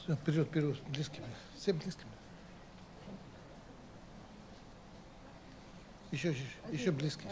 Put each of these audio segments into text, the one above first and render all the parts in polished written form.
Вперед, вперед, близкими. Все близкими. Еще близкие.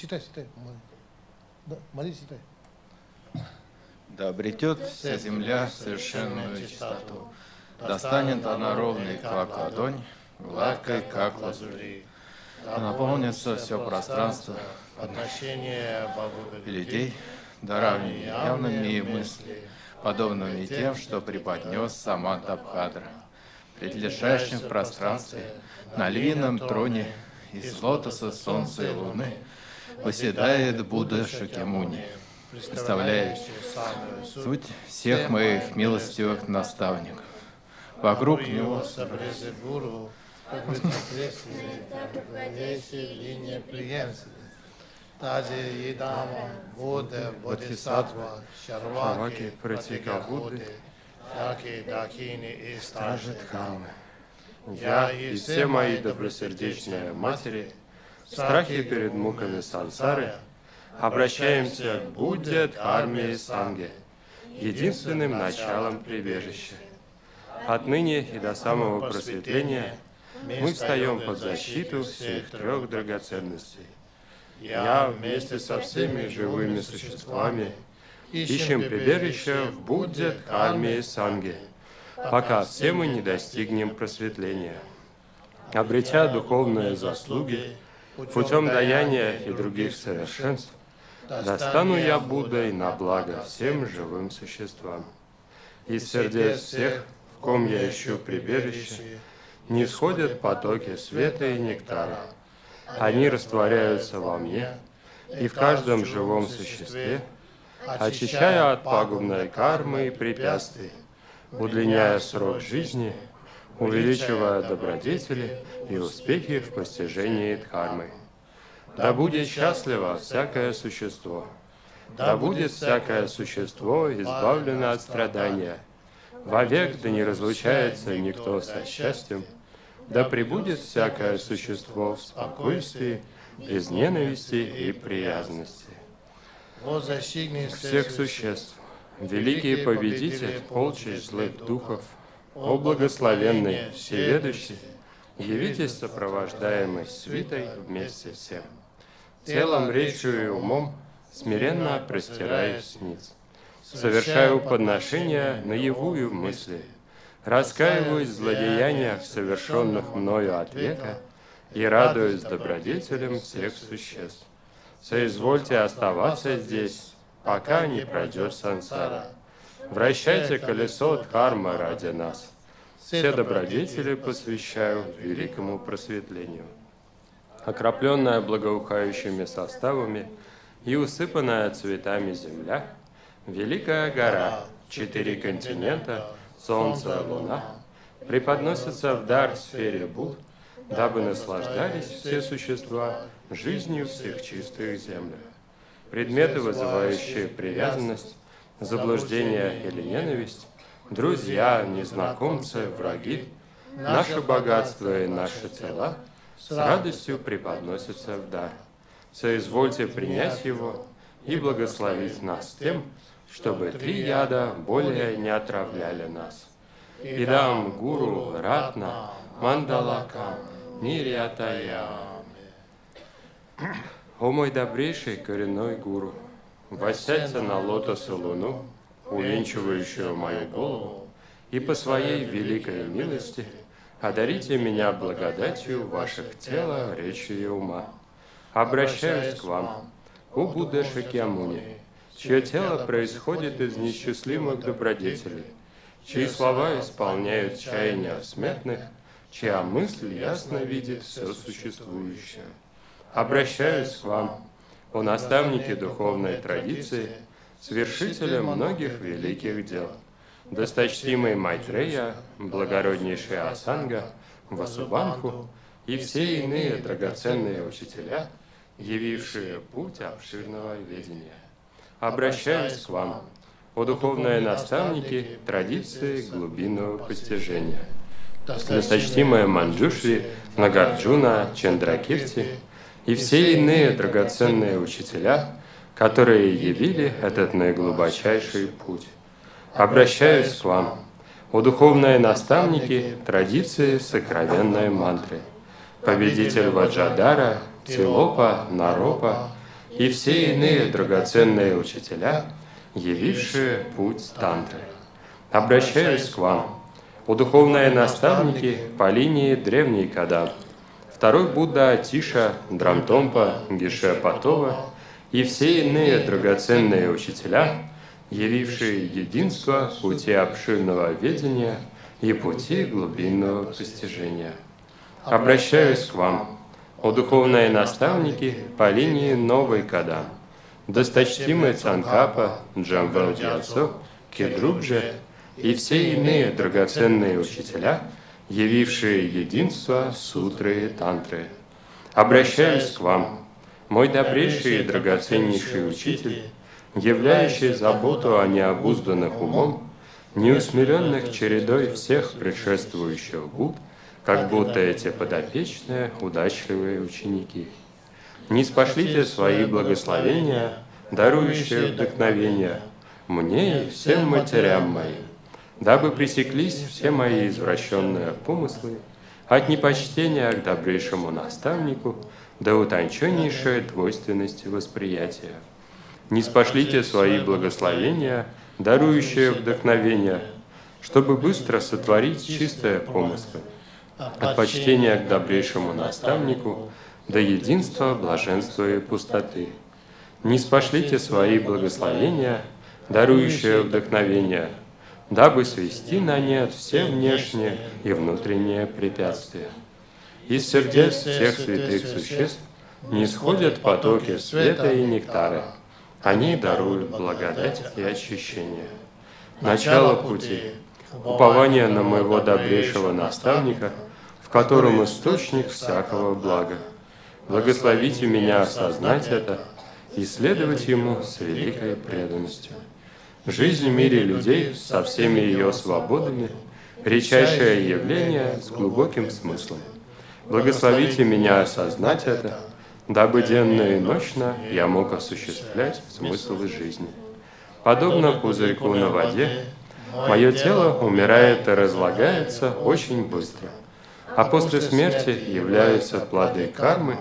Читай. Да, молись, читай. Да обретет вся земля совершенную чистоту, да станет она ровной, как ладонь, гладкой, как лазурь, да наполнится все пространство отношения и людей дарами явными и мысли, подобными тем, что преподнес сама Табхадра, пред лежащим в пространстве, на львином троне из лотоса солнца и луны восседает Будда Шакьямуни, представляющий суть всех моих милостивых наставников. Вокруг него Бодхисаттва, Шарваки, Пратика Будды, стражи Дхармы. Я и все мои добросердечные матери в страхе перед муками сансары обращаемся к Будде, Дхарме и Санге, единственным началом прибежища. Отныне и до самого просветления мы встаем под защиту всех трех драгоценностей. Я вместе со всеми живыми существами ищем прибежище в Будде, Дхарме и Санге, пока все мы не достигнем просветления. Обретя духовные заслуги путем даяния и других совершенств, достану я Буддой на благо всем живым существам. Из сердец всех, в ком я ищу прибежище, не сходят потоки света и нектара. Они растворяются во мне и в каждом живом существе, очищая от пагубной кармы и препятствий, удлиняя срок жизни, увеличивая добродетели и успехи в постижении дхармы. Да будет счастливо всякое существо, да будет всякое существо избавлено от страдания, вовек да не разлучается никто со счастьем, да пребудет всякое существо в спокойствии, без ненависти и привязанности. Всех существ, великий победитель полчищ злых духов, о благословенный, всеведущий, явитесь сопровождаемый свитой вместе всем. Телом, речью и умом смиренно простираюсь ниц. Совершаю подношения наявую мысли, раскаиваюсь в злодеяниях, совершенных мною от века, и радуюсь добродетелям всех существ. соизвольте оставаться здесь, пока не пройдет сансара. Вращайте колесо дхармы ради нас. Все добродетели посвящаю великому просветлению. Окропленная благоухающими составами и усыпанная цветами земля, великая гора, 4 континента, солнце, луна, преподносится в дар сфере Будд, дабы наслаждались все существа жизнью всех чистых землях. Предметы, вызывающие привязанность, заблуждение или ненависть, друзья, незнакомцы, враги, наше богатство и наши тела с радостью преподносятся в дар. Соизвольте принять его и благословить нас тем, чтобы 3 яда более не отравляли нас. Идам гуру ратна мандалакам нирьятаями. О мой добрейший коренной гуру, воссядьте на лотос и луну, увенчивающую мою голову, и по своей великой милости одарите меня благодатью ваших тела, речи и ума. Обращаюсь к вам, о Будда Шакьямуни, чье тело происходит из неисчислимых добродетелей, чьи слова исполняют чаяния смертных, чья мысль ясно видит все существующее. Обращаюсь к вам, о наставнике духовной традиции, свершителя многих великих дел, досточтимый Майтрея, благороднейший Асанга, Васубанху и все иные драгоценные учителя, явившие путь обширного ведения. Обращаюсь к вам, о духовные наставники традиции глубинного постижения, досточтимые Манджушри, Нагарджуна, Чандракирти и все иные драгоценные учителя, которые явили этот наиглубочайший путь. Обращаюсь к вам, о духовные наставники традиции сокровенной мантры, победитель Ваджадара, Тилопа, Наропа и все иные драгоценные учителя, явившие путь тантры. Обращаюсь к вам, о духовные наставники по линии древней Кадам, второй Будда Атиша, Драмтомпа, Геше Патова и все иные драгоценные учителя, явившие единство пути обширного ведения и пути глубинного постижения. Обращаюсь к вам, о духовные наставники по линии новой Кадам, досточтимый Цанкапа, Джамвел Дьяцо, Кедрубже и все иные драгоценные учителя, явившие единство сутры и тантры. Обращаюсь к вам, мой добрейший и драгоценнейший учитель, являющий заботу о необузданных умом, неусмиренных чередой всех предшествующих Будд, как будто эти подопечные удачливые ученики. Ниспошлите свои благословения, дарующие вдохновение, мне и всем матерям моим, дабы пресеклись все мои извращенные помыслы от непочтения к добрейшему наставнику до утонченнейшей двойственности восприятия. Ниспошлите свои благословения, дарующие вдохновение, чтобы быстро сотворить чистые помыслы, от почтения к добрейшему наставнику до единства, блаженства и пустоты. Ниспошлите свои благословения, дарующие вдохновение, дабы свести на нет все внешние и внутренние препятствия. Из сердец всех святых существ нисходят потоки света и нектара. Они даруют благодать и очищение. Начало пути, упование на моего добрейшего наставника, в котором источник всякого блага. Благословите меня осознать это и следовать ему с великой преданностью. Жизнь в мире людей со всеми ее свободами — редчайшее явление с глубоким смыслом. Благословите меня осознать это, дабы денно и ночно я мог осуществлять смысл жизни. Подобно пузырьку на воде, мое тело умирает и разлагается очень быстро, а после смерти являются плоды кармы,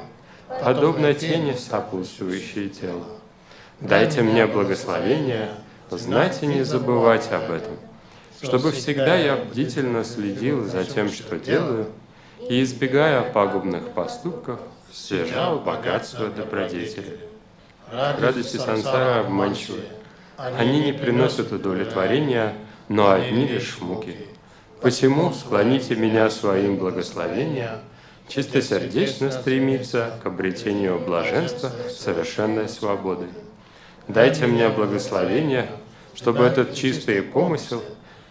подобно тени, сопутствующей телу. Дайте мне благословение знать и не забывать об этом, чтобы всегда я бдительно следил за тем, что делаю, и, избегая пагубных поступков, стяжал богатство добродетели. Радости сансары обманчивы. Они не приносят удовлетворения, но одни лишь муки. Посему склоните меня своим благословением, чистосердечно стремиться к обретению блаженства, совершенной свободы. Дайте мне благословение, чтобы этот чистый помысел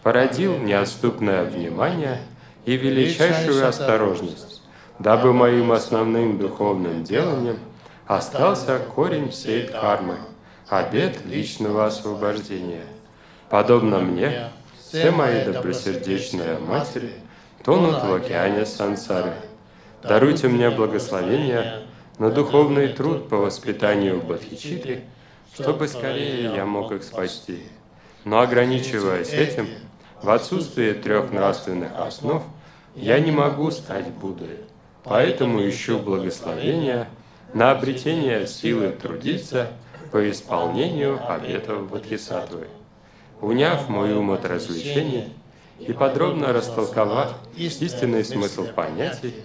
породил неотступное внимание и величайшую осторожность, дабы моим основным духовным деланием остался корень всей дхармы, обет личного освобождения. Подобно мне, все мои добросердечные матери тонут в океане сансары. Даруйте мне благословение на духовный труд по воспитанию бодхичитты, чтобы скорее я мог их спасти. Но ограничиваясь этим, в отсутствие 3 нравственных основ, я не могу стать Буддой. Поэтому ищу благословения на обретение силы трудиться по исполнению обетов Бодхисаттвы. Уняв мой ум от развлечений и подробно растолковав истинный смысл понятий,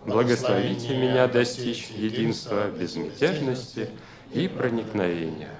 благословите меня достичь единства безмятежности и проникновения.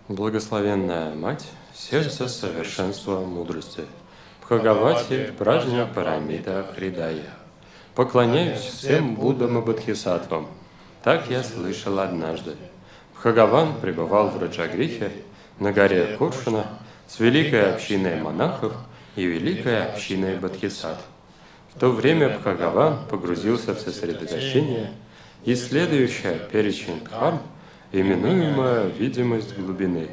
Благословенная Мать, сердце совершенства мудрости, Бхагавати Пражня Парамита Хридая. Поклоняюсь всем Буддам и Бодхисаттвам. Так я слышал однажды. Бхагаван пребывал в Раджагрихе, на горе Куршана, с великой общиной монахов и великой общиной бодхисаттв. В то время Бхагаван погрузился в сосредоточение, исследующее перечень дхарм, именуемая видимость глубины.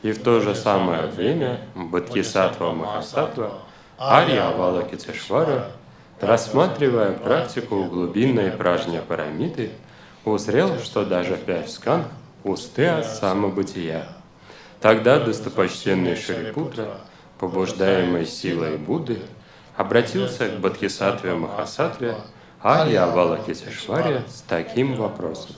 И в то же самое время Бодхисаттва Махасаттва Арья Авалокитешвара, рассматривая практику глубинной пражня парамиты, узрел, что даже 5 скандх пусты от самобытия. Тогда достопочтенный Шарипутра, побуждаемый силой Будды, обратился к Бодхисаттве Махасаттве Арья Авалокитешваре с таким вопросом.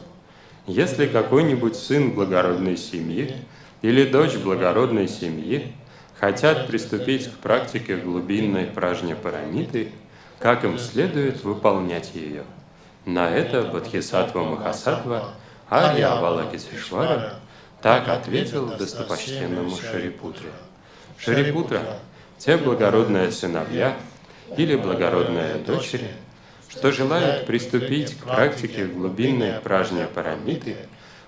Если какой-нибудь сын благородной семьи или дочь благородной семьи хотят приступить к практике глубинной пражня парамиты, как им следует выполнять ее? На это Бодхисаттва Махасаттва Арья Авалокитешвара так ответил достопочтенному Шарипутре. Шарипутра, те благородные сыновья или благородные дочери, что желают приступить к практике глубинной пражня-парамиты,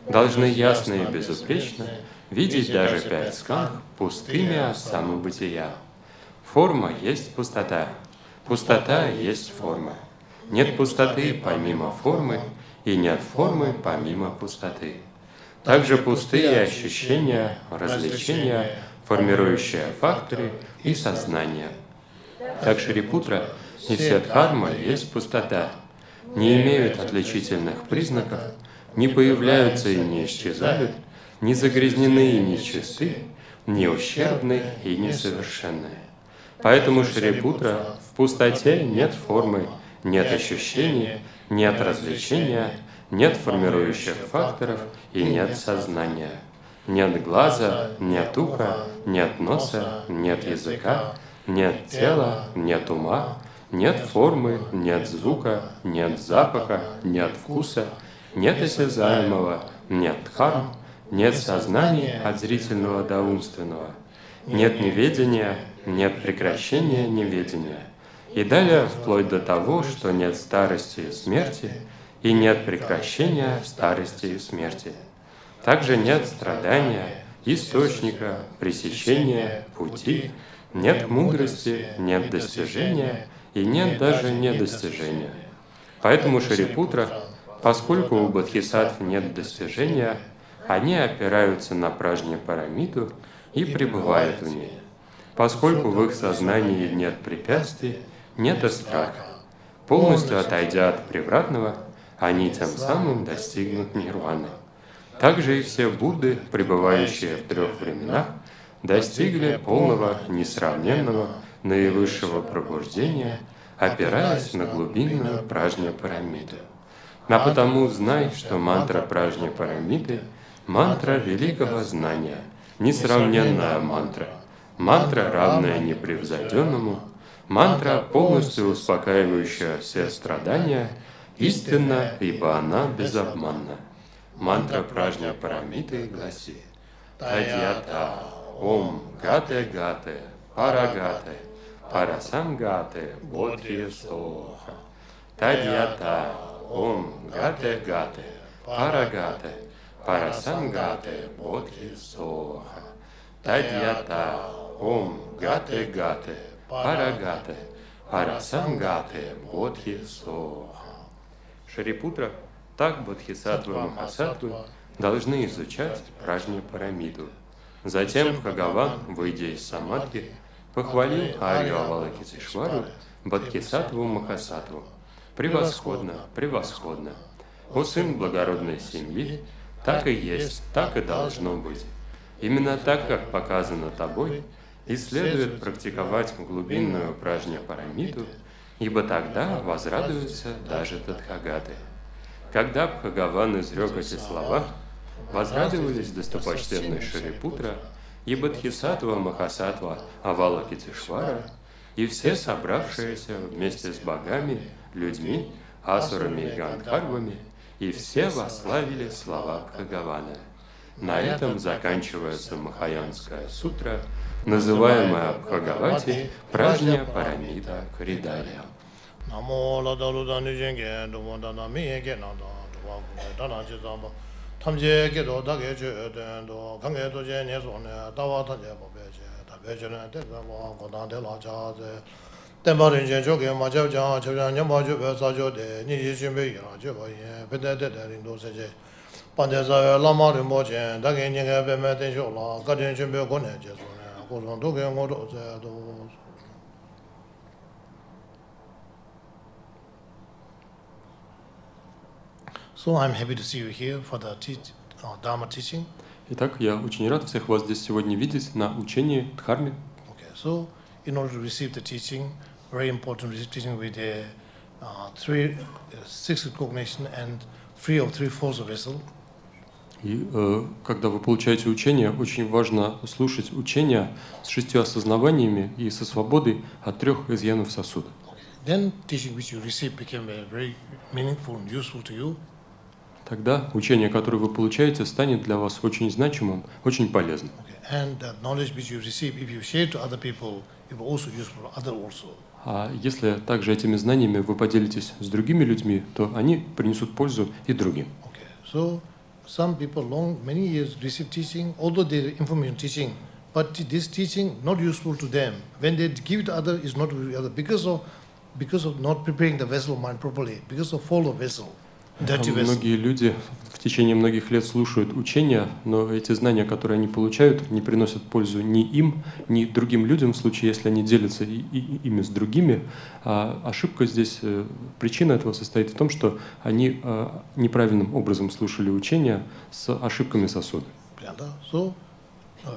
должны ясно и безупречно видеть даже 5 скандх пустыми асаму бытия. Форма есть пустота, пустота есть форма. Нет пустоты помимо формы, и нет формы помимо пустоты. Также пустые ощущения, развлечения, формирующие факторы и сознание. Так Шарипутра и все дхарма есть пустота, не имеют отличительных признаков, не появляются и не исчезают, не загрязнены и не чисты, не ущербны и несовершенны. Поэтому Шарипутра в пустоте нет формы, нет ощущений, нет развлечения, нет формирующих факторов и нет сознания. Нет глаза, нет уха, нет носа, нет языка, нет тела, нет ума, нет формы, нет звука, нет запаха, нет вкуса, нет осязаемого, нет дхарм, нет сознания от зрительного до умственного, нет неведения, нет прекращения неведения. И далее вплоть до того, что нет старости и смерти, и нет прекращения старости и смерти. Также нет страдания, источника, пресечения, пути, нет мудрости, нет достижения и нет даже недостижения. Поэтому Шарипутра, поскольку у бодхисаттв нет достижения, они опираются на пражня-парамиту и пребывают в ней. Поскольку в их сознании нет препятствий, нет и страха. Полностью отойдя от превратного, они тем самым достигнут нирваны. Также и все Будды, пребывающие в 3 временах, достигли полного, несравненного, наивысшего пробуждения, опираясь на глубинную пражня-парамиту. А потому знай, что мантра пражня-парамиты — мантра великого знания, несравненная мантра, мантра, равная непревзойденному, мантра, полностью успокаивающая все страдания, истинна, ибо она безобманна. Мантра пражня-парамиты гласит: Тадьята Ом Гате-Гате Парагате Парасамгате Бодхи Соха. Тадьята Ом Гате-Гате Парагате Парасамгате Бодхи Соха. Тадьята Ом Гате-Гате Парагате Парасамгате Бодхи Соха. Шарипутра, так бодхисаттвы и махасаттвы должны изучать пражня-парамиту. Затем Бхагаван, выйдя из самадхи, похвалил Арью Авалокитешвару, бодхисаттву махасаттву. Превосходно, превосходно. О сын благородной семьи, так и есть, так и должно быть. Именно так, как показано тобой, и следует практиковать глубинную пражня-парамиту, ибо тогда возрадуются даже тадхагаты. Когда Бхагаван изрек эти слова, возрадовались достопочтенный Шарипутра и бодхисаттва махасаттва Авалокитешвара, и все собравшиеся вместе с богами, людьми, асурами и гандхарвами, и все восславили слова Бхагавана. На этом заканчивается Махаянская сутра, называемая в Бхагавати пражня-парамита Кридария. Namo la dalu dani jenge do dana mi ge na do dana ji zamba tamje ge do da ge je do kang ge do je ne so ne da wa ta je bo be je da be je ne de ba ko da de la cha ze den ba rin je jo ge ma jiao jiao jiao jiao nyam ba ju be sa jo de ni ji xin be yi la je ba yin be de de de rin do se je ban de sa la ma rin bo jian da ge ni ge be me de jo la ga den xin be ko ne je so ne ko zong do ge ngo do ze do. So I'm happy to see you here for the Dharma teaching. Итак, я очень рад всех вас здесь сегодня видеть на учении Дхарме. Okay, so in order to receive the teaching, very important to receive teaching with the 6 recognition and free of 3 false vessel. И когда вы получаете учение, очень важно слушать учения с 6 осознаваниями и со свободой от 3 изъянов сосуда. Then teaching which you receive became very meaningful and useful to you. Тогда учение, которое вы получаете, станет для вас очень значимым, очень полезным. And the knowledge which you receive, if you share to other people, it will also useful for others also. А если также этими знаниями вы поделитесь с другими людьми, то они принесут пользу и другим. Okay. So some people many years receive teaching, although they information teaching, but this teaching not useful to them. When they give it to other, is not useful to other because of not preparing the vessel mind properly, because of full of vessel. Многие люди в течение многих лет слушают учения, но эти знания, которые они получают, не приносят пользу ни им, ни другим людям в случае, если они делятся ими с другими. А ошибка здесь, причина этого состоит в том, что они неправильным образом слушали учения с ошибками сосуда. So,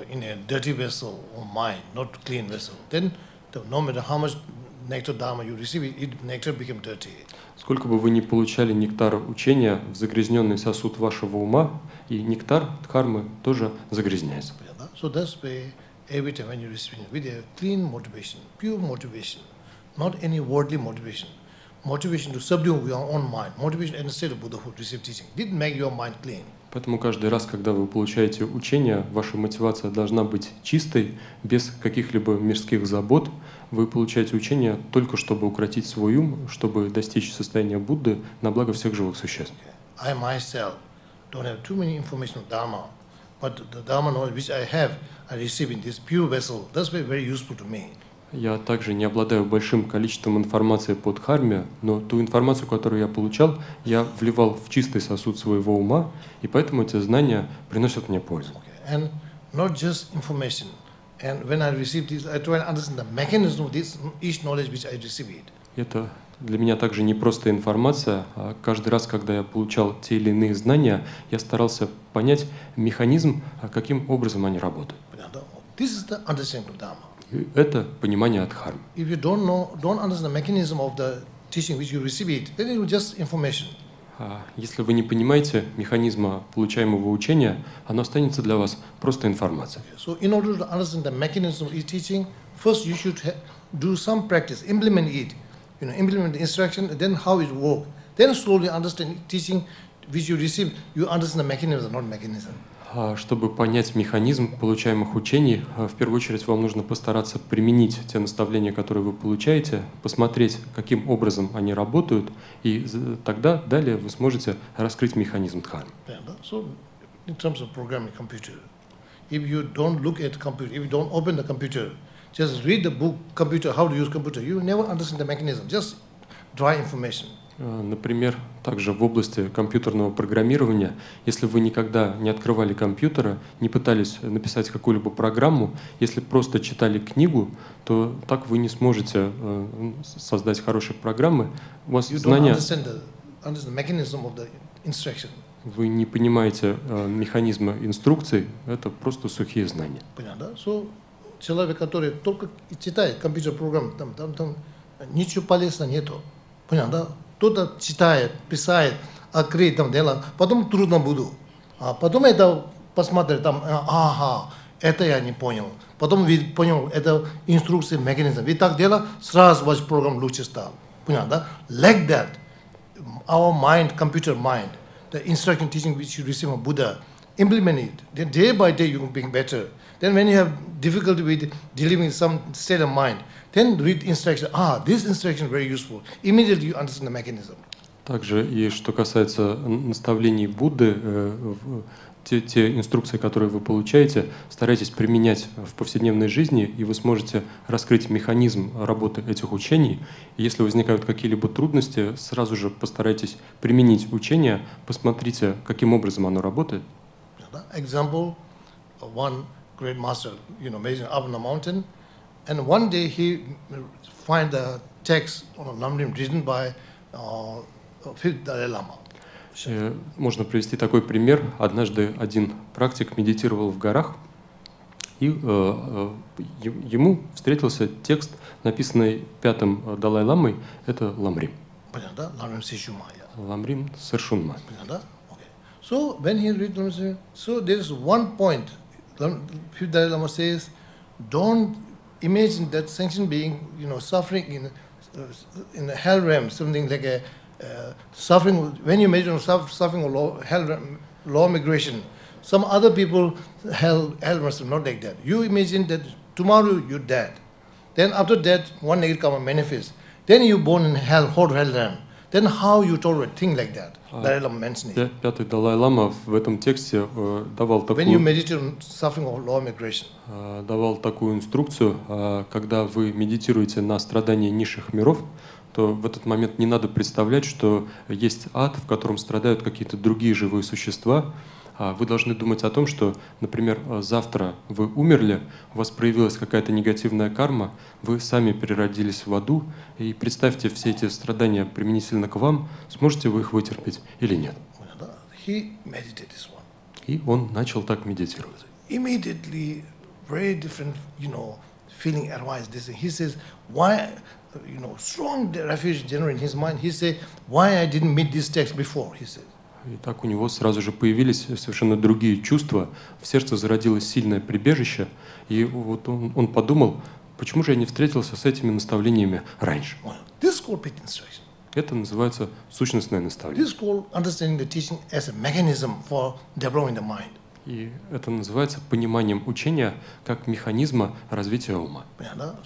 in a dirty vessel or mind, not clean vessel, then no matter how much nectar dharma you receive, nectar become dirty. Сколько бы вы ни получали нектара учения в загрязненный сосуд вашего ума, и нектар дхармы тоже загрязняется. So that's why every time when you receive with a clean motivation, pure motivation, not any worldly motivation, motivation to subdue your own mind, motivation in the state of Buddhahood, receive teaching, did make your mind clean. Поэтому каждый раз, когда вы получаете учение, ваша мотивация должна быть чистой, без каких-либо мирских забот. Вы получаете учение только чтобы укротить свой ум, чтобы достичь состояния Будды на благо всех живых существ. I myself don't have too many information of Dharma, but the Dharma knowledge which I have, I receive in this pure vessel. That's very useful to me. Я также не обладаю большим количеством информации по дхарме, но ту информацию, которую я получал, я вливал в чистый сосуд своего ума, и поэтому эти знания приносят мне пользу. And not just information. And when I receive this, I try to understand the mechanism of this each knowledge which I receive it. Это для меня также не просто информация, а каждый раз, когда я получал те или иные знания, я старался понять механизм, каким образом они работают. This is the understanding of Dharma. И это понимание дхармы. If you don't understand the mechanism of the teaching which you receive it, then it will just information. Если вы не понимаете механизма получаемого учения, оно останется для вас просто информацией. So in order to understand the mechanism of each teaching, first you should do some practice, implement it. Implement the instruction, then how it works. Then slowly understand teaching which you receive, you understand the mechanism, not mechanism. Чтобы понять механизм получаемых учений, в первую очередь вам нужно постараться применить те наставления, которые вы получаете, посмотреть, каким образом они работают, и тогда далее вы сможете раскрыть механизм дхармы. So, in terms of programming computer, if you don't look at computer, if you don't open the computer, just read the book, computer, how to use computer, you will never understand the mechanism, just dry information. Например, также в области компьютерного программирования, если вы никогда не открывали компьютера, не пытались написать какую-либо программу, если просто читали книгу, то так вы не сможете создать хорошие программы. У вас знания... Вы не понимаете механизма инструкций, это просто сухие знания. So, человек, который только читает компьютерную программу, там ничего полезного нету. Понятно? Кто-то читает, писает, открыть там дело, потом трудно буду. А потом это посмотреть, там, ага, это я не понял. Потом понял, это инструкция, механизм. И так дело, сразу ваш программ лучше стал. Понятно? Like that, our mind, computer mind, the instruction teaching which you receive from Buddha, implement it. Then day by day you can become better. Then when you have difficulty with delivering some state of mind, then read instruction. This instruction is very useful. Immediately you understand the mechanism. Также и что касается наставлений Будды, те инструкции, которые вы получаете, старайтесь применять в повседневной жизни, и вы сможете раскрыть механизм работы этих учений. И если возникают какие-либо трудности, сразу же постарайтесь применить учение, посмотрите, каким образом оно работает. Example, one great master, amazing, up on the mountain, and one day he find the text on a Lamrim written by Fifth Dalai Lama. Можно привести такой пример. Однажды один практик медитировал в горах, и ему встретился текст, написанный пятым Далай-ламой, это Ламрим. Ламрим Саршунма. So when he read Lamrim, so there is one point. Fifth Dalai Lama says, don't imagine that sentient being, suffering in a hell realm, something like a suffering. When you imagine suffering or hell, law migration, some other people hell must not like that. You imagine that tomorrow you're dead, then after that, one negative karma manifests. Then you born in hell, hot hell realm. Then how you tolerate things like that? Dalai Lama mentioned it. Пятый Далай-лама в этом тексте давал When you meditate on suffering of law of migration. Давал такую инструкцию, когда вы медитируете на страдания низших миров, то в этот момент не надо представлять, что есть ад, в котором страдают какие-то другие живые существа. Вы должны думать о том, что, например, завтра вы умерли, у вас проявилась какая-то негативная карма, вы сами переродились в аду, и представьте все эти страдания применительно к вам, сможете вы их вытерпеть или нет. И он начал так медитировать. Immediately, very different, feeling arises. He says, why, strong refuge generated in his mind. He said, why I didn't meet this text before, he said. И так у него сразу же появились совершенно другие чувства, в сердце зародилось сильное прибежище, и вот он подумал, почему же я не встретился с этими наставлениями раньше. Это называется сущностное наставление. И это называется пониманием учения как механизма развития ума.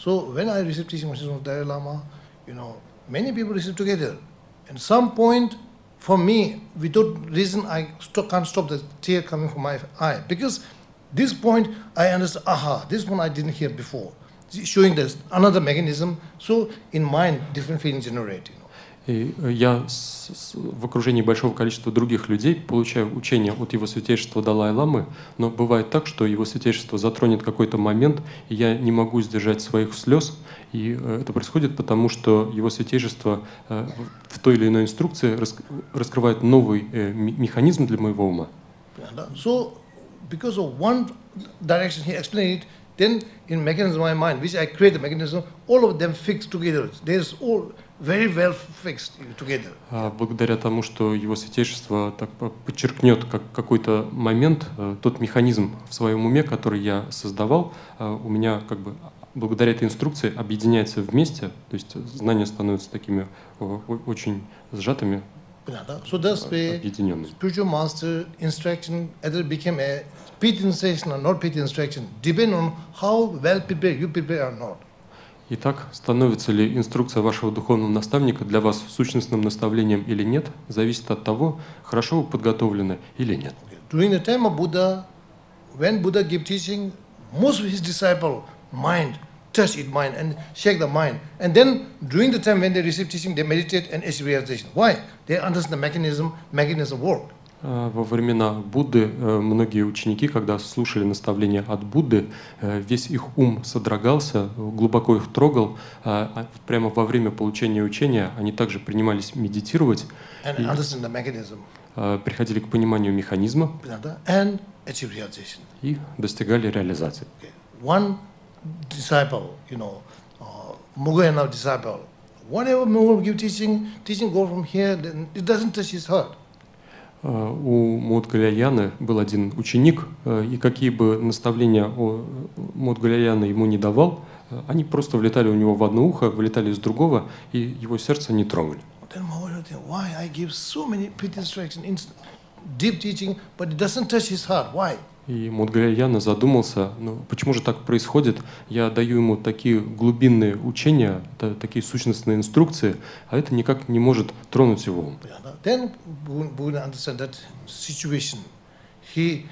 So when I received teaching from Dalai Lama, many people receive together. At some point, for me, without reason, I can't stop the tear coming from my eye. Because this point, I understand, this one I didn't hear before. Showing this another mechanism, so in mind, different feelings generate. И я в окружении большого количества других людей получаю учение от его святейшества Далай-ламы, но бывает так, что его святейшество затронет какой-то момент, и я не могу сдержать своих слез, и это происходит потому, что его святейшество в той или иной инструкции раскрывает новый механизм для моего ума. So, because of one direction he explained it, then in mechanism of my mind, which I create the mechanism, all of them fixed together. There's all very well fixed together. Благодаря тому, что его святейшество так подчеркнет какой-то момент, тот механизм в своем уме, который я создавал, у меня как бы благодаря этой инструкции объединяется вместе, то есть знания становятся такими очень сжатыми, so thus объединенными. Spiritual master instruction either became a pit instruction or not pit instruction, depending on how well prepared you prepare or not. Итак, становится ли инструкция вашего духовного наставника для вас сущностным наставлением или нет, зависит от того, хорошо вы подготовлены или нет. During the time of Buddha, when Buddha gave teaching, most of his disciples' mind touch its mind and shake the mind. And then during the time when they receive teaching, they meditate and achieve realization. Why? They understand the mechanism work. Во времена Будды многие ученики, когда слушали наставления от Будды, весь их ум содрогался, глубоко их трогал. Прямо во время получения учения они также принимались медитировать и приходили к пониманию механизма и достигали реализации. One disciple, Mughayana disciple, whatever Mughayana give teaching go from here, it doesn't touch his heart. У Модгаляяны был один ученик, и какие бы наставления Модгаляяна ему не давал, они просто влетали у него в одно ухо, вылетали из другого, и его сердце не трогали. И Модгаляяна задумался, почему же так происходит? Я даю ему такие глубинные учения, такие сущностные инструкции, а это никак не может тронуть его ум. Then Buddha understand that situation. He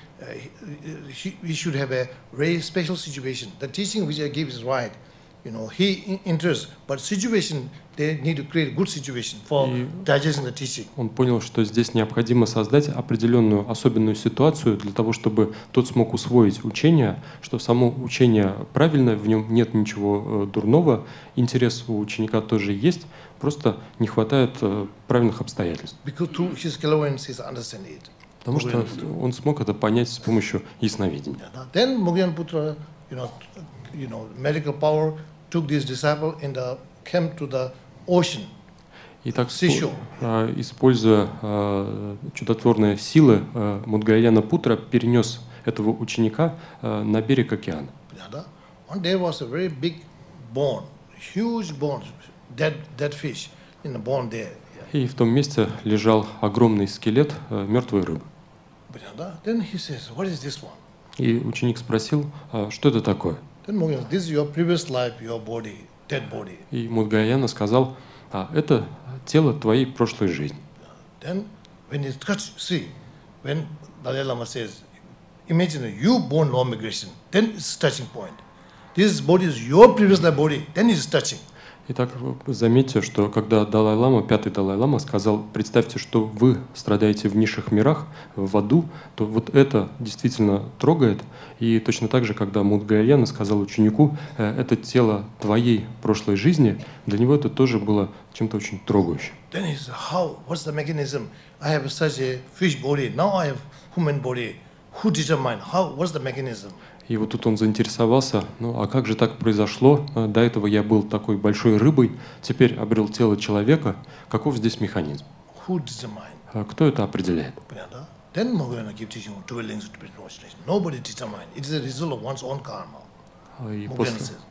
should have a very special situation. The teaching which I give is right. He interests, but situation they need to create a good situation for digesting the teaching. Он понял, что здесь необходимо создать определенную особенную ситуацию для того, чтобы тот смог усвоить учение, что само учение правильное, в нем нет ничего дурного, интерес у ученика тоже есть, просто не хватает правильных обстоятельств. Потому что он смог это понять с помощью ясновидения. Then Mughyanputra, medical power took this disciple in the camp to the ocean. Итак, используя чудотворные силы, Модгаляяна Путра перенес этого ученика на берег океана. One day was a very big bone, huge bone, dead fish in the bone there. И в том месте лежал огромный скелет мертвой рыбы. Then he says, "What is this one?" И ученик спросил, что это такое? Then Mugayan says, this is your previous life, your body, dead body. И Мудгаяна сказал, это тело твоей прошлой жизни. Then when he touch, see, when Dalai Lama says, imagine you born law migration, then it's touching point. This body is your previous life body, then it's touching. Итак, заметьте, что когда Далай-лама, пятый Далай-лама сказал, представьте, что вы страдаете в низших мирах, в аду, то вот это действительно трогает. И точно так же, когда Мудгаяна сказал ученику, это тело твоей прошлой жизни, для него это тоже было чем-то очень трогающим. Then he said, what's the mechanism? I have such a fish body, now I have human body. Who determine? What's the mechanism? И вот тут он заинтересовался, а как же так произошло? До этого я был такой большой рыбой, теперь обрел тело человека. Каков здесь механизм? Who determine? Кто это определяет? Then Mugayan give teaching on 12 links to origination. Nobody determine. It is a result of one's own karma. И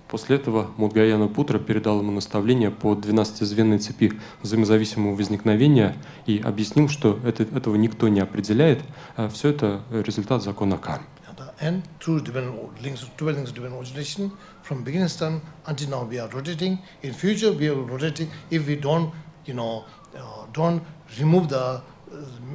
после этого Мудгаяна Путра передал ему наставление по 12-звенной цепи взаимозависимого возникновения и объяснил, что этого никто не определяет, а все это результат закона кармы. And through 12 links of divine origination, from beginning time until now we are rotating. In future we are rotating. If we don't remove the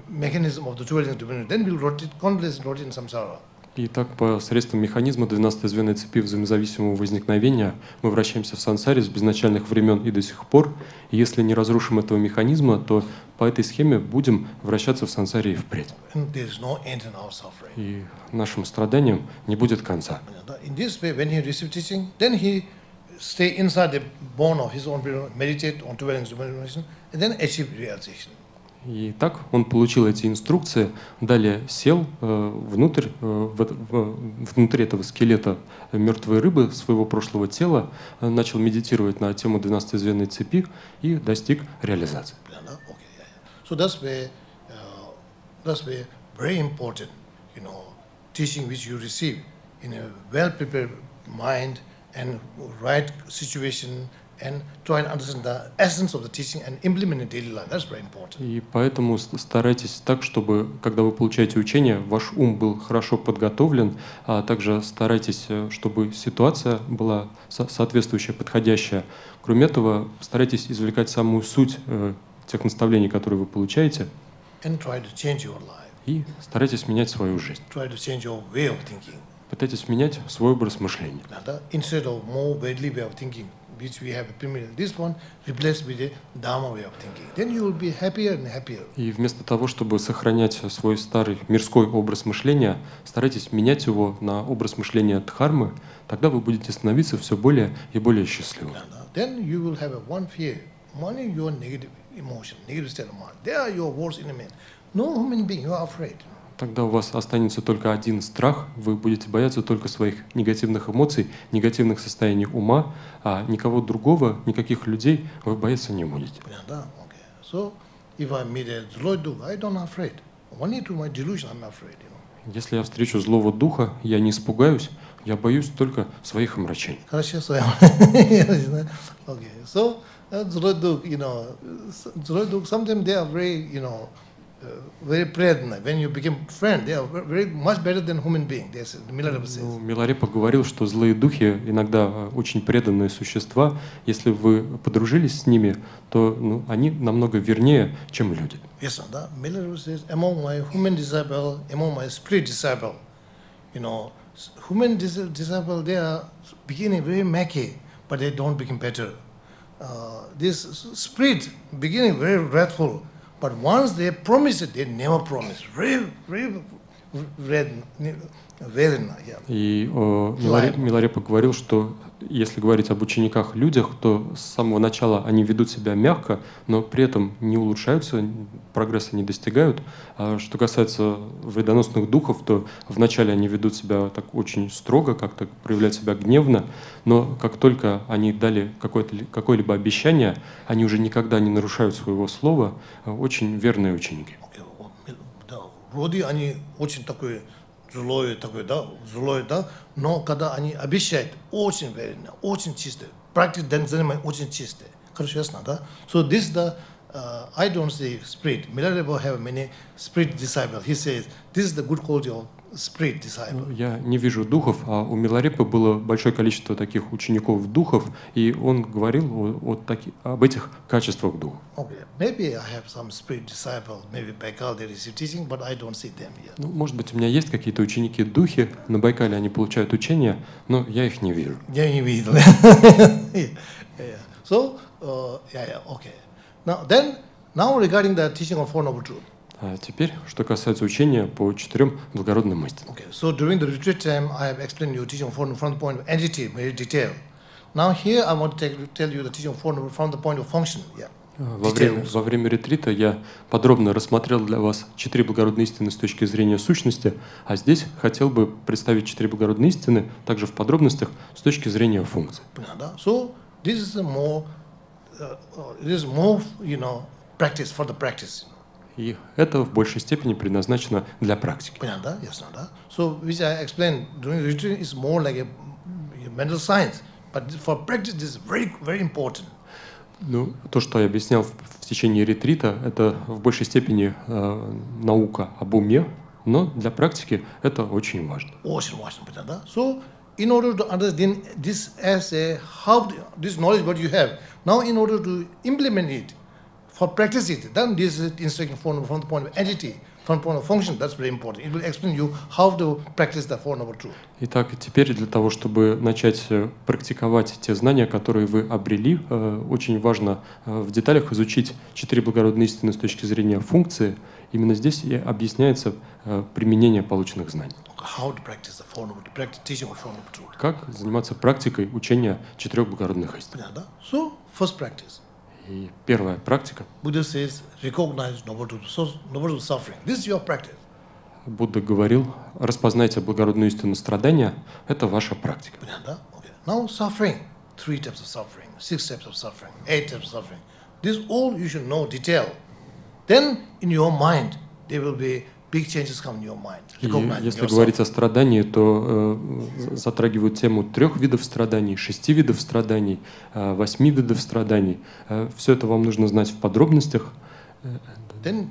mechanism of the 12 links of divine, then we will rotate, continuously rotate in samsara. И так посредством механизма 12-звенной цепи взаимозависимого возникновения мы вращаемся в сансаре с безначальных времен и до сих пор. И если не разрушим этого механизма, то по этой схеме будем вращаться в сансаре и впредь. И нашим страданиям не будет конца. И так он получил эти инструкции, далее сел внутрь этого скелета мертвой рыбы своего прошлого тела, начал медитировать на тему 12-звенной цепи и достиг реализации. So that's why very important, teaching which you receive in a well-prepared mind and right situation. And try and understand the essence of the teaching and implement it in daily life. That's very important. И поэтому старайтесь так, чтобы, когда вы получаете учение, ваш ум был хорошо подготовлен, а также старайтесь, чтобы ситуация была соответствующая, подходящая. Кроме этого, старайтесь извлекать самую суть тех наставлений, которые вы получаете, and try to change your life. И старайтесь менять свою жизнь. Try to change your way of thinking. Пытайтесь менять свой образ мышления. Instead of more worldly way of thinking, which we have implemented, this one replaced with a Dharma way of thinking. Then you will be happier and happier. И вместо того, чтобы сохранять свой старый мирской образ мышления, старайтесь менять его на образ мышления Дхармы, тогда вы будете становиться все более и более счастливым. Then you will have one fear, one is your negative emotion, negative state of mind. They are your worst enemy. No human being, you are afraid. Тогда у вас останется только один страх, вы будете бояться только своих негативных эмоций, негативных состояний ума, а никого другого, никаких людей вы бояться не будете. Если я встречу злого духа, я не испугаюсь, я боюсь только своих омрачений. Very pregnant. When you become friend, they are very much better than human being. Milarepa says. Миларепа говорил, что злые духи иногда очень преданные существа. Если вы подружились с ними, то они намного вернее, чем люди. Yes, sir. Milarepa says, among my human disciple, among my spirit disciple, human disciple, they are beginning very murky, but they don't become better. This spirit beginning very wrathful. But once they promise it, they never promise. И Миларепа говорил, что если говорить об учениках-людях, то с самого начала они ведут себя мягко, но при этом не улучшаются, прогресса не достигают. А что касается вредоносных духов, то вначале они ведут себя так очень строго, как-то проявляют себя гневно, но как только они дали какое-либо обещание, они уже никогда не нарушают своего слова, очень верные ученики. Вроде они очень злое, но когда они обещают, очень верно, очень чисто. Практика занимает очень чисто. Хорошо, ясно, да? So this the I don't say spirit. Milarepa have many spirit disciples. He says this is the good quality of spirit disciples. Я не вижу духов, а у Миларепы было большое количество таких учеников-духов, и он говорил об этих качествах духа. Okay, maybe I have some spirit disciples, maybe Baikal they receive teaching, but I don't see them yet. Ну, может быть, у меня есть какие-то ученики-духи, на Байкале они получают учения, но я их не вижу. Я не видел. So, okay. Now regarding the teaching of Four Noble Truths. А теперь, что касается учения по 4 благородным истинам. Okay, so during the retreat time, I have explained you teaching from the point of entity, very detailed. Now here I want to tell you the teaching of Four Noble from the point of function. Yeah. Во время ретрита я подробно рассмотрел для вас 4 благородные истины с точки зрения сущности, а здесь хотел бы представить 4 благородные истины также в подробностях с точки зрения функций. So this is more, practice for the practice. И это в большей степени предназначено для практики. So which I explained during retreat is more like a mental science, but for practice this is very, very important. Ну, то, что я объяснял в течение ретрита, это в большей степени наука об уме, но для практики это очень важно. Очень важно, да? So in order to understand this as this knowledge what you have, now in order to implement it, for practice it, then this is instruction from the point of entity, from the point of function, that's very important. It will explain you how to practice the Four Noble Truths. Итак, теперь для того, чтобы начать практиковать те знания, которые вы обрели, очень важно в деталях изучить 4 благородные истины с точки зрения функции. Именно здесь и объясняется применение полученных знаний. Как заниматься практикой учения 4 благородных истин. So, first practice. И первая практика. Buddha says, recognize noble truth suffering. This is your practice. Будда говорил, распознайте благородную истину страдания. Это ваша практика. Okay. Now suffering, 3 types of suffering, 6 types of suffering, 8 types of suffering. This all you should know detail. Then in your mind there will be big changes come in your mind. И если говорить о страдании, то затрагивают тему 3 видов страданий, 6 видов страданий, 8 видов страданий. Все это вам нужно знать в подробностях. Then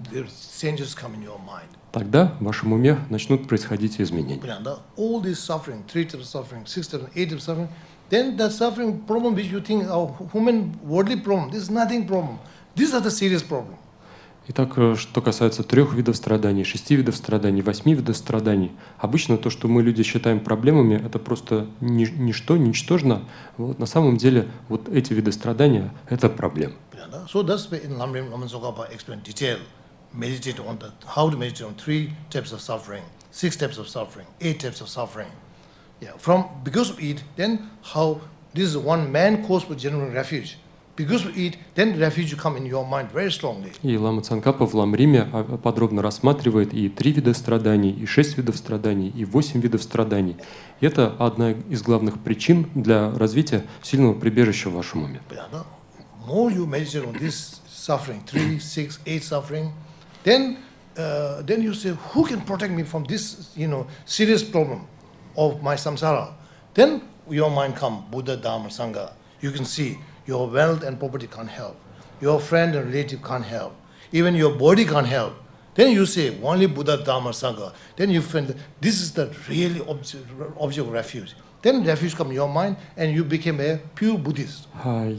changes come in your mind. Тогда в вашем уме начнут происходить изменения. All this suffering, 3 types of suffering, 6 types, 8 types of suffering, then the suffering problem which you think are human worldly problem, this is nothing problem. These are the serious problem. Итак, что касается 3 видов страданий, 6 видов страданий, 8 видов страданий, обычно то, что мы, люди, считаем проблемами, это просто ничто, ничтожно. Вот, на самом деле, вот эти виды страдания – это проблемы. So that's why in Lamrim Lamansogapa explain detail, meditate on that, how to meditate on 3 types of suffering, 6 types of suffering, 8 types of suffering. Yeah, because of it, then how this is one man cause for general refuge. Because of it, then refuge come in your mind very strongly. И Лама Цангкапа в Ламриме подробно рассматривает и 3 вида страданий, и 6 видов страданий, и 8 видов страданий. И это одна из главных причин для развития сильного прибежища в вашем уме. More you meditate on this suffering, 3, 6, 8 suffering, then you say, who can protect me from this, serious problem of my samsara? Then your mind come, Buddha, Dharma, Sangha. You can see your wealth and property can't help. Your friend and relative can't help. Even your body can't help. Then you say, only Buddha, Dharma, Sangha. Then you find that this is the really object of refuge. Then refuge come in your mind, and you become a pure Buddhist.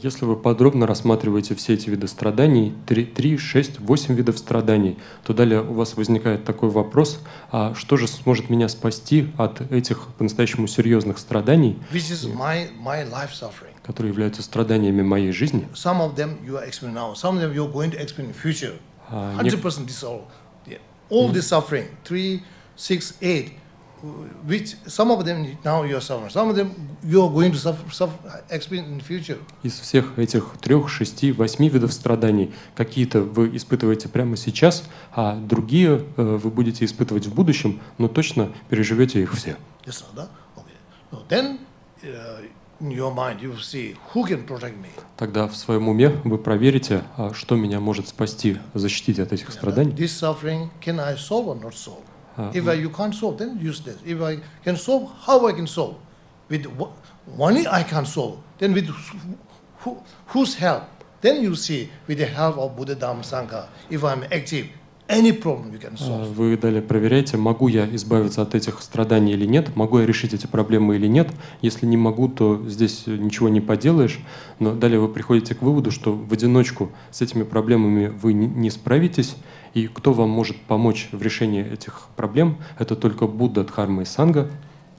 Если вы подробно рассматриваете все эти виды страданий, 3, 6, 8 видов страданий, то далее у вас возникает такой вопрос, а что же сможет меня спасти от этих по-настоящему серьезных страданий, которые являются страданиями моей жизни? Some of them you are experiencing now, some of them you are going to experience in future. 100% this all this suffering, 3, 6, 8, which some of them now you are suffering, some of them you are going to experience in the future. Из всех этих 3, 6, 8 видов страданий какие-то вы испытываете прямо сейчас, а другие вы будете испытывать в будущем, но точно переживете их все. Yes, да? Okay. So then in your mind you see who can protect me. Тогда в своем уме вы проверите, что меня может спасти, защитить от этих страданий. This suffering can I solve or not solve? If you can't solve, then useless. If I can solve, how I can solve? With only I can solve. Then with whose help? Then you see with the help of Buddha, Dhamma, Sangha. If I'm active, any problem you can solve. Вы далее проверяете, могу я избавиться от этих страданий или нет, могу я решить эти проблемы или нет. Если не могу, то здесь ничего не поделаешь. Но далее вы приходите к выводу, что в одиночку с этими проблемами вы не справитесь, и кто вам может помочь в решении этих проблем, это только Будда, Дхарма и Санга.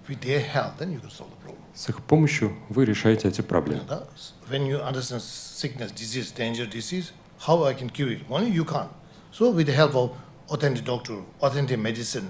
With their help, then you can solve the problem. С их помощью вы решаете эти проблемы. When you understand sickness, disease, danger, disease, how I can cure it? Only you can't. So with the help of authentic doctor, authentic medicine,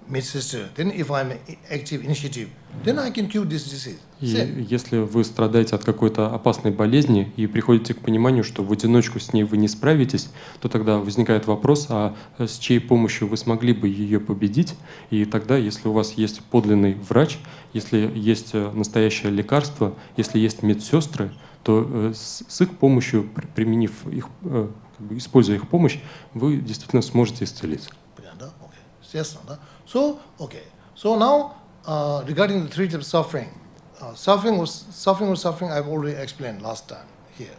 medicine, then if I'm active initiative, then I can cure this disease. И если вы страдаете от какой-то опасной болезни и приходите к пониманию, что в одиночку с ней вы не справитесь, то тогда возникает вопрос, а с чьей помощью вы смогли бы ее победить? И тогда, если у вас есть подлинный врач, если есть настоящее лекарство, если есть медсестры, то с их помощью, применив их, используя их помощь, вы действительно сможете исцелиться. So now, regarding the three types of suffering, suffering I've already explained last time here.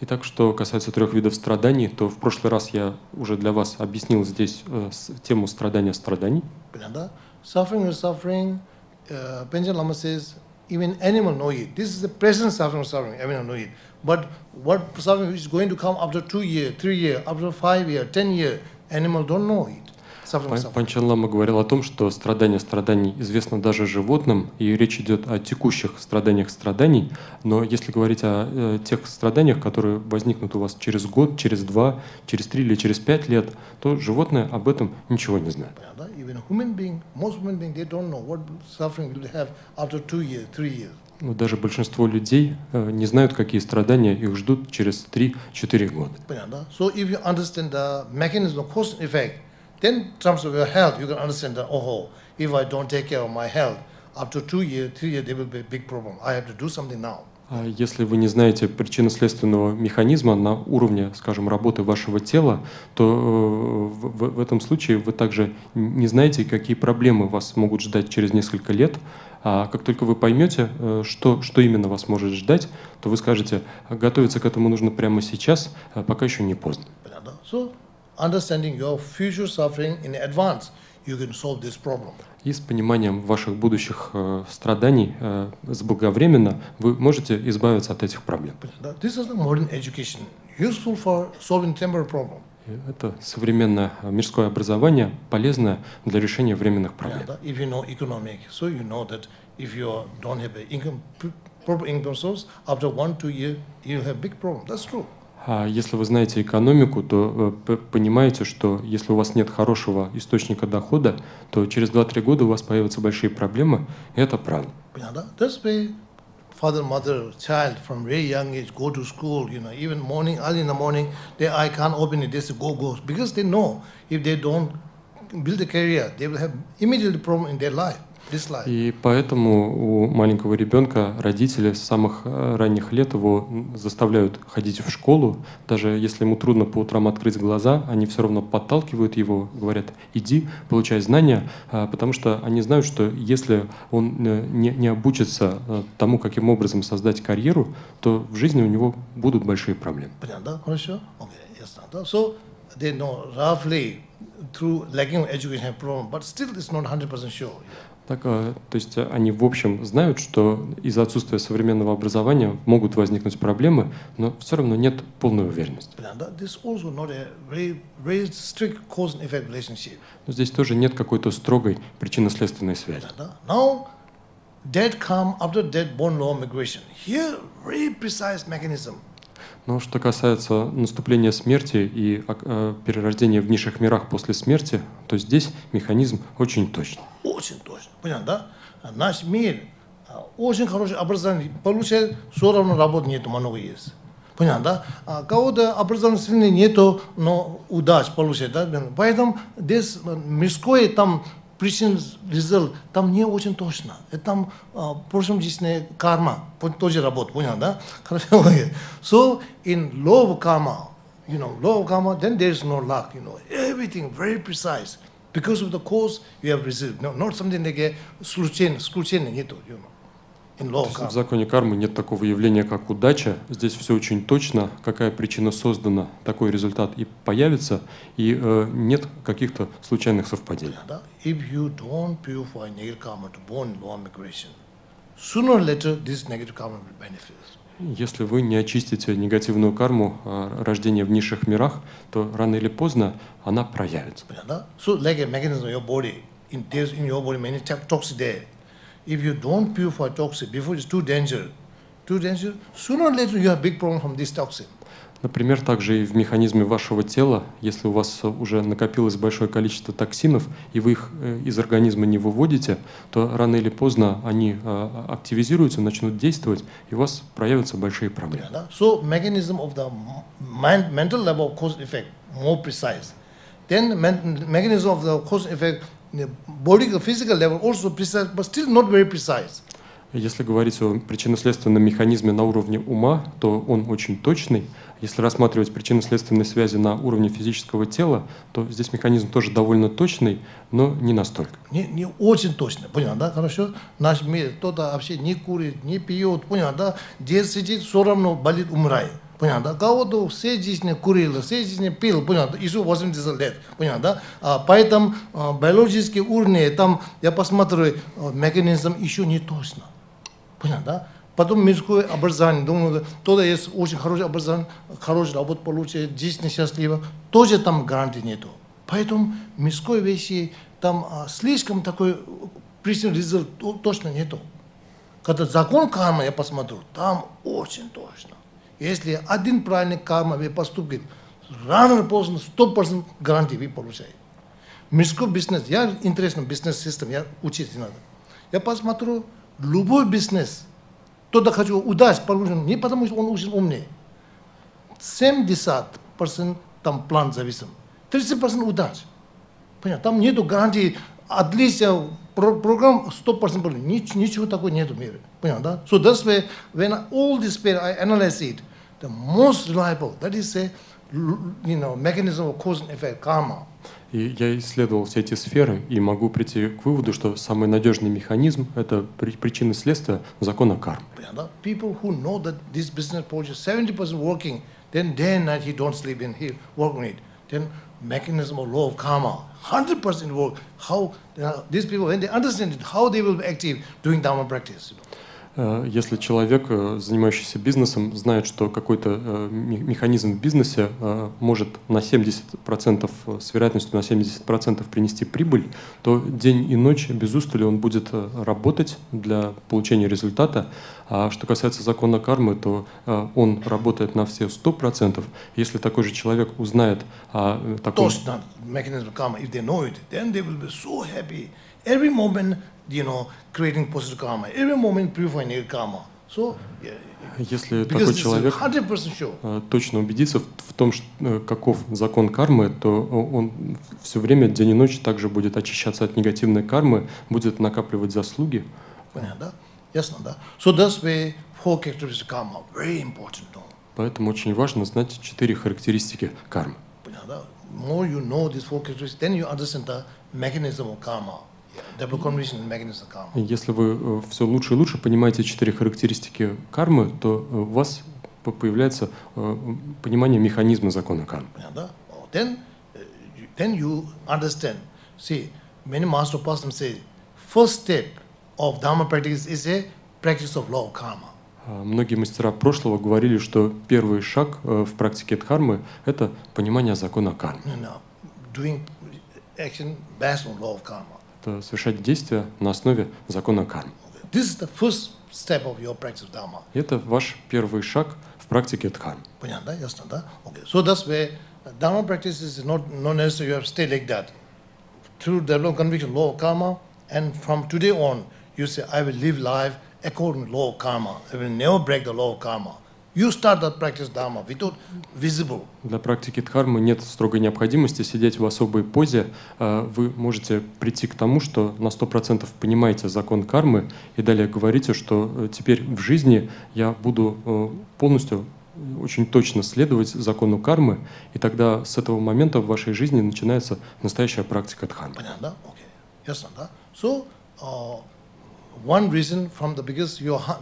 Итак, что касается трех видов страданий, то в прошлый раз я уже для вас объяснил здесь тему страданий. Suffering, Panchen Lama says, even animal know it. This is the present suffering, everyone know it. But what suffering is going to come after 2 years, 3 years, after 5 years, 10 years, animal don't know it. Панчен Лама говорил о том, что страдание страданий известно даже животным, и речь идет о текущих страданиях страданий, но если говорить о тех страданиях, которые возникнут у вас через год, через 2, через 3 или через 5 лет, то животные об этом ничего не знают. Но даже большинство людей не знают, какие страдания их ждут через 3-4 года. So if you understand the mechanism of cause and effect, then in terms of your health, you can understand that, oh, if I don't take care of my health, after 2 years, 3 years, there will be a big problem. I have to do something now. Если вы не знаете причинно-следственного механизма на уровне, скажем, работы вашего тела, то в этом случае вы также не знаете, какие проблемы вас могут ждать через несколько лет. А как только вы поймете, что именно вас может ждать, то вы скажете, готовиться к этому нужно прямо сейчас, пока еще не поздно. Understanding your future suffering in advance, you can solve this problem. И с пониманием ваших будущих страданий заблаговременно вы можете избавиться от этих проблем. This is the modern education, useful for solving temporary problem. Это современное мирское образование, полезное для решения временных проблем. If you know economic, so you know that if you don't have an income, proper income source, after 1-2 years, you have big problem. That's true. А если вы знаете экономику, то понимаете, что если у вас нет хорошего источника дохода, то через 2-3 года у вас появятся большие проблемы, и это правда. That's why father, mother, child from very young age go to school, even morning, early in the morning, I can't open it, they say go, because they know if they don't build a career, they will have immediately problem in their life. И поэтому у маленького ребенка родители с самых ранних лет его заставляют ходить в школу. Даже если ему трудно по утрам открыть глаза, они все равно подталкивают его, говорят, иди, получай знания, потому что они знают, что если он не обучится тому, каким образом создать карьеру, то в жизни у него будут большие проблемы. Хорошо? So they know roughly through lacking of education have problem, but still it's not 100% sure. Так, то есть они в общем знают, что из-за отсутствия современного образования могут возникнуть проблемы, но все равно нет полной уверенности. Но здесь тоже нет какой-то строгой причинно-следственной связи. Но что касается наступления смерти и перерождения в низших мирах после смерти, то здесь механизм очень точный. Очень точно. Понятно, да? Наш мир очень хорошее образование получает, все равно работы нету, много есть. Понятно, да? Кого-то образования нету, но удач получает, да? Поэтому здесь мирское там причин, результат, там не очень точно. Это там в прошлом жизни карма, тоже работа, понятно, да? Хорошо. So in low karma, then there is no luck, everything very precise. Because of the cause you have received, not something like a случайно нету. in law of karma. В законе кармы нет такого явления, как удача. Здесь все очень точно, какая причина создана, такой результат и появится, и нет каких-то случайных совпадений. If you don't purify negative karma to born in law of migration, sooner or later this negative karma will benefit. Если вы не очистите негативную карму рождения в низших мирах, то рано или поздно она проявится. So like a mechanism of your body, in your body many toxic there. If you don't purify toxic before it's too dangerous, sooner or later you have big problem from this toxin. Например, также и в механизме вашего тела, если у вас уже накопилось большое количество токсинов, и вы их из организма не выводите, то рано или поздно они активизируются, начнут действовать, и у вас проявятся большие проблемы. So mechanism of the mental level of cause and effect more precise. Then mechanism of the cause and effect, body physical level also precise, but still not very precise. Если говорить о причинно-следственном механизме на уровне ума, то он очень точный. Если рассматривать причинно-следственные связи на уровне физического тела, то здесь механизм тоже довольно точный, но не настолько. Не очень точно, понял, да? Хорошо? Наш мир, кто-то вообще не курит, не пьет, понял, да? Где сидит, все равно болит, умирает. Понял, да? Кого-то все жизни курил, все жизни пил, понял, да? Еще 80 лет, понял, да? Поэтому биологические уровни, там, я посмотрю, механизм еще не точно. Понял, да? Потом мирское образование, думаю, кто-то есть очень хорошее образование, хорошую работу получает, жизнь счастлива, тоже там гарантии нету. Поэтому мирской вещи, там слишком такой причинный результат точно нету. Когда закон кармы я посмотрю, там очень точно. Если один правильный карма вы поступит, рано или поздно 100% гарантии вы получаете. Мирской бизнес, я интересно бизнес-систем, я учиться надо. Я посмотрю, любой бизнес, кто-то хочу удачи получить, не потому что он очень умный. 70% там план зависим, 30% удачи. Понятно? Там нету гарантии, отлично, программ 100%, ничего такого нету в мире. Понятно? So that's why when all this pair I analyze it, the most reliable, that is a mechanism of cause and effect, karma. И я исследовал все эти сферы и могу прийти к выводу, что самый надежный механизм – это причины следствия закона кармы. People who know that this business project 70% working, then day and night he don't sleep and he work on it. Then mechanism of law of karma, 100% work. How these people, when they understand it, how they will be active doing Dharma practice. Если человек, занимающийся бизнесом, знает, что какой-то механизм в бизнесе может на 70%, с вероятностью на 70% принести прибыль, то день и ночь без устали он будет работать для получения результата. А что касается закона кармы, то он работает на все 100%. Если такой же человек узнает о таком... Точно, механизм кармы, if they know it, then they will be so happy. Every moment, creating positive karma. Every moment purifying negative karma. So, если такой человек 100% точно убедится в том, каков закон кармы, то он все время, день и ночь, также будет очищаться от негативной кармы, будет накапливать заслуги. Понятно, да? Ясно, да? So that's why 4 characteristics karma, very important. Поэтому очень важно знать 4 характеристики кармы. Понятно, да? More you know these 4 characteristics, then you understand the mechanism of karma. Если вы все лучше и лучше понимаете 4 характеристики кармы, то у вас появляется понимание механизма закона кармы. Then you understand. See, many master person say, first step of Dharma practice is a practice of law of karma. Многие мастера прошлого говорили, что первый шаг в практике дхармы – это понимание закона кармы. Doing action based on law of karma. Совершать действия на основе закона кармы. This is the first step of your practice of Dharma. Это ваш первый шаг в практике дхармы. Понятно, да? Ясно, да? Okay. So that's why Dharma practice is not necessary you have to stay like that. Through develop conviction, law of karma, and from today on, you say, I will live life according to law of karma. I will never break the law of karma. You start that practice Dharma without visible. Для практики дхармы нет строгой необходимости сидеть в особой позе. Вы можете прийти к тому, что на 100% понимаете закон кармы, и далее говорите, что теперь в жизни я буду полностью, очень точно следовать закону кармы, и тогда с этого момента в вашей жизни начинается настоящая практика дхармы. Понятно, да? Окей. Ясно, да? So, one reason from the because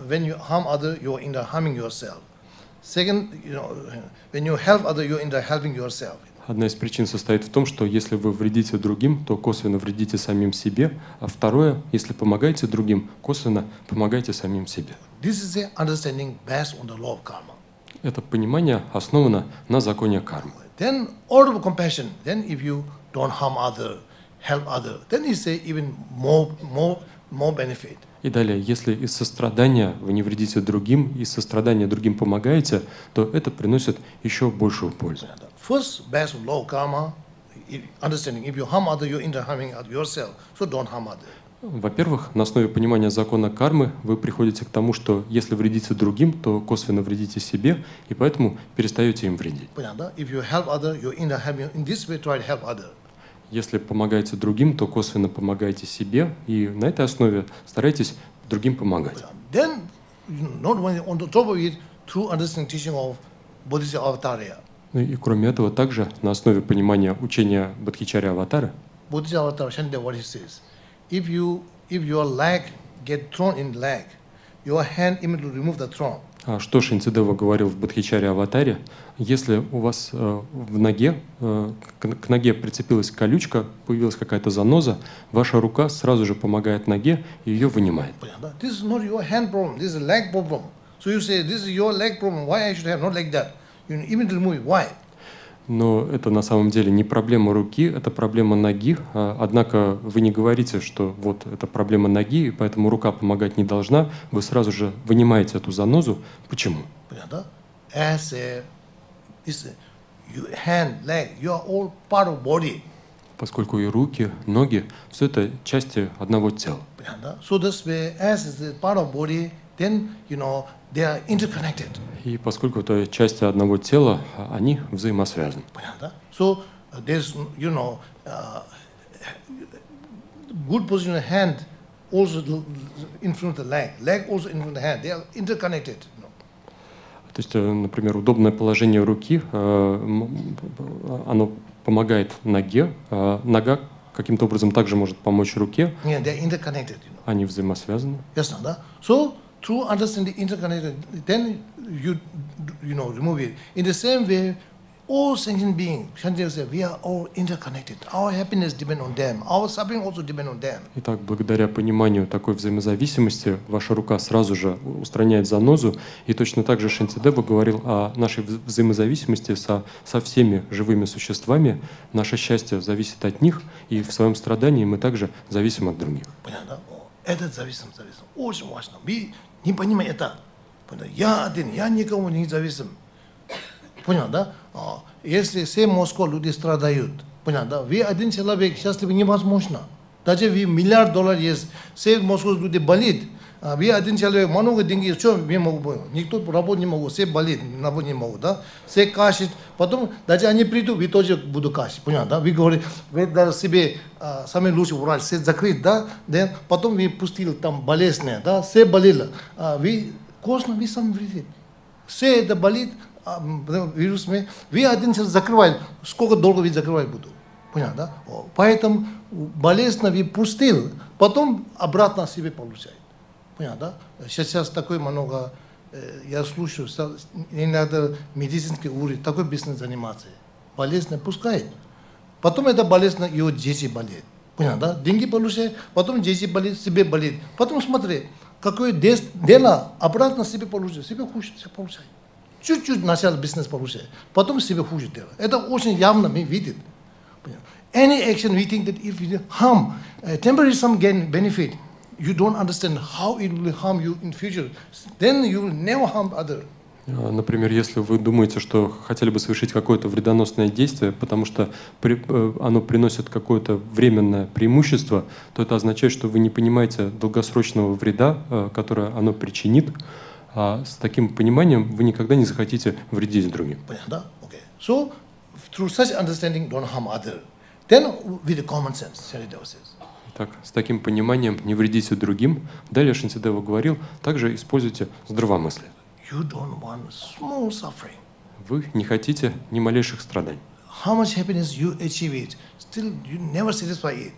when you harm other, you are in the harming yourself. Second, when you help other, you are in the helping yourself. Одна из причин состоит в том, что если вы вредите другим, то косвенно вредите самим себе, а второе, если помогаете другим, косвенно помогаете самим себе. This is a understanding based on the law of karma. Это понимание основано на законе кармы. Then out of compassion, then if you don't harm other, help other, then it's a even more benefit. И далее, если из сострадания вы не вредите другим, из сострадания другим помогаете, то это приносит еще большую пользу. First, based on law of karma, understanding if you harm other, you're into harming yourself, so don't harm other. Во-первых, на основе понимания закона кармы вы приходите к тому, что если вредите другим, то косвенно вредите себе, и поэтому перестаете им вредить. If you help other, you're into helping. In this way, try to help other. Если помогаете другим, то косвенно помогаете себе, и на этой основе старайтесь другим помогать. Then, not only on the top of it, through understanding teaching of Bodhisattva Avatarya. Ну и кроме этого, также на основе понимания учения Бодхичарья Аватара, Bodhisattva Avatarya, Shantideva, what he says, if your leg get thrown in leg, your hand immediately remove the thrown. Что Шантидева говорил в Бодхичарье Аватаре, если у вас в ноге, к ноге прицепилась колючка, появилась какая-то заноза, ваша рука сразу же помогает ноге и ее вынимает. This is not your hand problem, this is a leg problem. So you say, this is your leg problem, why I should have not like that? You immediately remove it. Why? Но это на самом деле не проблема руки, это проблема ноги. Однако вы не говорите, что вот это проблема ноги, и поэтому рука помогать не должна. Вы сразу же вынимаете эту занозу. Почему? Поскольку и руки, ноги — все это части одного тела. They are interconnected. И поскольку это части одного тела, они взаимосвязаны. So there's, good position of hand also influence the leg. Leg also influence the hand. They are interconnected. То есть, например, удобное положение руки, оно помогает ноге, нога каким-то образом также может помочь руке. Yeah, they are interconnected. Они взаимосвязаны. Yes, no? So through understanding interconnected, then you remove it. In the same way, all sentient beings, Shantideva said, we are all interconnected. Our happiness depends on them. Our suffering also depends on them. Итак, благодаря пониманию такой взаимозависимости, ваша рука сразу же устраняет занозу. И точно так же Шантидева говорил о нашей взаимозависимости со всеми живыми существами. Наше счастье зависит от них, и в своем страдании мы также зависим от других. Это зависим. Очень важно. Мы не понимаем это. Я один, я никому не зависим. Понял, да? Если все Москва люди страдают, понял, да? Вы один человек счастливый невозможно. Даже вы $1 миллиард есть, все Москва люди болит. Вы один человек, много денег, что я могу? Никто работать не могут, все болит, работать не могут, да? Все кашет, потом даже они придут, вы тоже будут кашить, понял, да? Вы говорите, вы даже себе самый лучший врач, все закрыть, да? Потом вы пустили там болезнь, да? Все болело, вы костно, вы сами вредите. Все это болит, вирус, вы один человек закрываете, сколько долго вы закрывать будут, понял, да? Поэтому болезнь вы пустил, потом обратно себе получаете. Понятно, да? Сейчас такое много, я слушаю, не надо медицинский уровень, такой бизнес заниматься. Болезнь пускает. Потом эта болезнь, ее дети болеют. Понятно, да? Деньги получают, потом дети болеют, себе болеют. Потом смотри, какое дело, обратно себе получает, себе хуже получает. Чуть-чуть начало бизнес получает, потом себе хуже дело. Это очень явно мы видим. Any action we think that if you harm, temporary some gain benefit, you don't understand how it will harm you in future, then you will never harm others. Например, если вы думаете, что хотели бы совершить какое-то вредоносное действие, потому что оно приносит какое-то временное преимущество, то это означает, что вы не понимаете долгосрочного вреда, которое оно причинит. А с таким пониманием вы никогда не захотите вредить другим. Понятно? Okay. So, through such understanding, don't harm others. Then, with the common sense, Shantideva says. Так, с таким пониманием не вредите другим. Далее Шантидева говорил, также используйте здравомыслие. You don't want small suffering. Вы не хотите ни малейших страданий. How much happiness you achieve it, still you never satisfy it.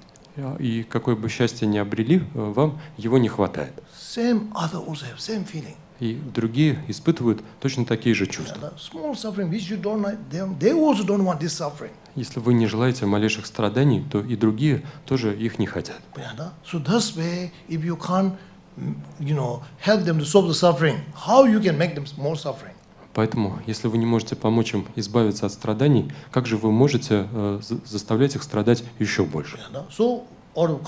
И какое бы счастье ни обрели, вам его не хватает. Same other also have same feeling. И другие испытывают точно такие же чувства. Small suffering which you don't like, they also don't want this suffering. Если вы не желаете малейших страданий, то и другие тоже их не хотят. So this way, if you can't, help them to solve the suffering, how you can make them more suffering? Поэтому, если вы не можете помочь им избавиться от страданий, как же вы можете заставлять их страдать еще больше? So, out of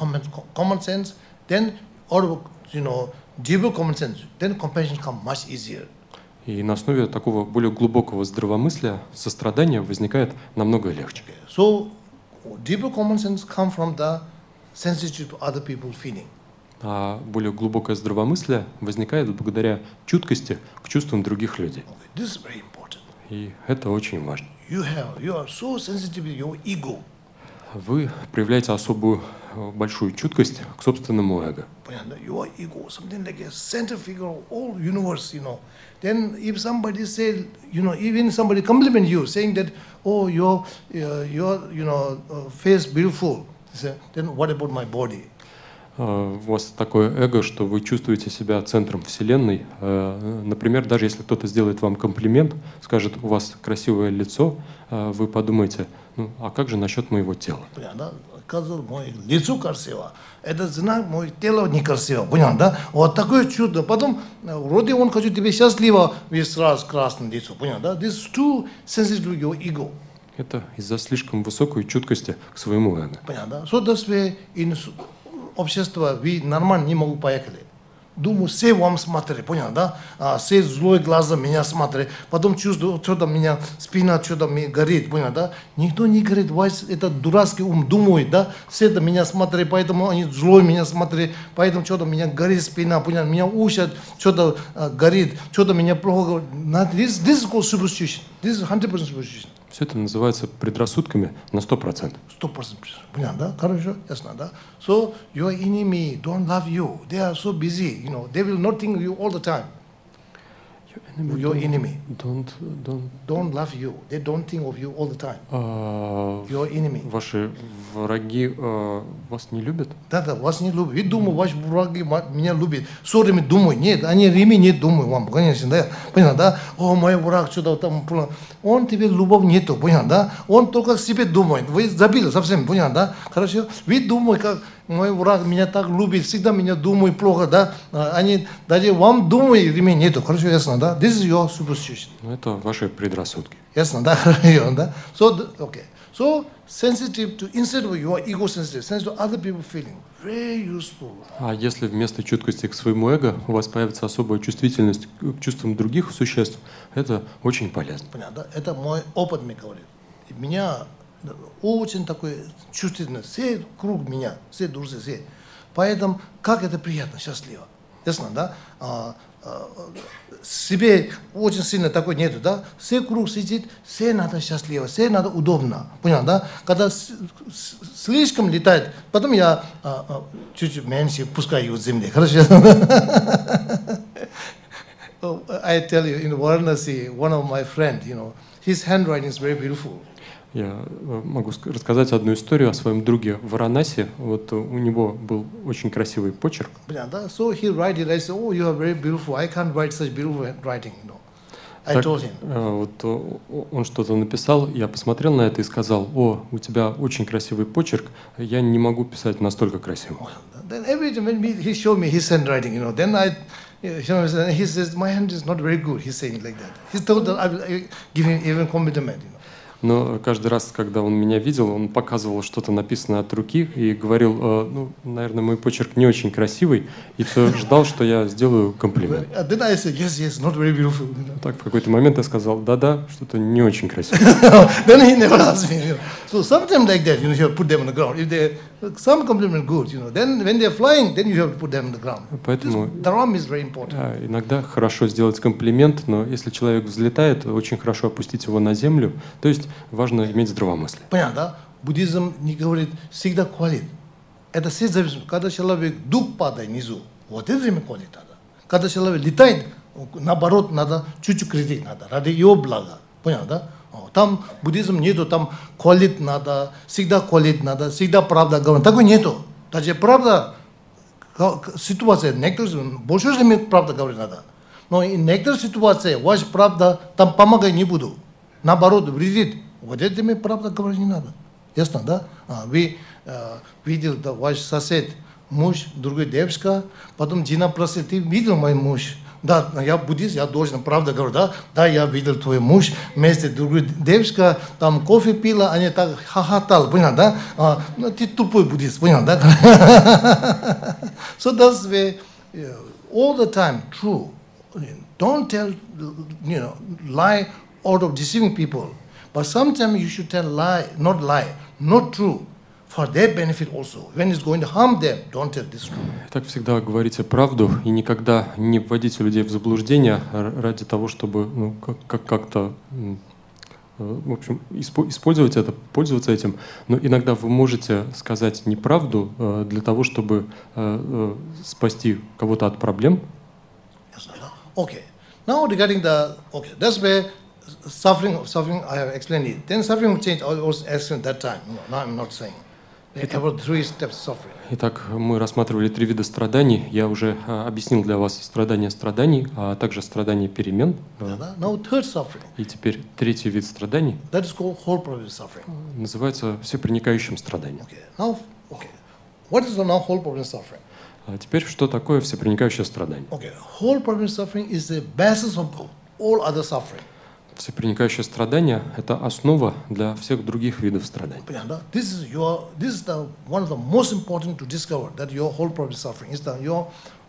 common sense, then out of deeper common sense, then compassion comes much easier. И на основе такого более глубокого здравомыслия сострадание возникает намного легче. So, deeper common sense comes from the sensitivity to other people's feeling. А более глубокое здравомыслие возникает благодаря чуткости к чувствам других людей. This is very important. И это очень важно. You are so sensitive to your ego. Вы проявляете особую большую чуткость к собственному эго. Your ego, something like a center figure of all universe, Then if somebody say, even somebody compliment you, saying that, oh, your face beautiful, then what about my body? У вас такое эго, что вы чувствуете себя центром Вселенной. Например, даже если кто-то сделает вам комплимент, скажет, у вас красивое лицо, вы подумаете, а как же насчет моего тела? Лицо красиво, это знак, мое тело некрасиво, понятно, да? Вот такое чудо. Потом, вроде он хочет тебе счастливо, весь раз красное лицо, понятно, да? This is too sensitive to your ego. Это из-за слишком высокой чуткости к своему эго. Понятно, да? So this way, in общество вы нормально не могут поехали. Думаю, все вам смотрят, понятно, да? Все злой глазом меня смотрят, потом чувствую, что-то меня, спина что-то горит, понятно, да? Никто не говорит, это дурацкий ум думает, да? Все это меня смотрят, поэтому они злой меня смотрят, поэтому что-то меня горит спина, понятно, меня ушат, что-то горит, что-то меня плохо говорит. This is called superstition. This is 100% superstition. Все это называется предрассудками на 100%. 100%. Понятно, да? Хорошо, ясно, да? So, your enemy don't love you. They are so busy, They will not think of you all the time. Your enemy don't love you. They don't think of you all the time. Your enemy. Ваши враги вас не любят? Да, вас не любят. Вы думаете, ваши враги меня любят. Все время думают. Нет, они время не думают вам. Конечно, да? Понятно, да? О, мой враг, что-то там. Он тебе любовь нету, понятно, да? Он только к себе думает. Вы забили совсем, понятно, да? Хорошо? Вы думаете, как мой враг меня так любит, всегда меня думает плохо, да? Они даже вам думают, время нету. Хорошо, ясно, да? This is your superstition. Это ваши предрассудки. Ясно, да? Хорошо, да? So, okay. So, sensitive to, instead of your ego sensitive to other people's feeling, very useful. А если вместо чуткости к своему эго у вас появится особая чувствительность к чувствам других существ, это очень полезно. Понятно, это мой опыт мне говорит. Меня очень такой чувствительный, все круг меня, все друзья, все. Поэтому как это приятно, счастливо. Ясно, да? Себе очень сильно такой нету, да? Все круг сидит, все надо счастливо, все надо удобно. Понятно, да? Когда слишком летает, потом я чуть-чуть меньше пускаю в земле. Хорошо? I tell you, in Varanasi, one of my friends, his handwriting is very beautiful. Я могу рассказать одну историю о своем друге в Варанаси. Вот у него был очень красивый почерк. So he write it. I said, "Oh, you are very beautiful. I can't write such beautiful writing." I told him. Вот он что-то написал, я посмотрел на это и сказал: "О, у тебя очень красивый почерк. Я не могу писать настолько красиво." Then every time when he showed me his handwriting, then he says, "My hand is not very good." He's saying like that. He told that I will give him even compliment. Но каждый раз, когда он меня видел, он показывал что-то написанное от руки и говорил, наверное, мой почерк не очень красивый, и все ждал, что я сделаю комплимент. Then I said, yes, not very beautiful. Так, в какой-то момент я сказал, да, что-то не очень красиво. Then he never asked me. So sometimes like that, you have to put them on the ground. If they some compliment good, then when they're flying, then you have to put them on the ground. Поэтому dharma is very important. Иногда хорошо сделать комплимент, но если человек взлетает, очень хорошо опустить его на землю. То есть важно иметь здравомыслие. Понятно, да? Буддизм не говорит всегда хвалит. Это все зависит. Когда человек дух падает внизу, вот это время хвалить надо. Когда человек летает, наоборот, надо чуть-чуть критик надо, ради его блага. Понятно, да? Там буддизм нету, там хвалить надо, всегда правда говорить. Такой нету. Даже правда, ситуация, некоторые, больше времени правда говорить надо. Но и некоторые ситуации, ваша правда, там помогать не буду. Наоборот, вредит. Вот этими правда говорить не надо. Ясно, да? Вы видел, да, ваш сосед, муж, другой девушка, потом жена просит, ты видел мой муж? Да, я буддист, я должен правда говорить, да? Да, я видел твой муж, вместе другой девушка, там кофе пила, они так хохотали, понял, да? Ты тупой буддист, понял, да? So that's way, all the time, true. Don't tell, lie out of deceiving people. But sometimes you should tell lie, not true, for their benefit also. When it's going to harm them, don't tell this true. Так всегда говорите правду и никогда не вводите людей в заблуждение ради того, чтобы как-то, в общем, использовать это, пользоваться этим. Но иногда вы можете сказать неправду для того, чтобы спасти кого-то от проблем. Okay. Now regarding that's where suffering I have explained it. Then suffering will change. I was explained that time. No, now I'm not saying. There are 3 steps suffering. Итак, мы рассматривали 3 вида страданий. Я уже объяснил для вас страдания страданий, а также страдания перемен. Now third suffering. И теперь 3-й вид страданий. That is called whole problem suffering. Называется всепроникающим страданием. What is the now whole problem suffering? А теперь, что такое всепроникающее страдание? Whole problem suffering is the basis of all other suffering. Всепроникающее страдание – это основа для всех других видов страданий. This is the one of the most important to discover that your whole problem suffering is that your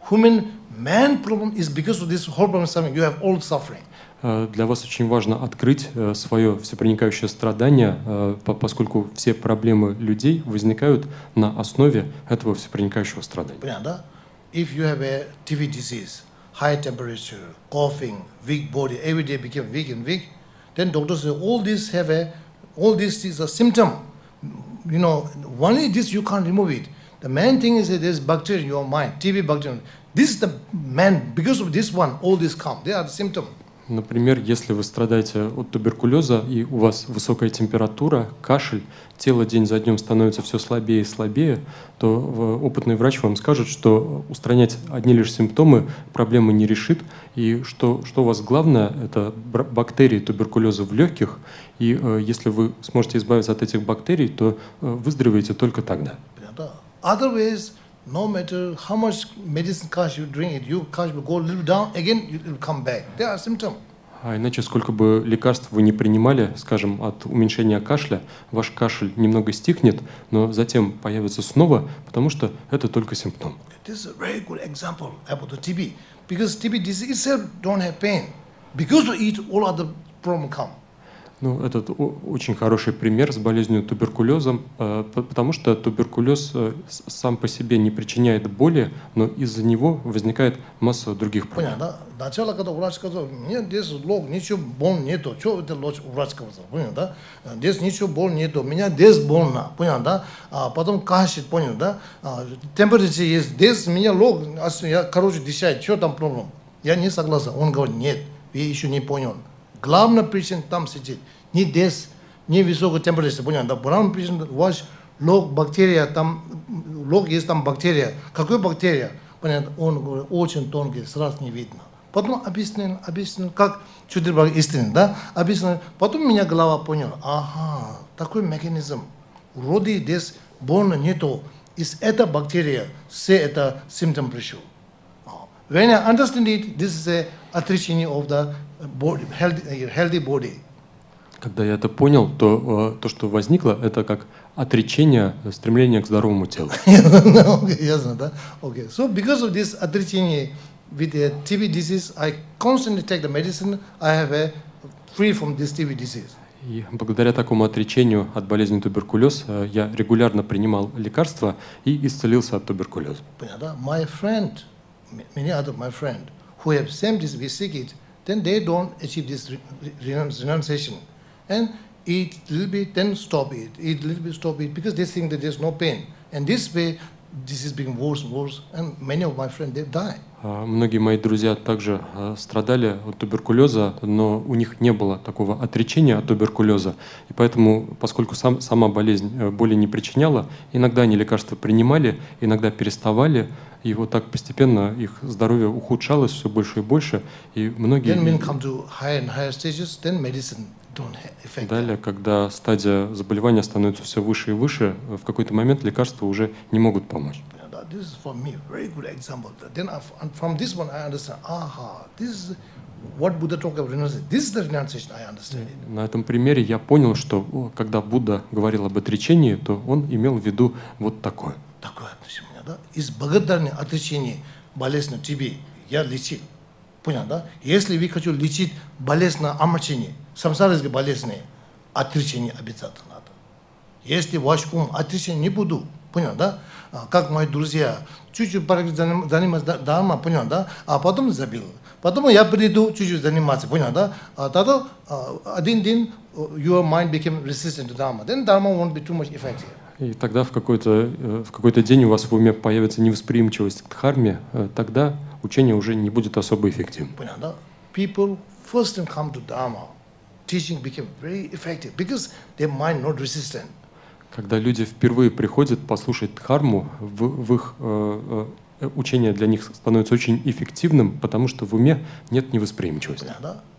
human man problem is because of this whole problem suffering. You have all suffering. Для вас очень важно открыть свое всепроникающее страдание, поскольку все проблемы людей возникают на основе этого всепроникающего страдания. If you have a TB disease, high temperature, coughing, weak body, every day become weak and weak, then doctors say all these is a symptom. Only this you can't remove it. The main thing is that there's bacteria in your mind, TB bacteria. This is the man, because of this one, all this come. They are the symptom. Например, если вы страдаете от туберкулеза и у вас высокая температура, кашель, тело день за днем становится все слабее и слабее, то опытный врач вам скажет, что устранять одни лишь симптомы проблемы не решит, и что у вас главное – это бактерии туберкулеза в легких, и если вы сможете избавиться от этих бактерий, то выздоровеете только тогда. No matter how much medicine cost you drink, your cost will go a little down, again it will come back. There are symptoms. А иначе, сколько бы лекарств вы не принимали, скажем, от уменьшения кашля, ваш кашель немного стихнет, но затем появится снова, потому что это только симптом. This is a very good example about the TB, because TB disease itself don't have pain. Because of it, all other problems come. Ну, это очень хороший пример с болезнью туберкулезом, потому что туберкулез сам по себе не причиняет боли, но из-за него возникает масса других проблем. Сначала, когда врач сказал, нет, здесь ничего больно нету, что это врач сказал, понял, да? Здесь ничего больно нету, меня здесь больно, понял, да? Потом кашель, понял, да? Температура есть, здесь меня я, дышать, что там проблема? Я не согласен. Он говорит, нет, вы еще не понял. Главная причина там сидит. Не здесь, не высокая температура. Понятно? Главная причина, ваш лог, бактерия, там, лог есть там бактерия. Какая бактерия? Понятно? Он говорит, очень тонкий, сразу не видно. Потом объяснил, как чудо истина, да? Объяснил. Потом меня голова поняла, ага, такой механизм. Вроде здесь больно нету. Из этой бактерии все это симптом пришел. When I understand it, this is a отречение of the body, healthy body. Когда я это понял, то что возникло, это как отречение, стремление к здоровому телу. Ясно, да? Okay. So because of this отречение with a TB disease, I constantly take the medicine. I have a free from this TB disease. И благодаря такому отречению от болезни туберкулез я регулярно принимал лекарства и исцелился от туберкулеза. My friend, many other my friend who have same disease, we seek it, then they don't achieve this renunciation. And eat a little bit, then stop it. Eat a little bit, stop it, because they think that there's no pain. And this way, this is becoming worse and worse. And many of my friends, they die. Многие мои друзья также страдали от туберкулеза, но у них не было такого отречения от туберкулеза. И поэтому, поскольку сама болезнь боли не причиняла, иногда они лекарства принимали, иногда переставали, и вот так постепенно их здоровье ухудшалось все больше и больше. И многие... Далее, когда стадия заболевания становится все выше и выше, в какой-то момент лекарства уже не могут помочь. This is for me very good example. Then from this one I understand. This is what Buddha talked about renunciation. This is the renunciation I understand. На этом примере я понял, что когда Будда говорил об отречении, то он имел в виду вот такое. Такое отречение, да? Из благодарности отречения болезненного тебе я лечил. Понял, да? Если вы хотите лечить болезненное омрачение, самсарическое болезненное, отречение обязательно надо. Если ваш ум отречение не буду, понял, да? Как мои друзья, чуть-чуть заниматься дharma, понял, да? А потом забил. Потом я приду чуть-чуть заниматься, понял, да? Тогда один день your mind became resistant to dharma. Then dharma won't be too much effective. И тогда в какой-то день у вас в уме появится невосприимчивость к дхарме, тогда учение уже не будет особо эффективным. Понял, да? People first time come to dharma, teaching became very effective because their mind not resistant. Когда люди впервые приходят послушать дхарму, в их учение для них становится очень эффективным, потому что в уме нет невосприимчивости.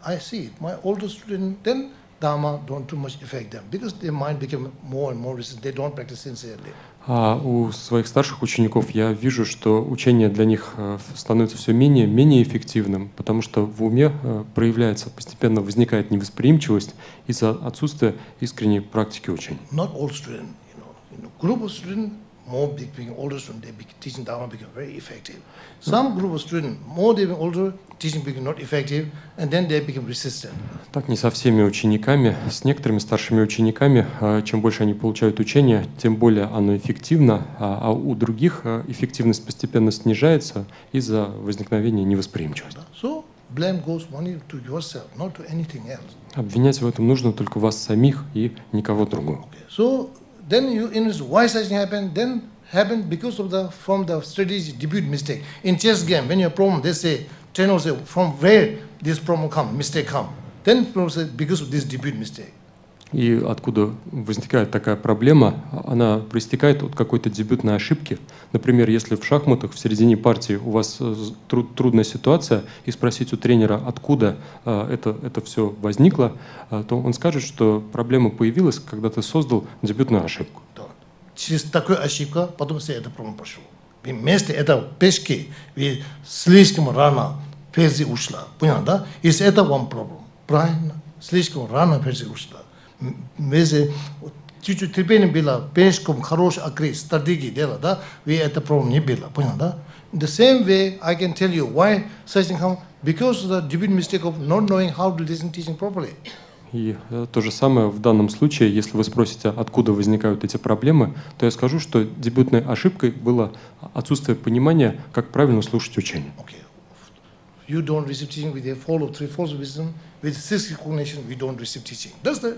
I see my older students, then dharma don't too much affect them because their mind became more and more resistant. They don't practice sincerely. А у своих старших учеников я вижу, что учение для них становится все менее эффективным, потому что в уме проявляется, постепенно возникает невосприимчивость из-за отсутствия искренней практики учения. Not all students, group of students, more becoming older students, they teaching dharma become very effective. Some group of students, more they become older, teaching become not effective, and then they become resistant. Так не со всеми учениками, с некоторыми старшими учениками, чем больше они получают учение, тем более оно эффективно, а у других эффективность постепенно снижается из-за возникновения невосприимчивости. So blame goes only to yourself, not to anything else. Обвинять в этом нужно только вас самих и никого другого. So then you invest why such thing happened, then happened because of from the strategy debut mistake. In chess game, when you have problem, they say, trainer say, from where this problem come, mistake come. Then people say, because of this debut mistake. И откуда возникает такая проблема, она проистекает от какой-то дебютной ошибки. Например, если в шахматах в середине партии у вас трудная ситуация, и спросить у тренера, откуда это все возникло, то он скажет, что проблема появилась, когда ты создал дебютную ошибку. Через такую ошибку потом все это проблема пошел. Вместо этого пешки слишком рано ферзь ушла. Понял, да? Из этого вам проблема. Правильно? Слишком рано ферзь ушла. Вместе чуть-чуть терпение было, пешком хороший акрис, стратегии дела, да? Вы это проблема не было. Понял, да? In the same way, I can tell you why such thing come because of the debut mistake of not knowing how to listen teaching properly. И то же самое в данном случае, если вы спросите, откуда возникают эти проблемы, то я скажу, что дебютной ошибкой было отсутствие понимания, как правильно слушать учение. You don't receive teaching with a fall of three false wisdom, with six recognition, we don't receive teaching. That's the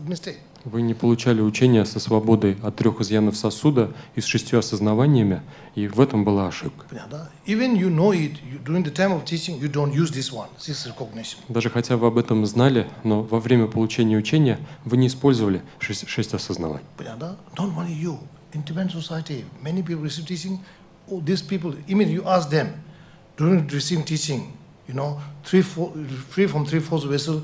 mistake. Вы не получали учение со свободой от 3 изъянов сосуда и с 6 осознаваниями, и в этом была ошибка. Even you know it, during the time of teaching, you don't use this one, six recognition. Даже хотя вы об этом знали, но во время получения учения вы не использовали 6 осознаваний. Don't only you. In Tibetan society, many people receive teaching. Oh, these people, immediately you ask them, during receiving teaching, free from three false vessels,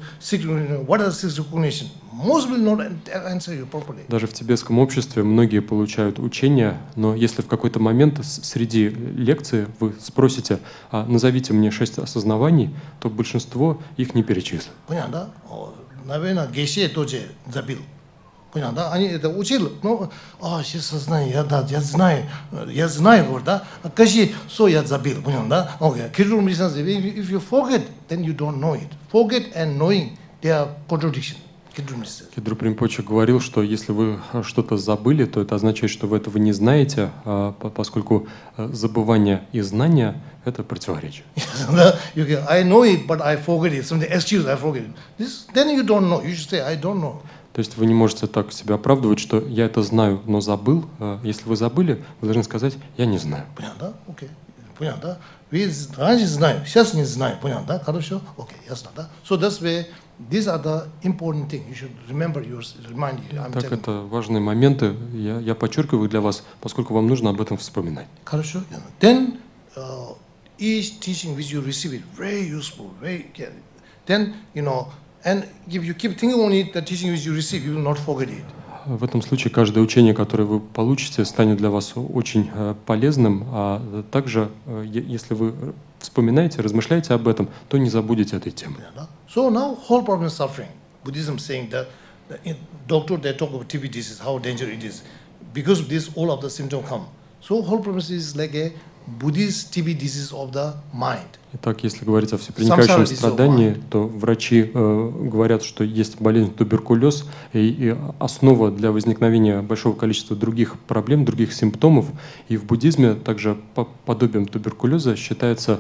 what are the six recognition? Most will not answer you properly. Даже в тибетском обществе многие получают учение, но если в какой-то момент среди лекции вы спросите, назовите мне 6 осознаваний, то большинство их не перечислят. Понятно, да? Наверное, Геше тоже забил. Понятно, они это учили, но, сейчас знаю, я знаю, говорит, да, Геше, что я забил, понятно, да? Okay, if you forget, then you don't know it. Forget and knowing, they are contradiction. Кедру Римпоче говорил, что если вы что-то забыли, то это означает, что вы этого не знаете, поскольку забывание и знание — это противоречие. I know it, but I forget it. Something excuse, I forget it. Then you don't know. You should say, I don't know. То есть вы не можете так себя оправдывать, что я это знаю, но забыл. Если вы забыли, вы должны сказать, я не знаю. Понятно, окей. понятно, да? Вы раньше знали, сейчас не знаем, понятно, да? Хорошо? Окей, ясно, да? So that's why these are the important things. You should remember yours, remind you. I'm Так, telling это важные моменты. Я подчеркиваю для вас, поскольку вам нужно об этом вспоминать. хорошо? Then each teaching which you receive it very useful, very. Then and if you keep thinking on it, the teaching which you receive, you will not forget it. В этом случае каждое учение, которое вы получите, станет для вас очень полезным, а также, если вы вспоминаете, размышляете об этом, то не забудете этой темы. So now whole problem is suffering. Buddhism saying that doctor they talk about TB disease, how dangerous it is. Because of this, all of the symptoms come. So whole problem is like a Buddhist TB disease of the mind. Итак, если говорить о всепроникающем страдании, то врачи говорят, что есть болезнь туберкулез, и основа для возникновения большого количества других проблем, других симптомов. И в буддизме также подобием туберкулеза считается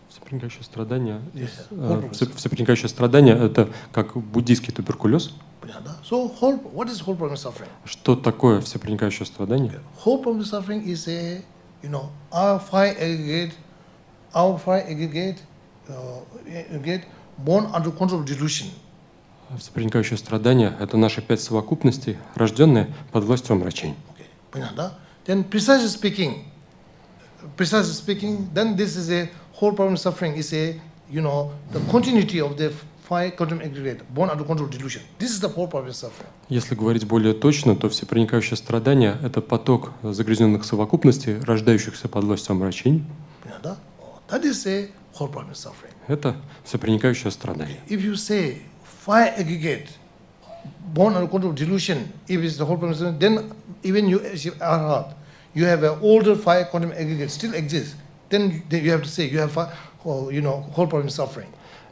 всепроникающее страдание. Всепроникающее страдание — это как буддийский туберкулез. So what is whole problem suffering? Что такое всепроникающее страдание? Whole problem suffering is a, our five aggregate born under control of delusion. Всепроникающее страдание — это наши 5 совокупностей, рожденные под властью омрачений. Then precisely speaking, then this is a whole problem suffering is a, the continuity of the five quantum aggregate born under control of delusion. This is the whole problem suffering. Если говорить более точно, то всепроникающее страдание — это поток загрязненных совокупностей, рождающихся под властью омрачений. That is a whole problem suffering. Это всепроникающее страдание. If you say five aggregate born under control of delusion, if it's the whole problem suffering, then even you are hard. You have an older five quantum aggregate still exists. Then you have to say you have whole problem suffering.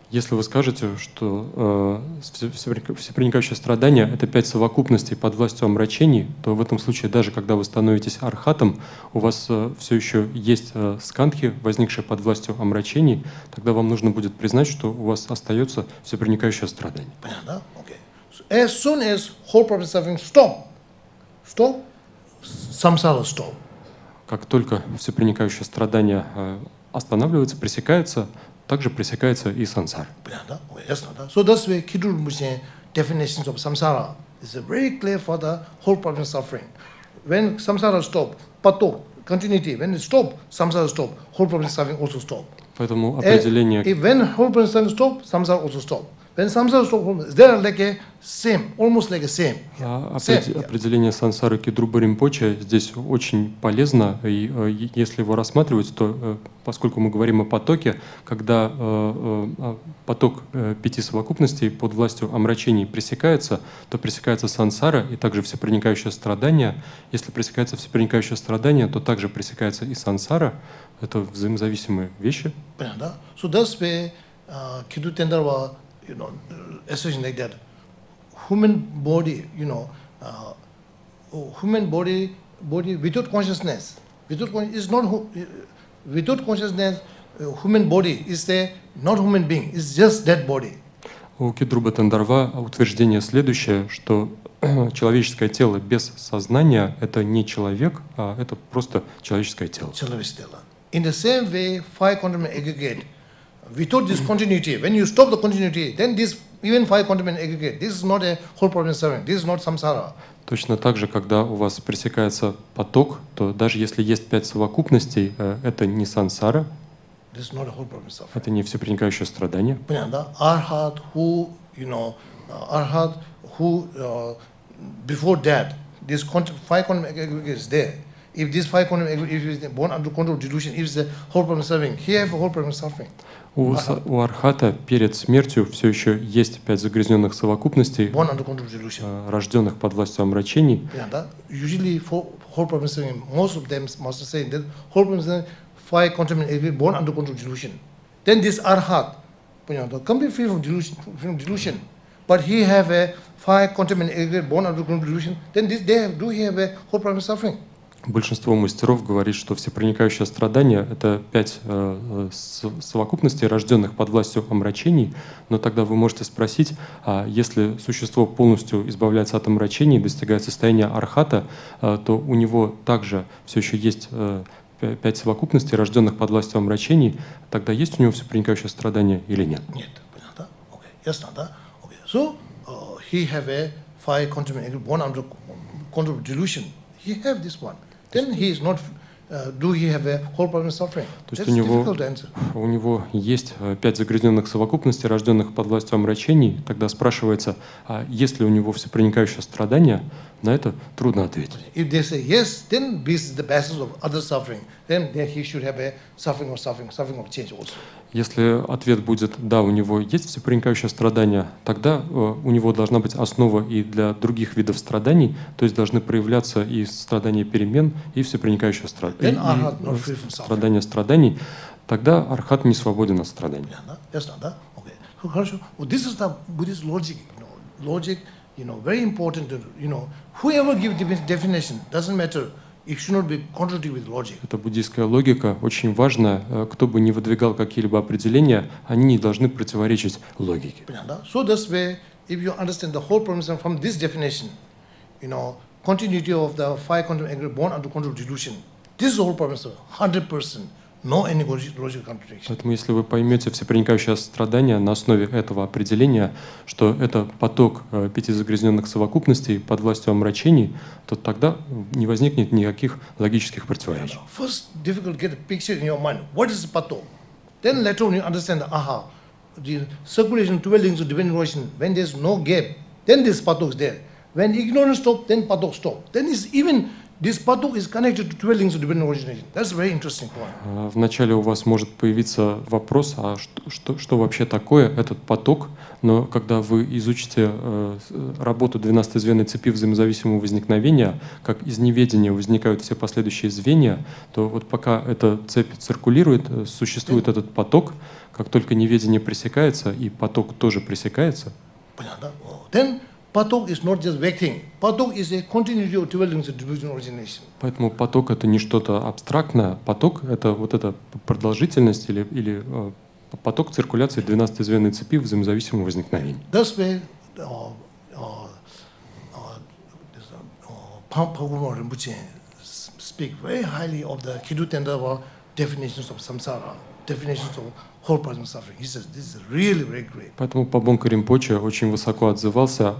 Если вы скажете, что всепроникающее страдание — это 5 совокупностей под властью омрачений, то в этом случае, даже когда вы становитесь архатом, у вас все еще есть скандхи, возникшие под властью омрачений, тогда вам нужно будет признать, что у вас остается всепроникающее страдание. As soon as whole problem suffering stop, samsara stop. Как только всепроникающее страдание останавливается, пресекается, также пресекается и сансара. So that's why Kidul Mushin definitions of samsara is very clear for the whole problem suffering. When samsara stop, pato, continuity, when it stop, samsara stop, whole problem suffering also stop. Поэтому определение... When whole problem suffering stop, samsara also stop. When samsara stop, they are like a same, almost like a same. Определение сансары Кидрупа Ринпоче здесь очень полезно, и если его рассматривать, то поскольку мы говорим о потоке, когда поток 5 совокупностей под властью омрачений пресекается, то пресекается сансара и также всепроникающее страдание. Если пресекается всепроникающее страдание, то также пресекается и сансара. Это взаимозависимые вещи. So that's why Kidu Tendarwa, association like that. Human body, human body without consciousness. Without consciousness, human body is a not human being. It's just dead body. У Кидруба Тендарва утверждение следующее, что человеческое тело без сознания — это не человек, а это просто человеческое тело. In the same way, five quantum aggregate. Without this continuity, when you stop the continuity, then this even five quantum aggregate, this is not a whole problem suffering, this is not samsara. Точно так же, когда у вас пресекается поток, то даже если есть 5 совокупностей, это не сансара, это не всепроникающее страдание. Arhat, who before that, this five quantum aggregate is there. If this five quantum aggregate is born under control delusion, if it's a whole problem suffering, he have a whole problem suffering. У архата перед смертью все еще есть 5 загрязненных совокупностей, рожденных под властью омрачений. Usually for whole problem suffering, most of them must say that whole problem suffering, five quantum aggregate born under control delusion. Then this arhat, completely free from delusion, but he have a five quantum aggregate born under control delusion. Then they do have a whole problem suffering. Большинство мастеров говорит, что всепроникающее страдание — это 5 совокупностей, рожденных под властью омрачений. Но тогда вы можете спросить, а если существо полностью избавляется от омрачений, достигает состояния архата, то у него также все еще есть 5 совокупностей, рожденных под властью омрачений. Тогда есть у него всепроникающее страдание или нет? Нет, понятно? Okay. Yes, Nanda. Okay. So he have a 5 contaminant born under control of delusion. He have this one. Then he is not. Do he have a whole problem of suffering? То есть That's difficult to answer. у него есть 5 загрязненных совокупностей, рожденных под властью омрачений. Тогда спрашивается, а есть ли у него всепроникающее страдание? На это трудно ответить. If they say yes, then this is the basis of other suffering. Then he should have a suffering of change also. Если ответ будет «да, у него есть всепроникающее страдание», тогда у него должна быть основа и для других видов страданий, то есть должны проявляться и страдания перемен, и всепроникающее страдание страданий. Тогда архат не свободен от страданий. Yes, Nanda. Okay. So, this is the Buddhist logic. Logic, very important. Whoever gives definition doesn't matter. It should not be contradictory with logic. Это буддийская логика, очень важна. Кто бы ни выдвигал какие-либо определения, они не должны противоречить логике. So this way, if you understand the whole premise from this definition, continuity of the 5 contaminant born under control of delusion, this is the whole premise, 100%. No any logical contradiction. Поэтому, если вы поймете всепроникающее страдание на основе этого определения, что это поток 5 загрязненных совокупностей под властью омрачений, то тогда не возникнет никаких логических противоречий. First, difficult to get a picture in your mind. What is the patok? Then later on you understand the circulation, 12 links of divine relation. When there's no gap, then this patok is there. When ignorance stops, then patok stops. Then it's even this patok is connected to 12 links of divine origination. That's a very interesting point. Вначале у вас может появиться вопрос, а что вообще такое этот поток? Но когда вы изучите работу 12-звенной цепи взаимозависимого возникновения, как из неведения возникают все последующие звенья, то вот пока эта цепь циркулирует, существует этот поток, как только неведение пресекается, и поток тоже пресекается, then patok is not just vague thing. Patok is a continuity of 12 links of divine origination. Поэтому поток — это не что-то абстрактное. Поток — это вот эта продолжительность или поток циркуляции 12-звенной цепи взаимозависимого возникновения. Thus way, Paguma Rinpoche speak very highly of the Kidu Tendava definitions of samsara, definitions of whole person suffering. He says this is really very great. Поэтому Пабонка Ринпоче очень высоко отзывался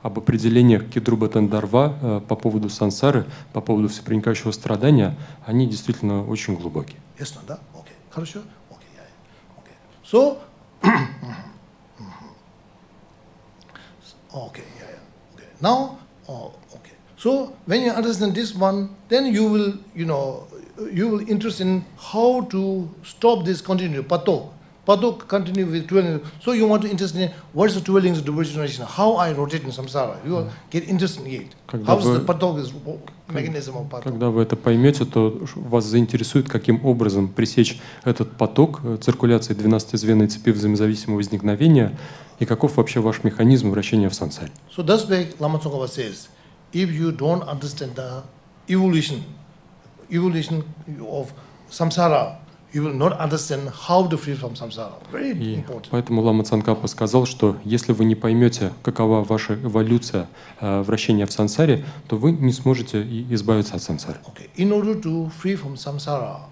об определениях Кидруба Тендарва по поводу сансары, по поводу всепроникающего страдания. Они действительно очень глубокие. Yes, Nanda? Okay. Хорошо? Okay, yeah. Okay. So, okay, yeah. Okay. Now, okay. So, when you understand this one, then you will, you will interest in how to stop this continuity. Patok continue with 12. So you want to interest in what is the 12 links of diversion, how I rotate in samsara. You will get interested in it. How is the patok is mechanism of patok. Когда вы это поймете, то вас заинтересует, каким образом пресечь этот поток циркуляции 12-звенной цепи взаимозависимого возникновения и каков вообще ваш механизм вращения в сансаре. So that's why Lama Tsongkhapa says, if you don't understand the evolution of samsara, you will not understand how to free from samsara. Very important. Поэтому Лама Цангкапа сказал, что если вы не поймете, какова ваша эволюция вращения в сансаре, то вы не сможете и избавиться от сансары. Okay. In order to free from samsara,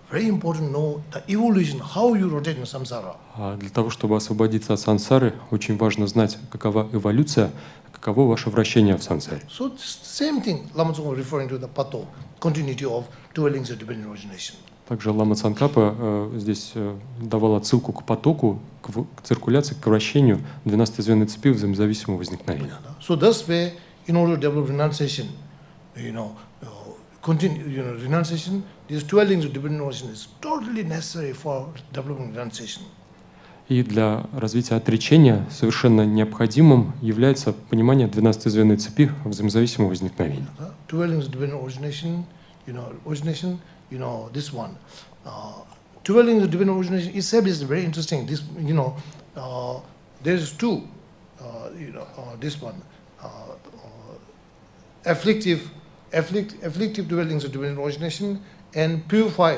very important to know the evolution, how you rotate in samsara. Для того, чтобы освободиться от сансары, очень важно знать, какова эволюция, каково ваше вращение в сансаре. So same thing, Lama Tsongkhapa referring to the pato, continuity of 12 links of divine origination. Также Лама Цангкапа здесь давал отсылку к потоку, к циркуляции, к вращению 12-звенной цепи взаимозависимого возникновения. So this way, in order to develop renunciation, renunciation, these 12 links of divine origination is totally necessary for developing renunciation. И для развития отречения совершенно необходимым является понимание 12-звенной цепи взаимозависимого возникновения. 12 links of divine origination, this one. 12 links of divine origination itself is very interesting. This, there is two. This one, afflictive afflictive dwellings of divine origination and purify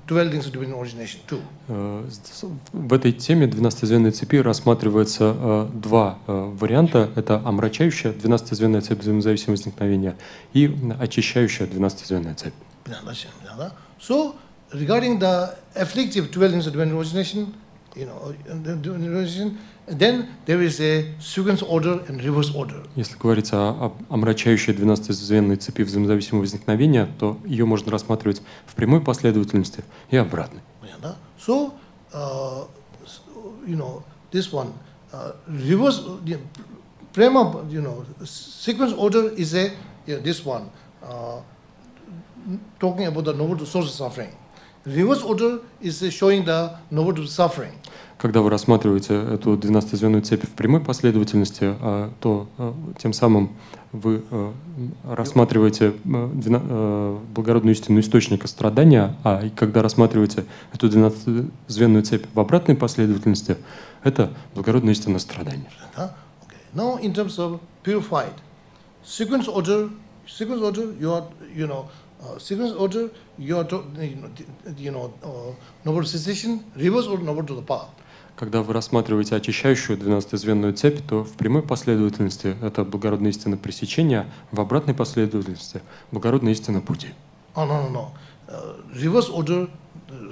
12 things of divine origination too. В этой теме 12-звенной цепи рассматривается два варианта. Это омрачающая 12-звенная цепь взаимозависимого возникновения и очищающая 12-звенная цепь. So, regarding the afflictive 12 things of divine origination, then there is a sequence order and reverse order. Если говорить о омрачающей 12-звенной цепи взаимозависимого возникновения, то ее можно рассматривать в прямой последовательности и обратной. So, this one, reverse, prema, sequence order is this one, talking about the noble source of suffering. Reverse order is showing the noble suffering. Когда вы рассматриваете эту 12-звенную цепь в прямой последовательности, то тем самым вы рассматриваете благородную истину источника страдания, а когда рассматриваете эту 12-звенную цепь в обратной последовательности, это благородная истина страдания. Now, in terms of purified, sequence order, you are noble cessation, reverse order, noble to the path. Когда вы рассматриваете очищающую 12-звенную цепь, то в прямой последовательности это благородная истина пресечения, в обратной последовательности благородная истина пути. No. Reverse order,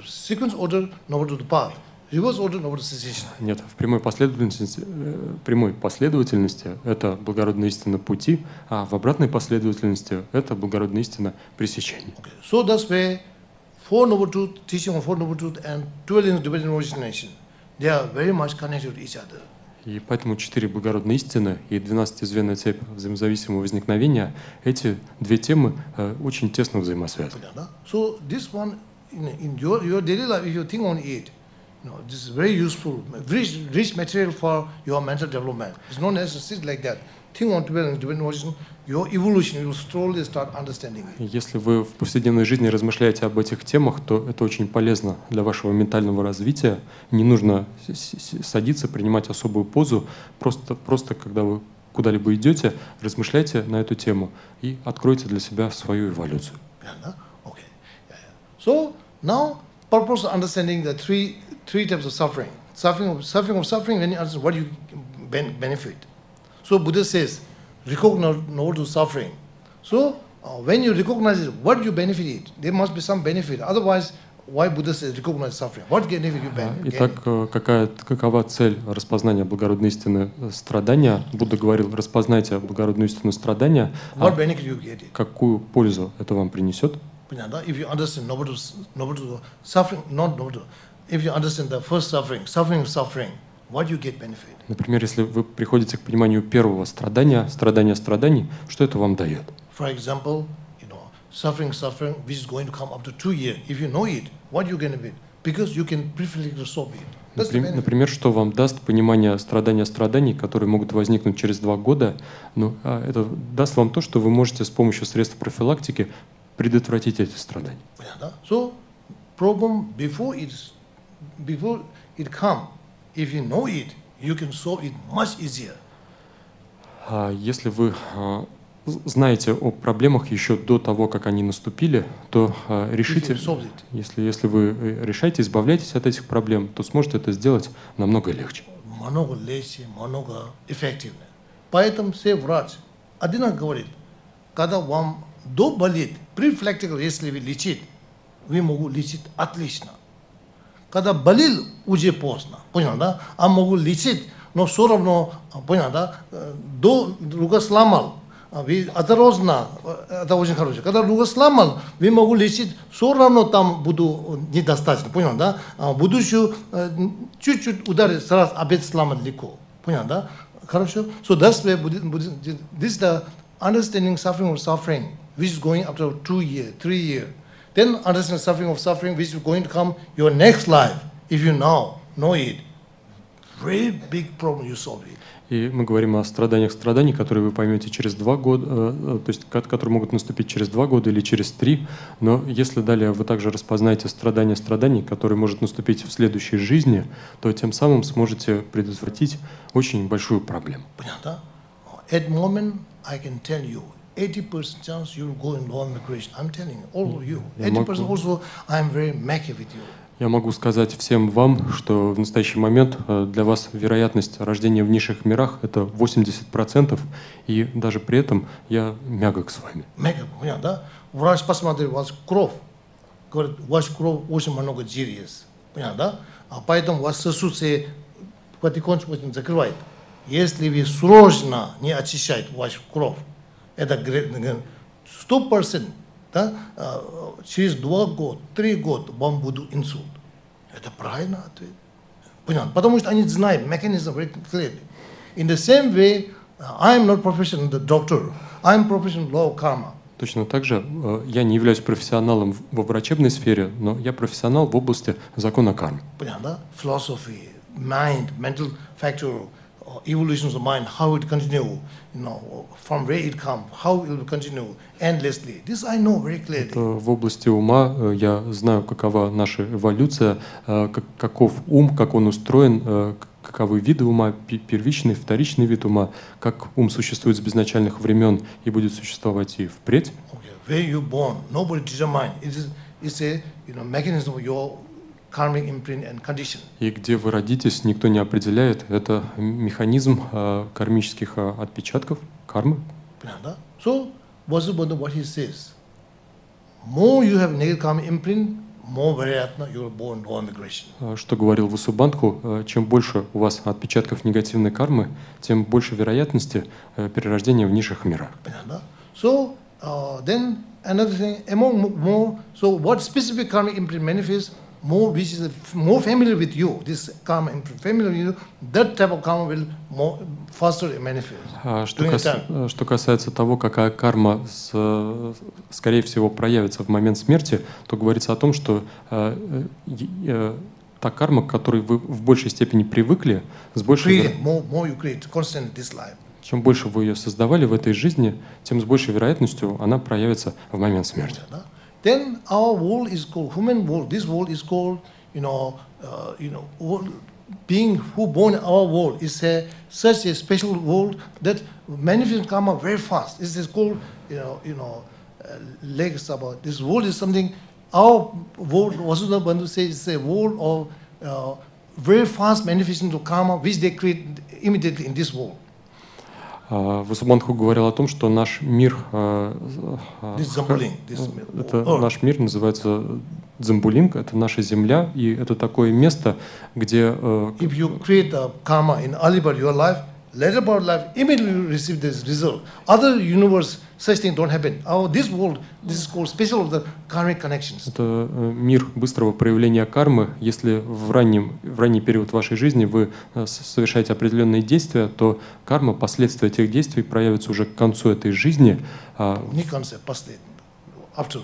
sequence order, noble to the path. Reverse order, noble to cessation. Нет, в прямой последовательности это благородная истина пути, а в обратной последовательности это благородная истина пресечения. So that's why Four Noble Truth, teaching of Four Noble Truth and 12 divine origination, they are very much connected to each other. И поэтому 4 благородные истины и 12-звенная цепь взаимозависимого возникновения, эти две темы очень тесно взаимосвязаны. So this one, in your daily life, if you think on it, this is very useful, rich material for your mental development. It's not necessarily like that. Think on 12 divine origination, your evolution, you will slowly start understanding it. Если вы в повседневной жизни размышляете об этих темах, то это очень полезно для вашего ментального развития. Не нужно садиться, принимать особую позу. Просто когда вы куда-либо идете, размышляйте на эту тему и откройте для себя свою эволюцию. Okay. So now, purpose of understanding the three types of suffering. Suffering, when you understand what you benefit. So Buddha says, recognize no suffering. So when you recognize it, what you benefit it? There must be some benefit. Otherwise, why Buddha says recognize suffering? What benefit you benefit? Итак, какова цель распознания благородной истины страдания? Будда говорил, распознайте благородную истину страдания. What benefit you get it? Какую пользу это вам принесет? If you understand noble to suffering, not noble to, if you understand the first suffering, what you get benefit? Например, если вы приходите к пониманию первого страдания, страданий, что это вам дает? For example, suffering, which is going to come up to 2 years. If you know it, what you benefit? Because you can briefly resolve it. Например, что вам даст понимание страданий, которые могут возникнуть через 2 года? Это даст вам то, что вы можете с помощью средств профилактики предотвратить эти страдания. So, problem before it come, if you know it, you can solve it much easier. Если вы знаете о проблемах еще до того, как они наступили, то решите, если вы решаете, избавляетесь от этих проблем, то сможете это сделать намного легче. Много эффективнее. Поэтому все врач один говорит, когда вам до болит, префлектикал, если вы лечите, вы могут лечить отлично. Когда болел, уже поздно, понял, да? А могу лечить, но все равно, понял, да? До рука сломал, вы осторожно, это очень хорошо. Когда рука сломал, вы могу лечить, все равно там буду недостаточно, понял, да? А будущее чуть-чуть ударить, сразу опять сломать легко, понял, да? Хорошо? So that's why this is the understanding suffering, which is going after 2 years, 3 years. Then understand suffering, which is going to come your next life. If you now know it, very big problem you solve it. И мы говорим о страданиях, которые вы поймете через 2 года, то есть которые могут наступить через 2 года или через 3. Но если далее вы также распознаете страданий, которые может наступить в следующей жизни, то тем самым сможете предотвратить очень большую проблему. Понятно? at the moment I can tell you, 80% chance you will go in lower migration. I'm telling you, all of you. 80% also, I'm very macky with you. Я могу сказать всем вам, что в настоящий момент для вас вероятность рождения в низших мирах — это 80%, и даже при этом я мягок с вами. Мягок, да? Врач посмотрел, у вас кровь. Говорит, ваш кровь очень много жирес. Да? А поэтому вас сосуды потихоньку закрывает. Если вы срочно не очищаете вашу кровь, это 100%. Да? Через 2 года, 3 года вам будет инсульт. Это правильный ответ. Понятно? Потому что они знают механизм very clearly. In the same way, I am not professional doctor. I am professional law of karma. Точно так же я не являюсь профессионалом во врачебной сфере, но я профессионал в области закона кармы. Понятно? Philosophy, mind, mental factor, evolution of the mind, how it continue, from where it come, how it will continue endlessly. This I know very clearly. В области ума я знаю, какова наша эволюция, каков ум, как он устроен, каковы виды ума, первичный, вторичный вид ума, как ум существует с безначальных времен и будет существовать и впредь. Where you born, nobody determine. It's a mechanism of your karmic imprint and condition. И где вы родитесь, никто не определяет. Это механизм кармических отпечатков, кармы. So, what he says, more you have negative karmic imprint, more вероятно you are born lower migration. Что говорил Васубандху, чем больше у вас отпечатков негативной кармы, тем больше вероятности перерождения в низших мирах. So, then another thing, among more, so what specific karmic imprint manifests, more which is more familiar with you, this karma imprint, familiar with you, that type of karma will more faster manifest. Что касается того, какая карма, скорее всего, проявится в момент смерти, то говорится о том, что та карма, к которой вы в большей степени привыкли, с большей чем больше вы ее создавали в этой жизни, тем с большей вероятностью она проявится в момент смерти. Then our world is called human world. This world is called, being who born in our world is such a special world that manifests karma very fast. This is called, legs about this world is something. Our world, Vasudha Bandhu says, is a world of very fast manifestation of karma, which they create immediately in this world. Васубандху говорил о том, что наш мир, наш мир называется Дзамбулинг, это наша земля, и это такое место, где... If you create a karma in early part of your life, later part of life, immediately you receive this result. Other universe, such things don't happen. This world, this is called special of the karmic connections. Это мир быстрого проявления кармы. Если в ранний период вашей жизни вы совершаете определенные действия, то карма, последствия этих действий проявятся уже к концу этой жизни. Не конце, последствия. After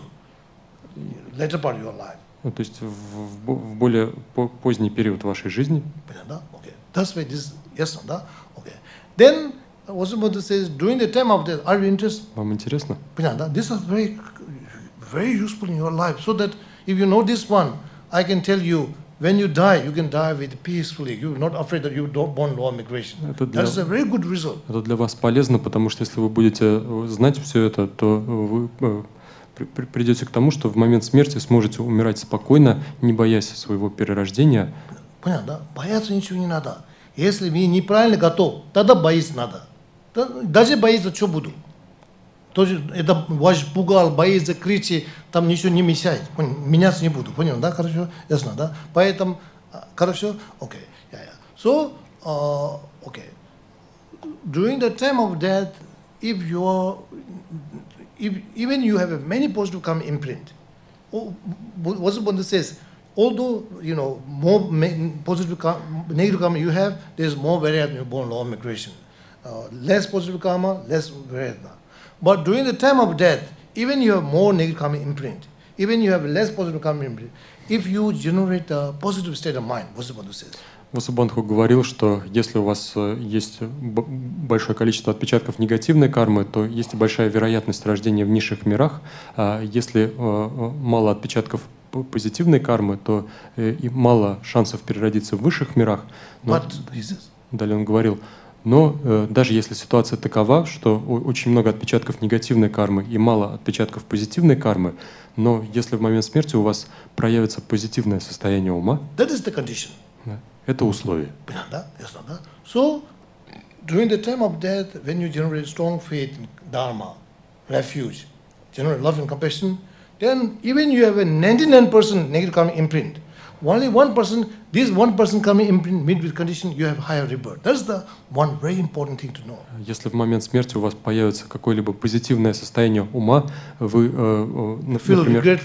later part of your life. То есть в более поздний период вашей жизни. Okay. That's why this, yes, да? Okay. Then Vasubandhu says, during the time of death, are you interested? Вам интересно? This is very, very useful in your life. So that if you know this one, I can tell you, when you die, you can die with peacefully. You're not afraid that you don't born lower migration. That's a very good result. Это для вас полезно, потому что если вы будете знать все это, то вы придете к тому, что в момент смерти сможете умирать спокойно, не боясь своего перерождения. Понятно, да? Бояться ничего не надо. Если вы неправильно готовы, тогда бояться надо. Даже бояться, что буду? Тоже это ваш пугал, боится, кричит, там ничего не мешает. Меняться не буду. Понял, да? Хорошо? Ясно, да? Поэтому, хорошо? Окей. So, okay. During the time of death, if even you have a many positive karma imprint, Vasubandhu says, although more positive negative karma you have, there is more variation you born lower migration. Less positive karma, less variation. But during the time of death, even you have more negative karma imprint, even you have less positive karma imprint, if you generate a positive state of mind, Vasubandhu says. Васубандху говорил, что если у вас есть большое количество отпечатков негативной кармы, то есть и большая вероятность рождения в низших мирах. Если мало отпечатков позитивной кармы, то и мало шансов переродиться в высших мирах. Но далее он говорил, Но даже если ситуация такова, что очень много отпечатков негативной кармы и мало отпечатков позитивной кармы, но если в момент смерти у вас проявится позитивное состояние ума, that is the condition. Это условие. So, during the time of death, when you generate strong faith in Dharma, refuge, generate love and compassion, then even you have a 99% negative karma imprint. Only 1%, this 1% karma imprint meet with condition, you have higher rebirth. That's the one very important thing to know. Если в момент смерти у вас появится какое-либо позитивное состояние ума, вы, например,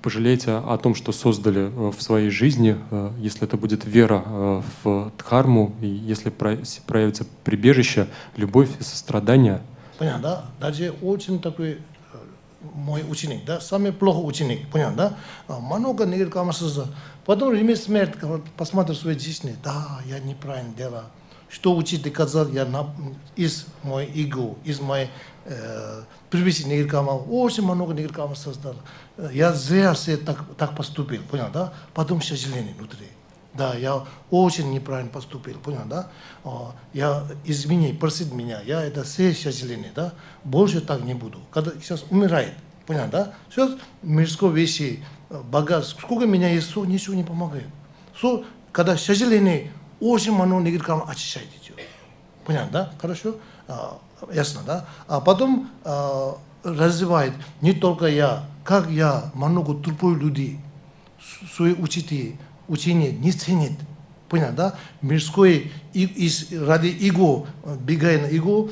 пожалеете о том, что создали в своей жизни, если это будет вера в дхарму, и если проявится прибежище, любовь и сострадание. Понятно, да? Даже очень такой мой ученик, да, самый плохой ученик, понятно, да? Много негативных карм создал. Потом имеет смерть, посмотрел свою жизнь, да, я неправильно делал. Что учить доказал, я из мой эго, из моей привычки негативных карм, очень много негативных карм создал. Я зря так поступил, понятно, да? Потом сожаление внутри. Да, я очень неправильно поступил, понял, да? Я извини, прости меня, я это все сожаление, да? Больше так не буду. Когда сейчас умирает, понял, да? Сейчас мирские вещи, богатство, сколько меня есть, ничего не помогает. Когда сожаление, очень много негативных карм очищает. Понял, да? Хорошо? Ясно, да? А потом развивает не только я, как я, много тупых людей, свои учителей, учение не ценит. Понятно, да? Мирской ради эго, бегая на эго,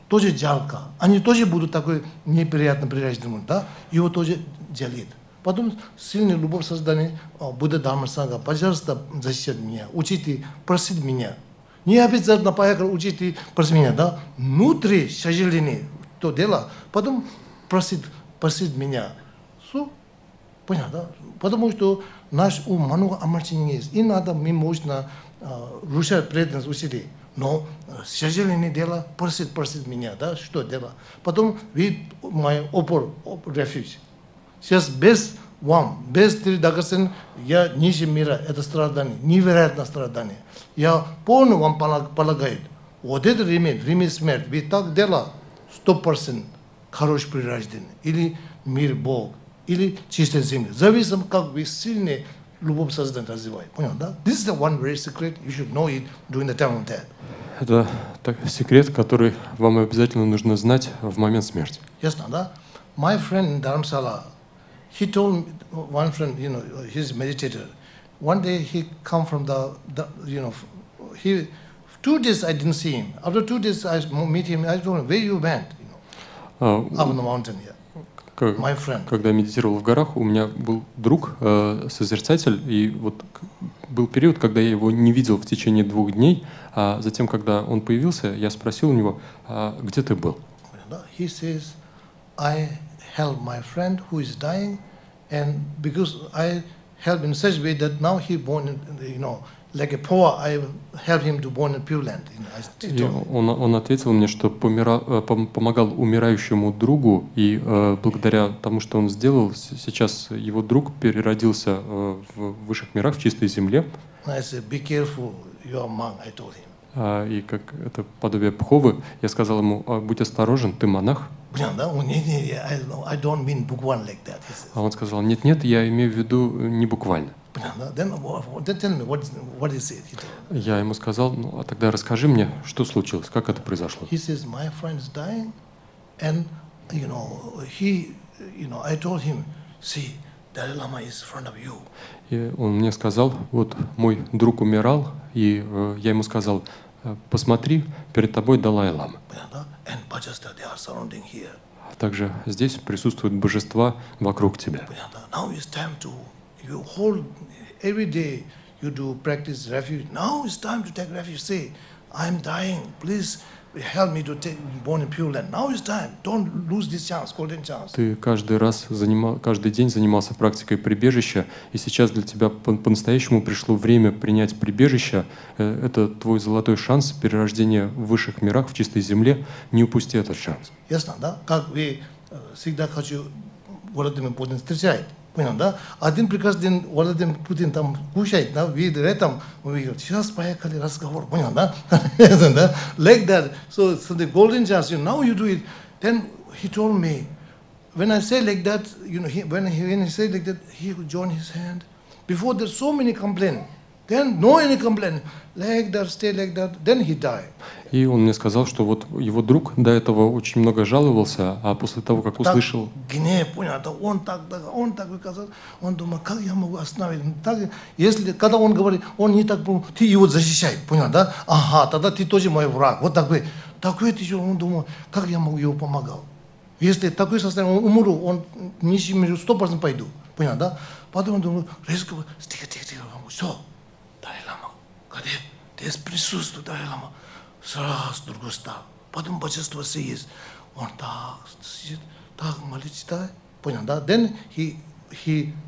тоже жалко. Они тоже будут такой неприятно прирожденным, да? Его тоже жалеет. Потом сильная любовь создания, Будда Дхарма Санга, пожалуйста, защитите меня, учите, просите меня. Не обязательно поехал учить, просить меня, да? Внутри сожаление, то дело, потом просить меня. Понятно, да? Потому что наш ум много омрачений есть. И надо, мы можно рушать преданность усилий. Но сожаление дело, просит меня, да? Что дело? Потом вид мой опор, рефьюж. Сейчас без вам, без Тридагасен, я ниже мира, это страдание, невероятное страдание. Я полностью вам полагаю, вот это время смерти, ведь так дело 100% хороший прирождение, или мир Бог, или чистая земля. Зависит, как вы сильнее любовь создания развиваете. Понял, да? This is the one very secret, you should know it during the time of death. Это секрет, который вам обязательно нужно знать в момент смерти. Ясно, да? My friend in Dharamsala, he told me, one friend, he's a meditator. One day he come from the 2 days I didn't see him. After 2 days I meet him, I told him, where you went? Up on the mountain here. My friend. Когда я медитировал в горах, у меня был друг, созерцатель, и вот был период, когда я его не видел в течение 2 дней, а затем, когда он появился, я спросил у него, где ты был? He says, I help my friend who is dying, and because I help in such a way that now he born, like a poor, I help him to born in Pure Land. Он ответил мне, что помогал умирающему другу, и благодаря тому, что он сделал, сейчас его друг переродился в высших мирах, в чистой земле. I said, be careful, you are monk, I told him. И как это подобие Пховы, я сказал ему, будь осторожен, ты монах. I don't mean буквально like that. А он сказал, нет, я имею в виду не буквально. Я ему сказал, а тогда расскажи мне, что случилось, как это произошло. He says, my friend is dying, and I told him, see, Dalai Lama is in front of you. И он мне сказал, вот мой друг умирал, и я ему сказал, посмотри, перед тобой Далай-лама. А также здесь присутствуют божества вокруг тебя. Ты каждый день занимался практикой прибежища, и сейчас для тебя по-настоящему пришло время принять прибежище. Это твой золотой шанс перерождения в высших мирах, в чистой земле. Не упусти этот шанс. Ясно, да? Как вы всегда хочу городами встречать. понял, да? Один прекрасный день Владимир Путин там кушает, да, видит там, мы говорим, сейчас поехали разговор, понял, да? Like that. So the golden chance, now you do it. Then he told me, when I say like that, when he said like that, he would join his hand. Before there's so many complaints. Then no any complaint. Like that, stay like that. Then he died. И он мне сказал, что вот его друг до этого очень много жаловался, а после того, как услышал... Гнев, понятно, он так выказал, он думал, как я могу остановить? Так, если, когда он говорит, он не так, ты его защищай, понял, да? Ага, тогда ты тоже мой враг. Вот такой он думал, как я могу его помогать? Если такое состояние, он умру, он нищий миру 100% пойду, понял, да? Потом он думал, резко, тихо, все. Далай-лама, где? Здесь присутствует Далай-лама. Сразу другой стал. Потом божество есть. Он так сидит, так молится, понял, да? Then he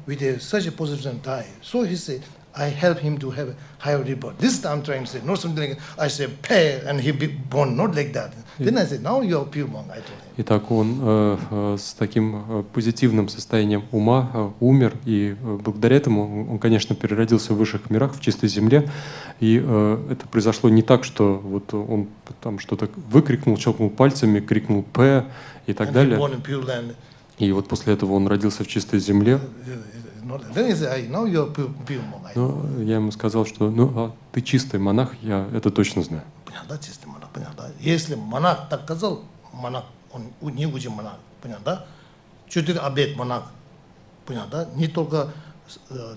with such a positive die. So he said, I help him to have a higher rebirth. This time I'm trying to say, not something like I say, pay, and he be born, not like that. Then I said, now you are pure monk, I told him. Итак, он с таким позитивным состоянием ума умер, и благодаря этому он, конечно, переродился в высших мирах, в чистой земле. И это произошло не так, что вот он там что-то выкрикнул, щелкнул пальцами, крикнул «П» и так далее. И вот после этого он родился в чистой земле. Но я ему сказал, что ты чистый монах, я это точно знаю. Понятно, чистый монах, понятно. Если монах так сказал, монах, он не учит монах, понятно? 4 обет монах, понятно? Не только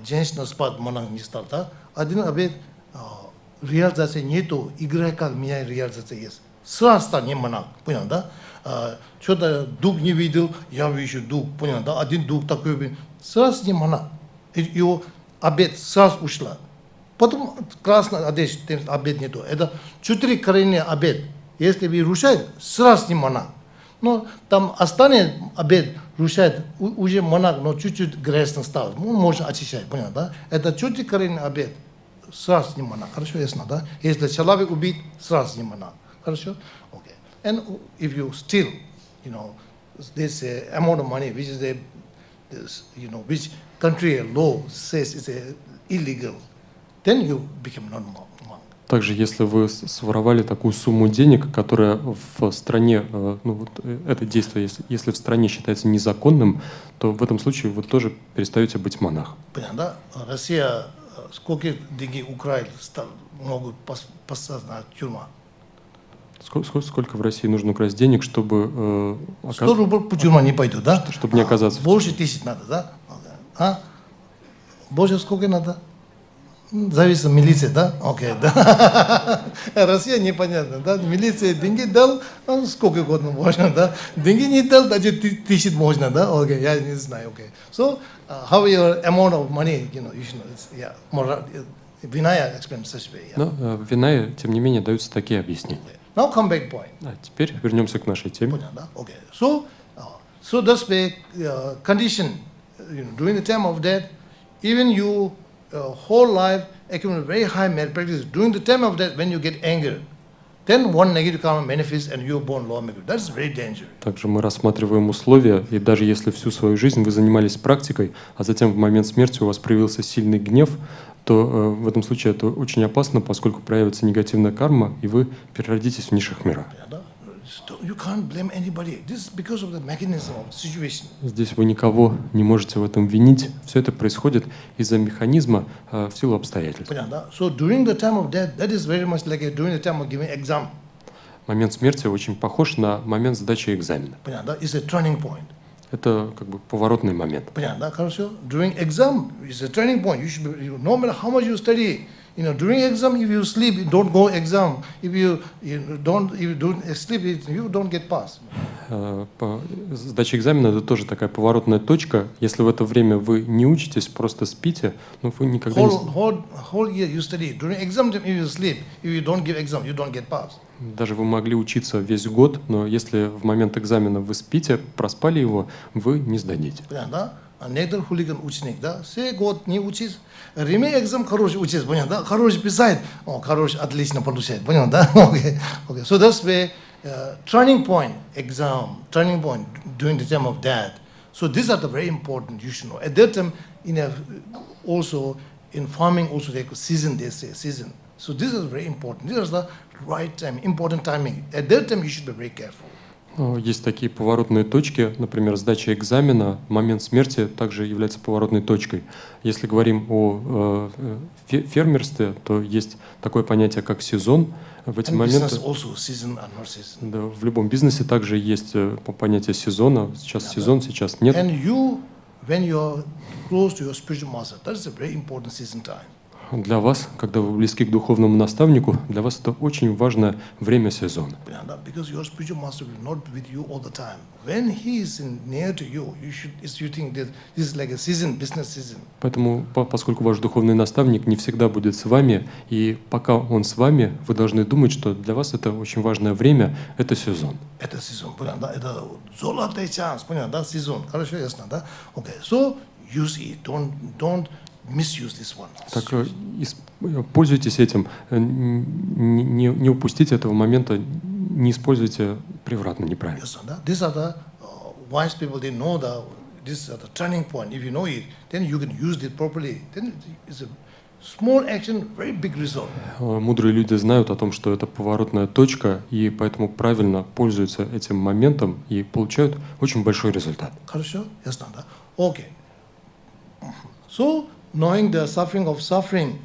женщина спать монах не стал, да? Один обет реализации нету, играй как меня реализация есть. Сразу стал не монах, понятно, да? Что-то дух не видел, я вижу дух, понятно, да? Один дух такой, сразу не монах. Его обет сразу ушла. Потом красная одежда, обет нету. Это 4 коренные обет. Если вы рушаете, сразу не монах. Но там останет обет, рушает, уже монах, но чуть-чуть грязно стал. Можно очищать, понятно, да? Это 4 коренные обет. Сразу не монах. Хорошо, ясно, да? Если человек убит, сразу не монах. Хорошо? Okay. And if you steal, this amount of money, which is which country law says is illegal, then you become non-monk. Также, если вы своровали такую сумму денег, которая в стране, это действие, если в стране считается незаконным, то в этом случае вы тоже перестаете быть монахом. Понятно, да? Россия сколько денег украли, могут посадить на тюрьму? Сколько в России нужно украсть денег, чтобы... 100 рублей по тюрьму не пойду, да? Чтобы не оказаться... Больше 1000 надо, да? А? Больше сколько надо? Зависит от милиции, да? Окей, да. Россия непонятно, да? Милиция деньги дал, сколько угодно можно, да? Деньги не дал, даже 1000 можно, да? Окей, я не знаю, окей. So, how your amount of money, you should know, it's, yeah, more, Vinaya explains such way. Но в Винае, тем не менее, даются такие объяснения. Now come back point. Теперь вернемся к нашей теме. Okay. So this way, condition, during the time of death, even you whole life accumulate very high merit practice. During the time of death, when you get anger, then one negative karma manifests and you are born lawmaker. That's very dangerous. Также мы рассматриваем условия, и даже если всю свою жизнь вы занимались практикой, а затем в момент смерти у вас проявился сильный гнев, то в этом случае это очень опасно, поскольку проявится негативная карма, и вы переродитесь в низших мирах. Здесь вы никого не можете в этом винить. Все это происходит из-за механизма в силу обстоятельств. Момент смерти очень похож на момент сдачи экзамена. Это как бы поворотный момент. During exam is a turning point. You should be, no matter how much you study, during exam, if you sleep, don't go exam. If you don't sleep, you don't get pass. Сдача экзамена — это тоже такая поворотная точка. Если в это время вы не учитесь, просто спите, но вы никогда не... Whole year you study. During exam, if you sleep, if you don't give exam, you don't get pass. Даже вы могли учиться весь год, но если в момент экзамена вы спите, проспали его, вы не сдадите. Понятно? Некоторый хулиган ученик, да? Все год не учись. Ремей экзам хороший учись, понятно, да? Хороший писает, хороший, отлично получает, понятно, да? Okay. So that's where turning point, exam, turning point during the time of death. So these are the very important you should know. At that time, also in farming, also they call season. They say season. So this is very important. This is the right time, important timing. At that time, you should be very careful. Есть такие поворотные точки, например, сдача экзамена, момент смерти также является поворотной точкой. Если говорим о фермерстве, то есть такое понятие, как сезон. В эти моменты, да, в любом бизнесе также есть понятие сезона. Сейчас сезон, сейчас нет. Для вас, когда вы близки к духовному наставнику, для вас это очень важное время сезона. Поэтому, поскольку ваш духовный наставник не всегда будет с вами, и пока он с вами, вы должны думать, что для вас это очень важное время, это сезон. Это сезон, это золотой шанс, понятно, сезон, хорошо, ясно, да? Okay, so use it, don't misuse this one. Так пользуйтесь этим, не упустите этого момента, не используйте превратно, неправильно. These are the wise people. They know this is the turning point. If you know it, then you can use it properly. Then it's a small action, very big result. Мудрые люди знают о том, что это поворотная точка, и поэтому правильно пользуются этим моментом и получают очень большой результат. Хорошо, ясно, да? Okay. So knowing the suffering of suffering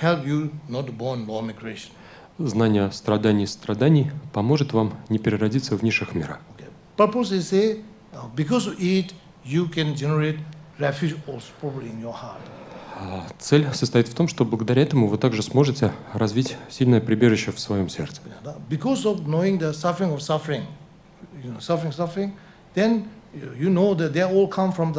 help you not to born lower migration. Знание страданий поможет вам не переродиться в низших мирах. Purpose is say, because of it, you can generate refuge also probably in your heart. Цель состоит в том, что благодаря этому вы также сможете развить сильное прибежище в своем сердце. Because of knowing the suffering of suffering, suffering, then you know that they all come from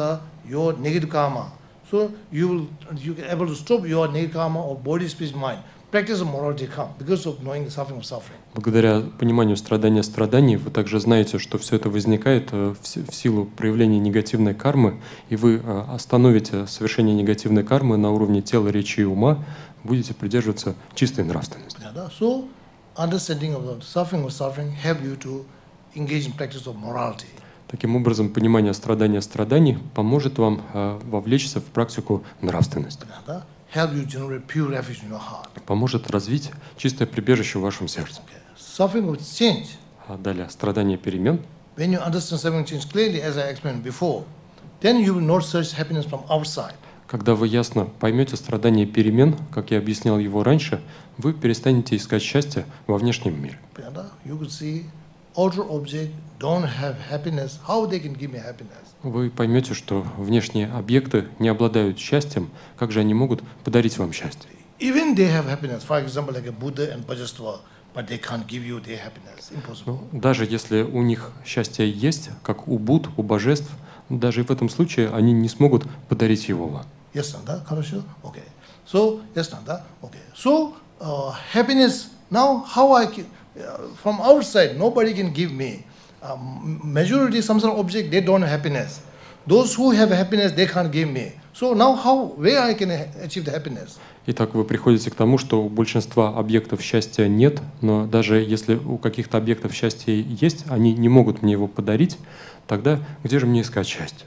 your negative karma. So you can able to stop your negative karma of body, speech, mind. Practice of morality come because of knowing the suffering of suffering. Благодаря пониманию страданий, вы также знаете, что все это возникает в силу проявления негативной кармы, и вы остановите совершение негативной кармы на уровне тела, речи и ума, будете придерживаться чистой нравственности. So understanding of the suffering help you to engage in practice of morality. Таким образом, понимание страданий поможет вам вовлечься в практику нравственности. Поможет развить чистое прибежище в вашем сердце. Далее, страдания перемен. Когда вы ясно поймете страдания перемен, как я объяснял его раньше, вы перестанете искать счастье во внешнем мире. Вы поймете, что внешние объекты не обладают счастьем, как же они могут подарить вам счастье? Даже если у них счастье есть, как у Будд, у божеств, даже в этом случае они не смогут подарить его вам. Ясно, да? Хорошо? Okay. So, ясно, да? Okay. So, happiness, now how I can, from outside, nobody can give me. Majority, some sort of object, they don't have happiness. Those who have happiness, they can't give me. So now where I can achieve the happiness? Итак, вы приходите к тому, что у большинства объектов счастья нет, но даже если у каких-то объектов счастья есть, они не могут мне его подарить, тогда где же мне искать счастье?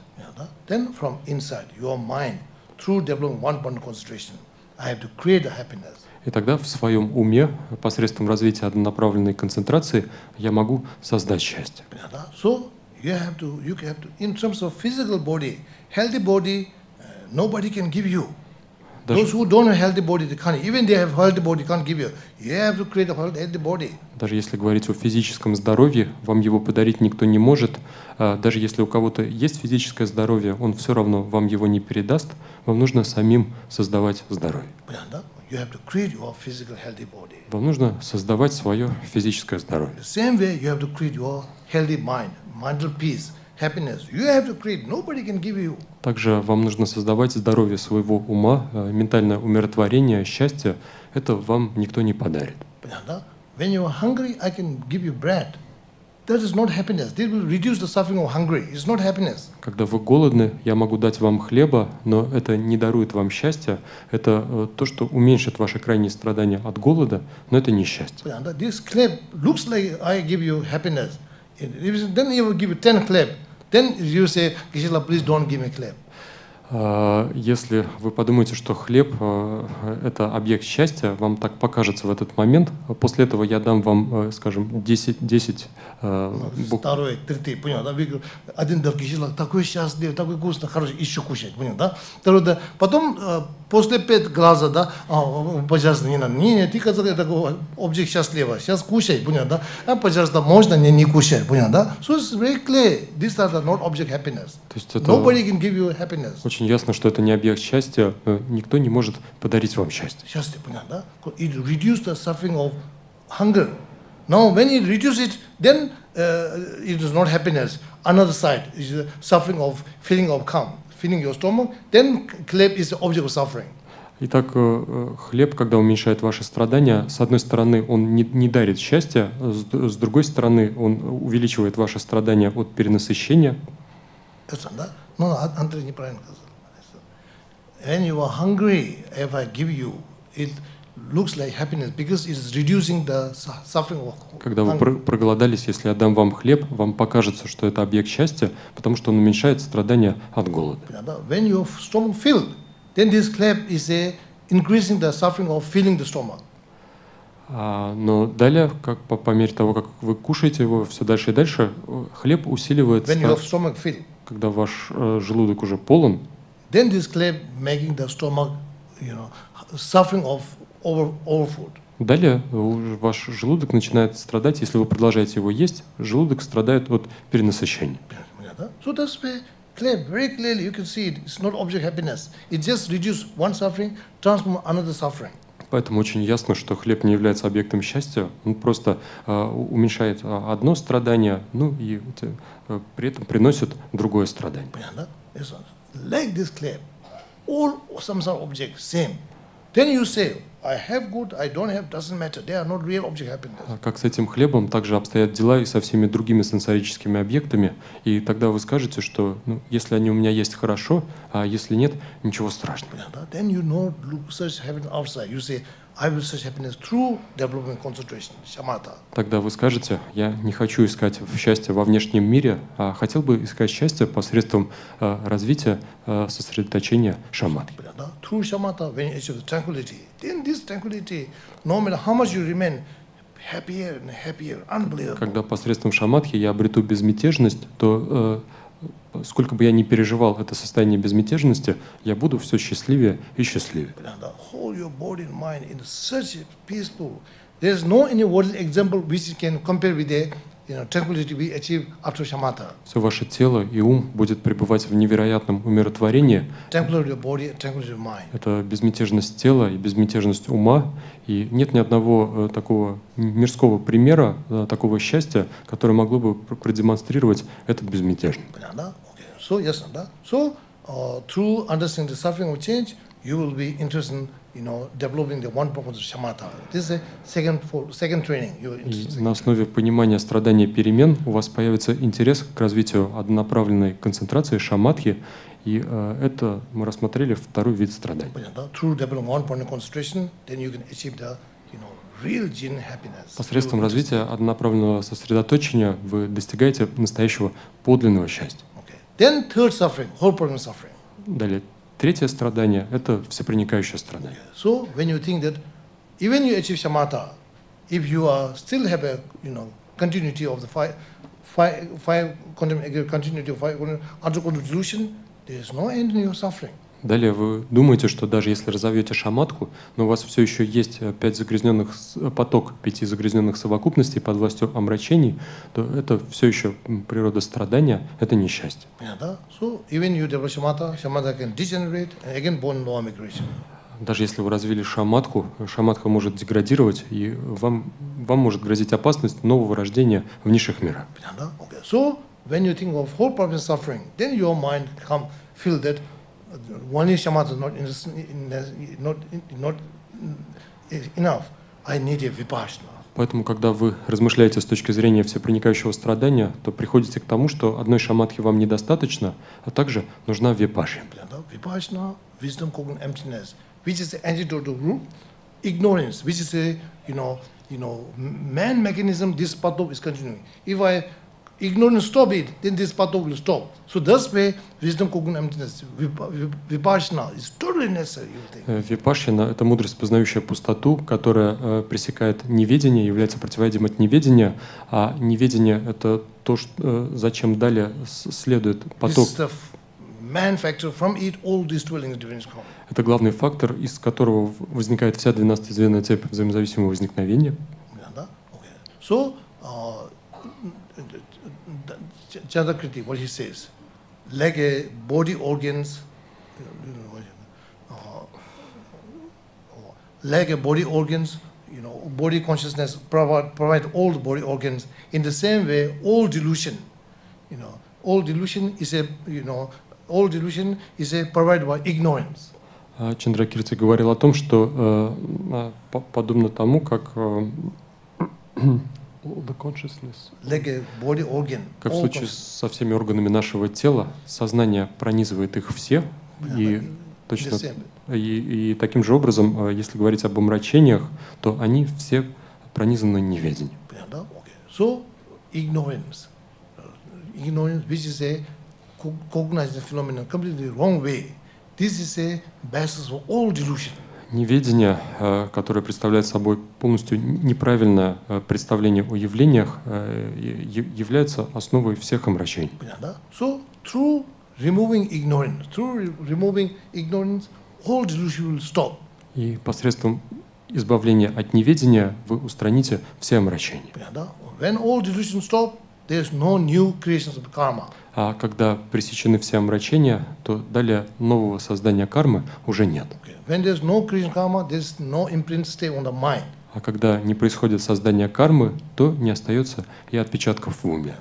Then from inside, your mind, through developing one-point concentration, I have to create a happiness. И тогда в своем уме, посредством развития однонаправленной концентрации, я могу создать счастье. So you have to, in terms of physical body, healthy body, nobody can give you. Those who don't have healthy body, they can't. Even they have healthy body, can't give you. You have to create a healthy body. Даже если говорить о физическом здоровье, вам его подарить никто не может. Даже если у кого-то есть физическое здоровье, он все равно вам его не передаст. Вам нужно самим создавать здоровье. Вам нужно создавать свое физическое здоровье. Также вам нужно создавать здоровье своего ума, ментальное умиротворение, счастье. Это вам никто не подарит. Когда вы голодны, я могу дать вам хлеба, но это не дарует вам счастья. Это то, что уменьшит ваши крайние страдания от голода, но это не счастье. then you say, Geshe-la, please don't give me clap. Если вы подумаете, что хлеб – это объект счастья, вам так покажется в этот момент. После этого я дам вам, скажем, 10 Второй, третий, понял, да? Один дал Geshe-la, такой счастливый, такой вкусный, хороший, еще кушать, понял, да? Второй, да. Потом, после 5 глаза, да, пожалуйста, не надо, не, ты сказал, такой объект счастливый, сейчас кушай, понял, да? Пожалуйста, можно не кушать, понял, да? So it's very clear, these are not object happiness. Nobody can give you happiness. Очень ясно, что это не объект счастья, никто не может подарить вам счастье. Счастье, понятно, да? It reduces the suffering of hunger. Now, when it reduces it, then it is not happiness. Another side is the suffering of feeling of calm, feeling your stomach. Then clap is the object of suffering. Итак, хлеб, когда уменьшает ваши страдания, с одной стороны, он не дарит счастья, с другой стороны, он увеличивает ваши страдания от перенасыщения. Да? No, Андрей неправильно сказал. When you are hungry, if I give you, it looks like happiness because it is reducing the suffering of hunger. Когда вы проголодались, если я дам вам хлеб, вам покажется, что это объект счастья, потому что он уменьшает страдания от голода. When your stomach filled, then this clap is increasing the suffering of filling the stomach. Но далее, как по мере того, как вы кушаете его все дальше и дальше, хлеб усиливает, когда ваш желудок уже полон. Then this clap making the stomach, suffering of overfood. Далее ваш желудок начинает страдать, если вы продолжаете его есть, желудок страдает от перенасыщения. So that's why clap very clearly you can see it. It's not object happiness. It just reduces one suffering, transform another suffering. Поэтому очень ясно, что хлеб не является объектом счастья, он просто уменьшает одно страдание, ну и при этом приносит другое страдание. Like this clap, all samsara objects same. Then you say, I have good, I don't have, doesn't matter. They are not real object happiness. Как с этим хлебом, также обстоят дела и со всеми другими сенсорическими объектами. И тогда вы скажете, что если они у меня есть, хорошо, а если нет, ничего страшного. Then you know, search happiness outside. You say, I will search happiness through developing concentration, shamatha. Тогда вы скажете, я не хочу искать счастье во внешнем мире, а хотел бы искать счастье посредством развития сосредоточения шаматхи. Through shamatha, when you achieve tranquility, then this tranquility, no matter how much you remain happier and happier, unbelievable. Когда посредством шаматхи я обрету безмятежность, то сколько бы я ни переживал это состояние безмятежности, я буду все счастливее и счастливее. Все ваше тело и ум будет пребывать в невероятном умиротворении. Это безмятежность тела и безмятежность ума. И нет ни одного такого мирского примера, такого счастья, которое могло бы продемонстрировать этот безмятежность. So yes, so through understanding the suffering of change, you will be interested in, developing the one purpose of shamatha. This is second training. И на основе понимания страдания перемен у вас появится интерес к развитию однонаправленной концентрации шаматхи, и это мы рассмотрели второй вид страданий. Through developing one point of concentration, then you can achieve the real genuine happiness. Посредством развития однонаправленного сосредоточения вы достигаете настоящего подлинного счастья. Then third suffering, whole problem suffering. Далее, третье страдание – это всепроникающее страдание. So when you think that even you achieve shamatha, if you are still have a continuity of the continuity of underground delusion, there is no end in your suffering. Далее вы думаете, что даже если разовьете шаматху, но у вас все еще есть 5 загрязненных совокупностей под властью омрачений, то это все еще природа страдания, это несчастье. Даже если вы развили шаматху, шаматха может деградировать, и вам может грозить опасность нового рождения в низших мирах. So when you think of whole problem suffering, then your mind feel that only shamatha is not enough. I need a vipassana. Поэтому, когда вы размышляете с точки зрения всепроникающего страдания, то приходите к тому, что одной шаматхи вам недостаточно, а также нужна випашья. Vipassana, wisdom, cognitive emptiness, which is the antidote to ignorance, which is a man mechanism. This path is continuing. If I ignorance stop it, then this patho will stop. So thus way, wisdom, cognition, emptiness, vipassana is totally necessary. Випашшана — это мудрость, познающая пустоту, которая пресекает неведение, является противоядием от неведения, а неведение — это то, зачем далее следует поток. Это главный фактор, из которого возникает вся 12-звенная цепь взаимозависимого возникновения. So, Chandrakriti, what he says, like a body organs, body consciousness provide all the body organs. In the same way, all delusion, all delusion is provided by ignorance. Чандракирти говорил о том, что подобно тому, как как в случае со всеми органами нашего тела, сознание пронизывает их все, и точно и таким же образом, если говорить об омрачениях, то они все пронизаны неведением. So ignorance, which is a cognized phenomenon, completely wrong way. This is a basis for all delusion. Неведение, которое представляет собой полностью неправильное представление о явлениях, является основой всех омрачений. So, through removing ignorance, all delusion will stop. И посредством избавления от неведения вы устраните все омрачения. When all delusion stop, there is no new creations of karma. А когда пресечены все омрачения, то далее нового создания кармы уже нет. When there is no creation karma, there is no imprint stay on the mind. А когда не происходит создание кармы, то не остается и отпечатков в уме.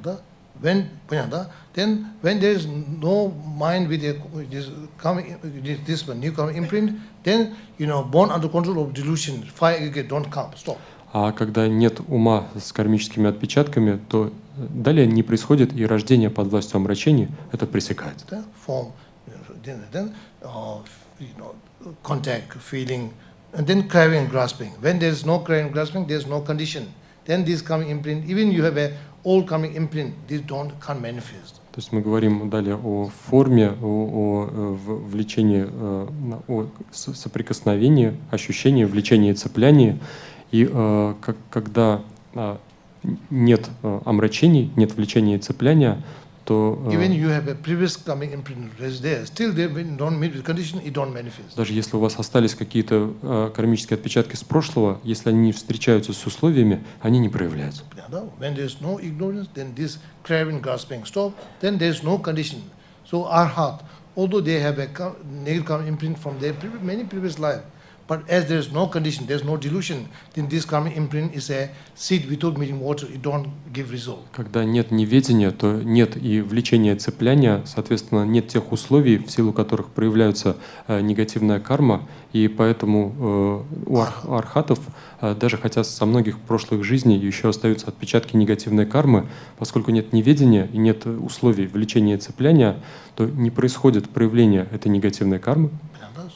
Then when there is no mind with this new karma imprint, then born under control of delusion, fire aggregate don't come, stop. А когда нет ума с кармическими отпечатками, то далее не происходит и рождение под властью омрачений, это пресекается. Contact, feeling, and then craving and grasping. When there is no craving and grasping, there is no condition. Then this coming imprint, even you have a all coming imprint, these can't manifest. То есть мы говорим далее о форме, о влечении, о соприкосновении, ощущении, влечении и цеплянии. И когда нет омрачений, нет влечения и цепляния, то даже если у вас остались какие-то кармические отпечатки с прошлого, если они не встречаются с условиями, они не проявляются. So arhat, although they have a negative karma imprint from their many previous life, but as there is no condition, there is no delusion, then this karma imprint is a seed without meeting water. It don't give result. Когда нет неведения, то нет и влечения цепляния, соответственно, нет тех условий, в силу которых проявляется негативная карма, и поэтому у архатов, даже хотя со многих прошлых жизней еще остаются отпечатки негативной кармы, поскольку нет неведения и нет условий влечения цепляния, то не происходит проявление этой негативной кармы.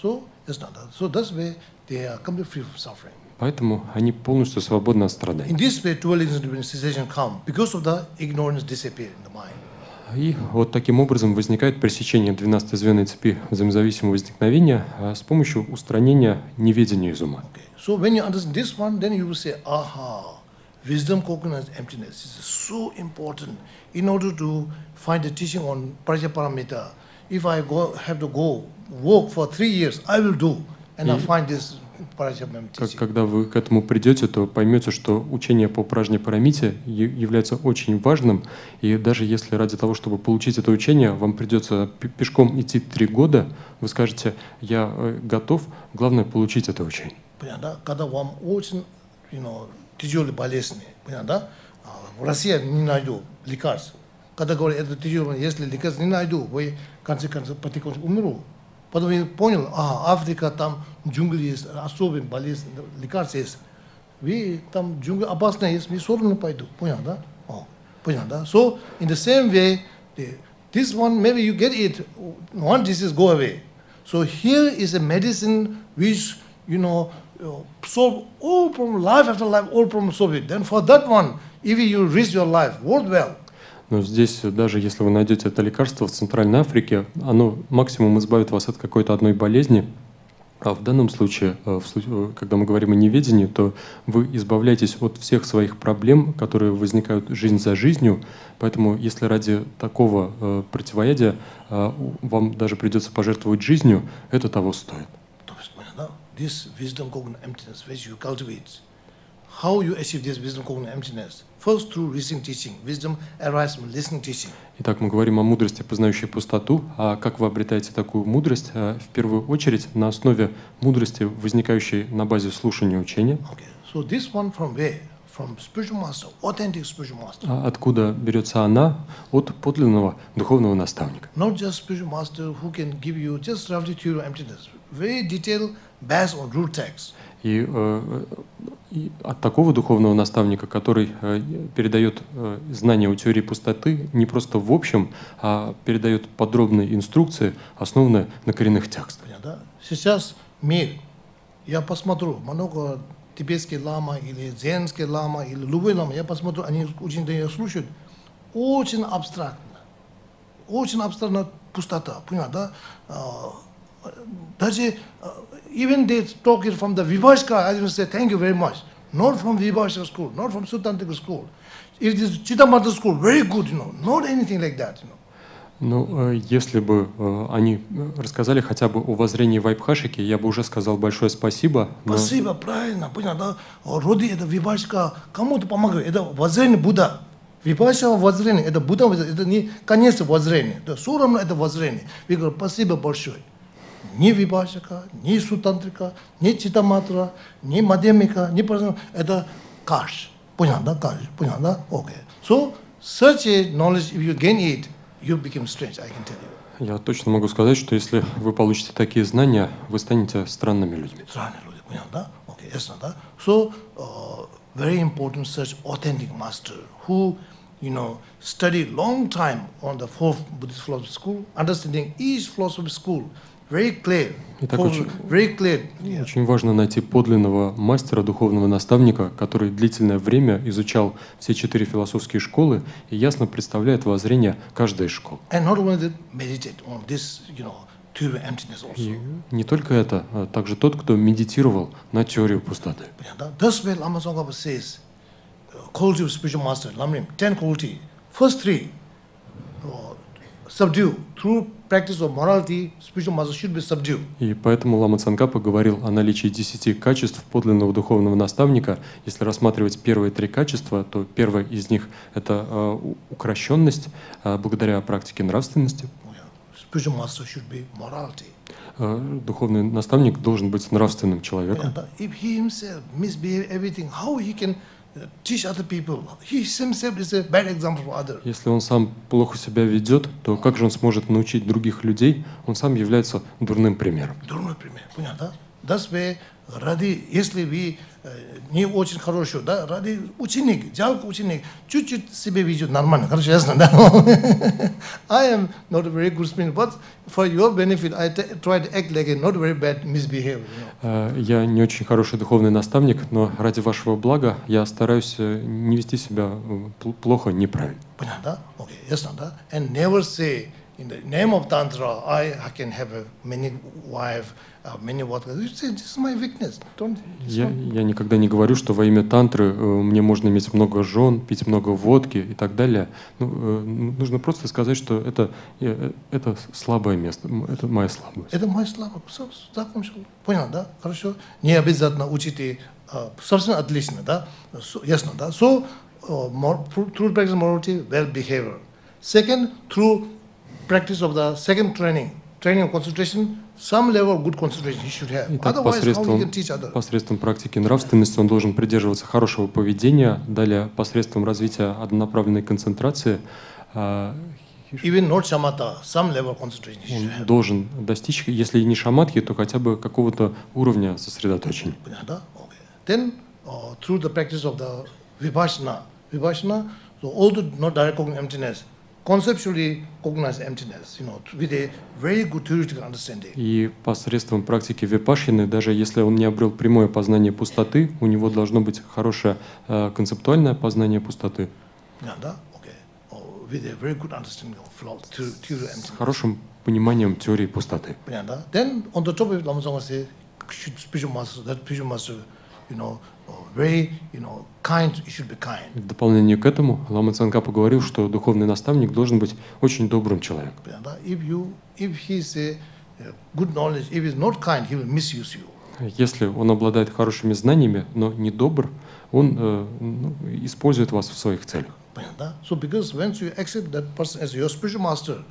So that's way they are completely free from suffering. Поэтому они полностью свободны от страданий. In this way, dualism and cessation come because of the ignorance disappear in the mind. И вот таким образом возникает пресечение 12-звенной цепи взаимозависимого возникновения с помощью устранения неведения из ума. So when you understand this one, then you will say, aha, wisdom, cognition, emptiness is so important in order to find the teaching on Prajaparamita. If I have to go work for 3 years, I will do, and I find this Prajaparamita teaching. Когда вы к этому придете, то поймете, что учение по Пражняпарамите является очень важным, и даже если ради того, чтобы получить это учение, вам придется пешком идти 3 года, вы скажете, я готов, главное получить это учение. Когда вам очень, тяжелые болезни, в России не найду лекарств. Когда говорят, это тяжело, если лекарств не найду, вы в конце концов потихоньку умру. Потом я понял, Африка, там джунгли есть, особые болезни, лекарства есть. Вы там джунгли опасные есть, мы все равно пойду. Понял, да? Понял, да? So, in the same way, this one, maybe you get it, one disease go away. So here is a medicine which, solve all problems, life after life, all problems solve it. Then for that one, if you risk your life, work well. Но здесь, даже если вы найдете это лекарство в Центральной Африке, оно максимум избавит вас от какой-то одной болезни. А в данном случае, когда мы говорим о неведении, то вы избавляетесь от всех своих проблем, которые возникают жизнь за жизнью. Поэтому, если ради такого противоядия вам даже придется пожертвовать жизнью, это того стоит. This wisdom, cognitive emptiness, which you cultivate, how you achieve this wisdom, cognitive emptiness? First, through listening, teaching. Wisdom arises from listening, teaching. Итак, мы говорим о мудрости, познающей пустоту. А как вы обретаете такую мудрость? В первую очередь, на основе мудрости, возникающей на базе слушания учения. Okay. So this one from where? From spiritual master, authentic spiritual master. Откуда берется она? От подлинного духовного наставника. Not just spiritual master who can give you just roughly theory of emptiness. Very detailed, based on root text. И от такого духовного наставника, который передает знания о теории пустоты не просто в общем, а передает подробные инструкции, основанные на коренных текстах. Сейчас мир, я посмотрю, много тибетские лама или дзенские лама или любой лама, я посмотрю, они очень слушают, очень абстрактно пустота, понимаете, да? Даже even they talk it from the Vibhashka, I will say thank you very much. Not from Vibhashka school, not from Sutantrika school. It is Chittamatra school, very good, not anything like that, Ну, если бы они рассказали хотя бы о воззрении Вайбхашики, я бы уже сказал большое спасибо. Спасибо, правильно, понятно. Роди это Вибхашка, кому-то помогает, это воззрение Будда. Вибхашка воззрение, это Будда, это не конец воззрения, это все равно это воззрение. Я говорю, спасибо большое. Ни Вибхашка, ни Сутантрика, ни Читаматра, ни Мадьямика, ни это каш. Понятно, каш, понятно, да? Okay. So, such a knowledge, if you gain it, you become strange, I can tell you. Я точно могу сказать, что если вы получите такие знания, вы станете странными людьми. Странные люди, понятно, да? Okay, ясно, да? So, very important such authentic master who, studied long time on the fourth Buddhist philosophy school, understanding each philosophy school. Very clear. Итак, very clear. Очень важно найти подлинного мастера, духовного наставника, который длительное время изучал все 4 философские школы и ясно представляет воззрение каждой из школ. And not only that, meditate on this, theory of emptiness also. И не только это, а также тот, кто медитировал на теорию пустоты. That's why Lama Tsongkhapa says, quality of spiritual master, Lamrim, 10 quality. First 3, subdue. Through practice of morality, spiritual master should be subdued. И поэтому Лама Цангкапа говорил о наличии 10 качеств подлинного духовного наставника. Если рассматривать первые 3 качества, то первое из них — это укрощенность благодаря практике нравственности. Spiritual master should be morality. Духовный наставник должен быть нравственным человеком. If he himself misbehave everything, how he can teach other people? He himself is a bad example for others. Если он сам плохо себя ведет, то как же он сможет научить других людей? Он сам является дурным примером. Дурной пример, понятно? That's why ради, если вы не очень хорошо, да, ради ученик, жалко ученик, чуть-чуть себя ведет нормально, хорошо, ясно, да? I am not a very good speaker, but for your benefit, I try to act like a not very bad misbehavior. Я не очень хороший духовный наставник, но ради вашего блага я стараюсь не вести себя плохо, неправильно. Понятно, да? Okay, ясно, да? And never say, in the name of Tantra, I can have many wives, many what. You say, this is my weakness. Я никогда не говорю, что во имя тантры мне можно иметь много жен, пить много водки и так далее. Нужно просто сказать, что это слабое место, это моя слабость. Это моя слабость. Закончил. Понял, да? Хорошо. Не обязательно учите совсем отлично, да? Ясно, да? So, through practice of morality, well behavior. Second, through practice of the second training of concentration, some level of good concentration he should have. Итак, Otherwise, how he can teach others? посредством практики нравственности он должен придерживаться хорошего поведения, далее посредством развития однонаправленной концентрации Even not shamatha, some level of concentration he should have. Он должен достичь, если не шаматхи, то хотя бы какого-то уровня сосредоточения. Then, through the practice of the vipassana, so although not direct cognitive emptiness, conceptually cognize emptiness, with a very good theoretical understanding. И посредством практики випашшаны, даже если он не обрел прямое познание пустоты, у него должно быть хорошее концептуальное познание пустоты. with a very good understanding of theory and с хорошим пониманием теории пустоты. Then on the top of it, Lama Tsongkhapa say, spiritual master, that spiritual master, very, kind, he should be kind. В дополнение к этому Лама Цангкапа говорил, что духовный наставник должен быть очень добрым человеком. If he is a good knowledge, if he is not kind, he will misuse you. Если он обладает хорошими знаниями, но не добр, он использует вас в своих целях. So because once you accept that person as your spiritual master,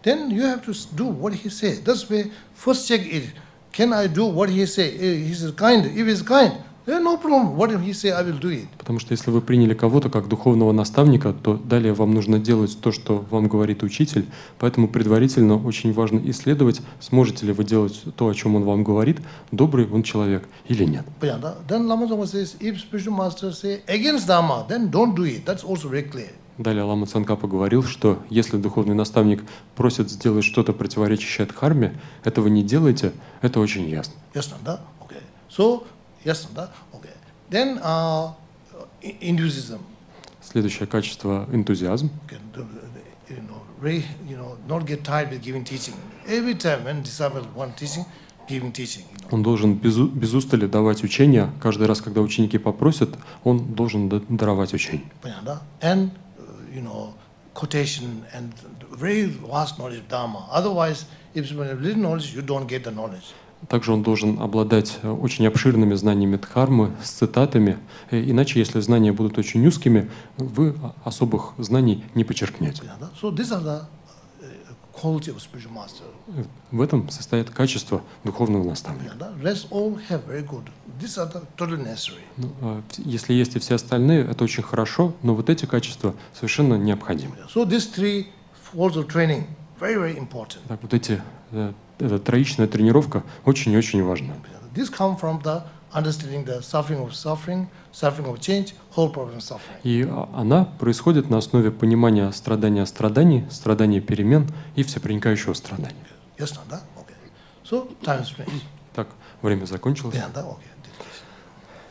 then you have to do what he says. That's why first check it. Can I do what he say? He is kind. If he is kind, there no problem. What he say, I will do it. Потому что если вы приняли кого-то как духовного наставника, то далее вам нужно делать то, что вам говорит учитель. Поэтому предварительно очень важно исследовать, сможете ли вы делать то, о чем он вам говорит, добрый он человек или нет. Then Lama Tsongkhapa says, if spiritual master say against Dharma, then don't do it. That's also very clear. Далее Лама Цангкапа говорил, что если духовный наставник просит сделать что-то противоречащее дхарме, этого не делайте, это очень ясно. Yes, да? Okay. So, yes, да? Okay. Then enthusiasm. Следующее качество — энтузиазм. Not get tired with giving teaching. Every time when disciples want teaching, giving teaching. Он должен без устали давать учения. Каждый раз, когда ученики попросят, он должен даровать учение. And quotation and very vast knowledge of Dharma. Otherwise, if you have little knowledge, you don't get the knowledge. Также он должен обладать очень обширными знаниями дхармы, с цитатами. Иначе, если знания будут очень узкими, вы особых знаний не почерпнете. So these are the quality of spiritual master. В этом состоит качество духовного наставника. Rest all have very good. These are the totally necessary. Если есть и все остальные, это очень хорошо, но вот эти качества совершенно необходимы. So these three folds of training very, very important. Так, вот эта троичная тренировка очень-очень важна. This come from the understanding the suffering of change, whole problem suffering. И она происходит на основе понимания страдания страданий, страдания перемен и всепроникающего страдания. Yes, да? Okay. So time is finished. Так, время закончилось. Yeah, okay.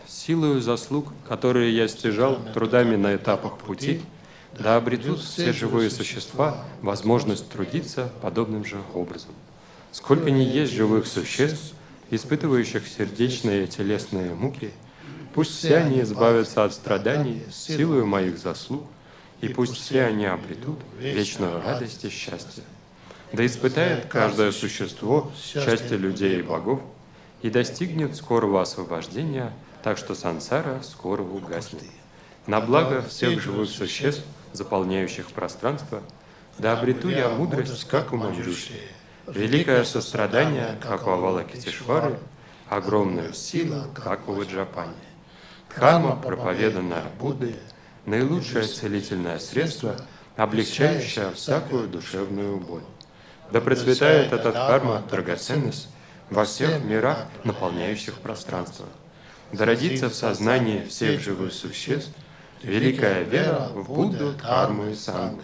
Силою заслуг, которые я стяжал трудами на этапах пути, да обретут все живые существа возможность трудиться подобным же образом. Сколько ни есть живых существ, испытывающих сердечные и телесные муки, пусть все они избавятся от страданий силою моих заслуг, и пусть все они обретут вечную радость и счастье. Да испытает каждое существо счастье людей и богов и достигнет скорого освобождения, так что сансара скоро угаснет. На благо всех живых существ, заполняющих пространство, да обрету я мудрость, как у Манджуши, великое сострадание, как у Авалокитешвары, огромную силу, как у Ваджрапани. Дхарма, проповеданная Буддой, наилучшее целительное средство, облегчающее всякую душевную боль. Да процветает эта дхарма, драгоценность, во всех мирах, наполняющих пространство. Да родится в сознании всех живых существ великая вера в Будду, Дхарму и Сангу.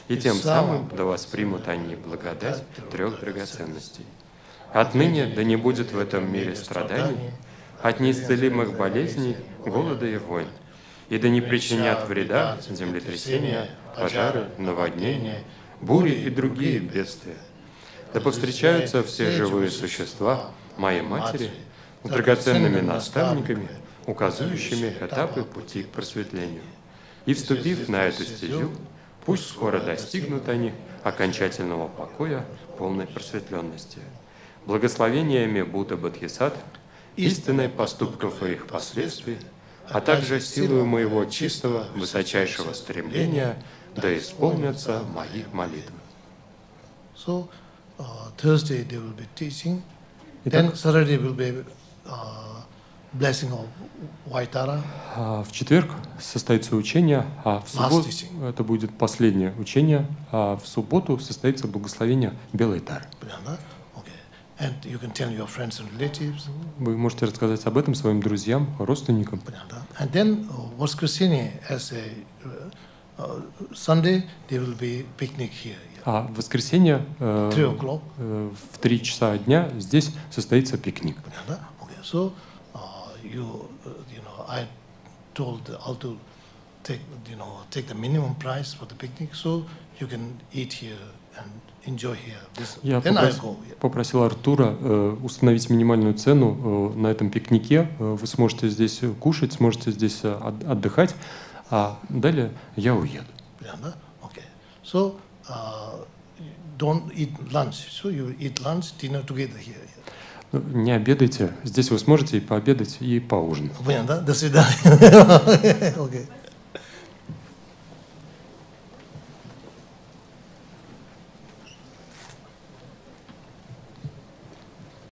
И тем самым да воспримут они благодать трех драгоценностей. Отныне да не будет в этом мире страданий, от неисцелимых болезней, голода и войн, и да не причинят вреда землетрясения, пожары, наводнения, бури и другие бедствия. Да повстречаются все живые существа, моей матери, с драгоценными наставниками, указывающими этапы пути к просветлению. И, вступив на эту стезю, пусть скоро достигнут они окончательного покоя, полной просветленности. Благословениями Будда Бодхисаттв, истинной поступков и их последствий, а также силою моего чистого, высочайшего стремления, да исполнятся мои молитвы. So, Thursday there will be teaching, then Saturday will be blessing of Vaitara. В четверг состоится учение, а в субботу это будет последнее учение, а в субботу состоится благословение Белой Тары. And you can tell your friends and relatives. Вы можете рассказать об этом своим друзьям, родственникам. And then воскресенье, as a Sunday, there will be picnic here. А в воскресенье в 3 часа дня здесь состоится пикник. So I told Altu take the minimum price for the picnic, so you can eat here and enjoy here. Я Then I go. попросил Артура установить минимальную цену на этом пикнике. Вы сможете здесь кушать, сможете здесь отдыхать, а далее я уеду. Okay. So don't eat lunch. So you eat lunch, dinner together here. Не обедайте. Здесь вы сможете и пообедать, и поужинать. До свидания. Okay.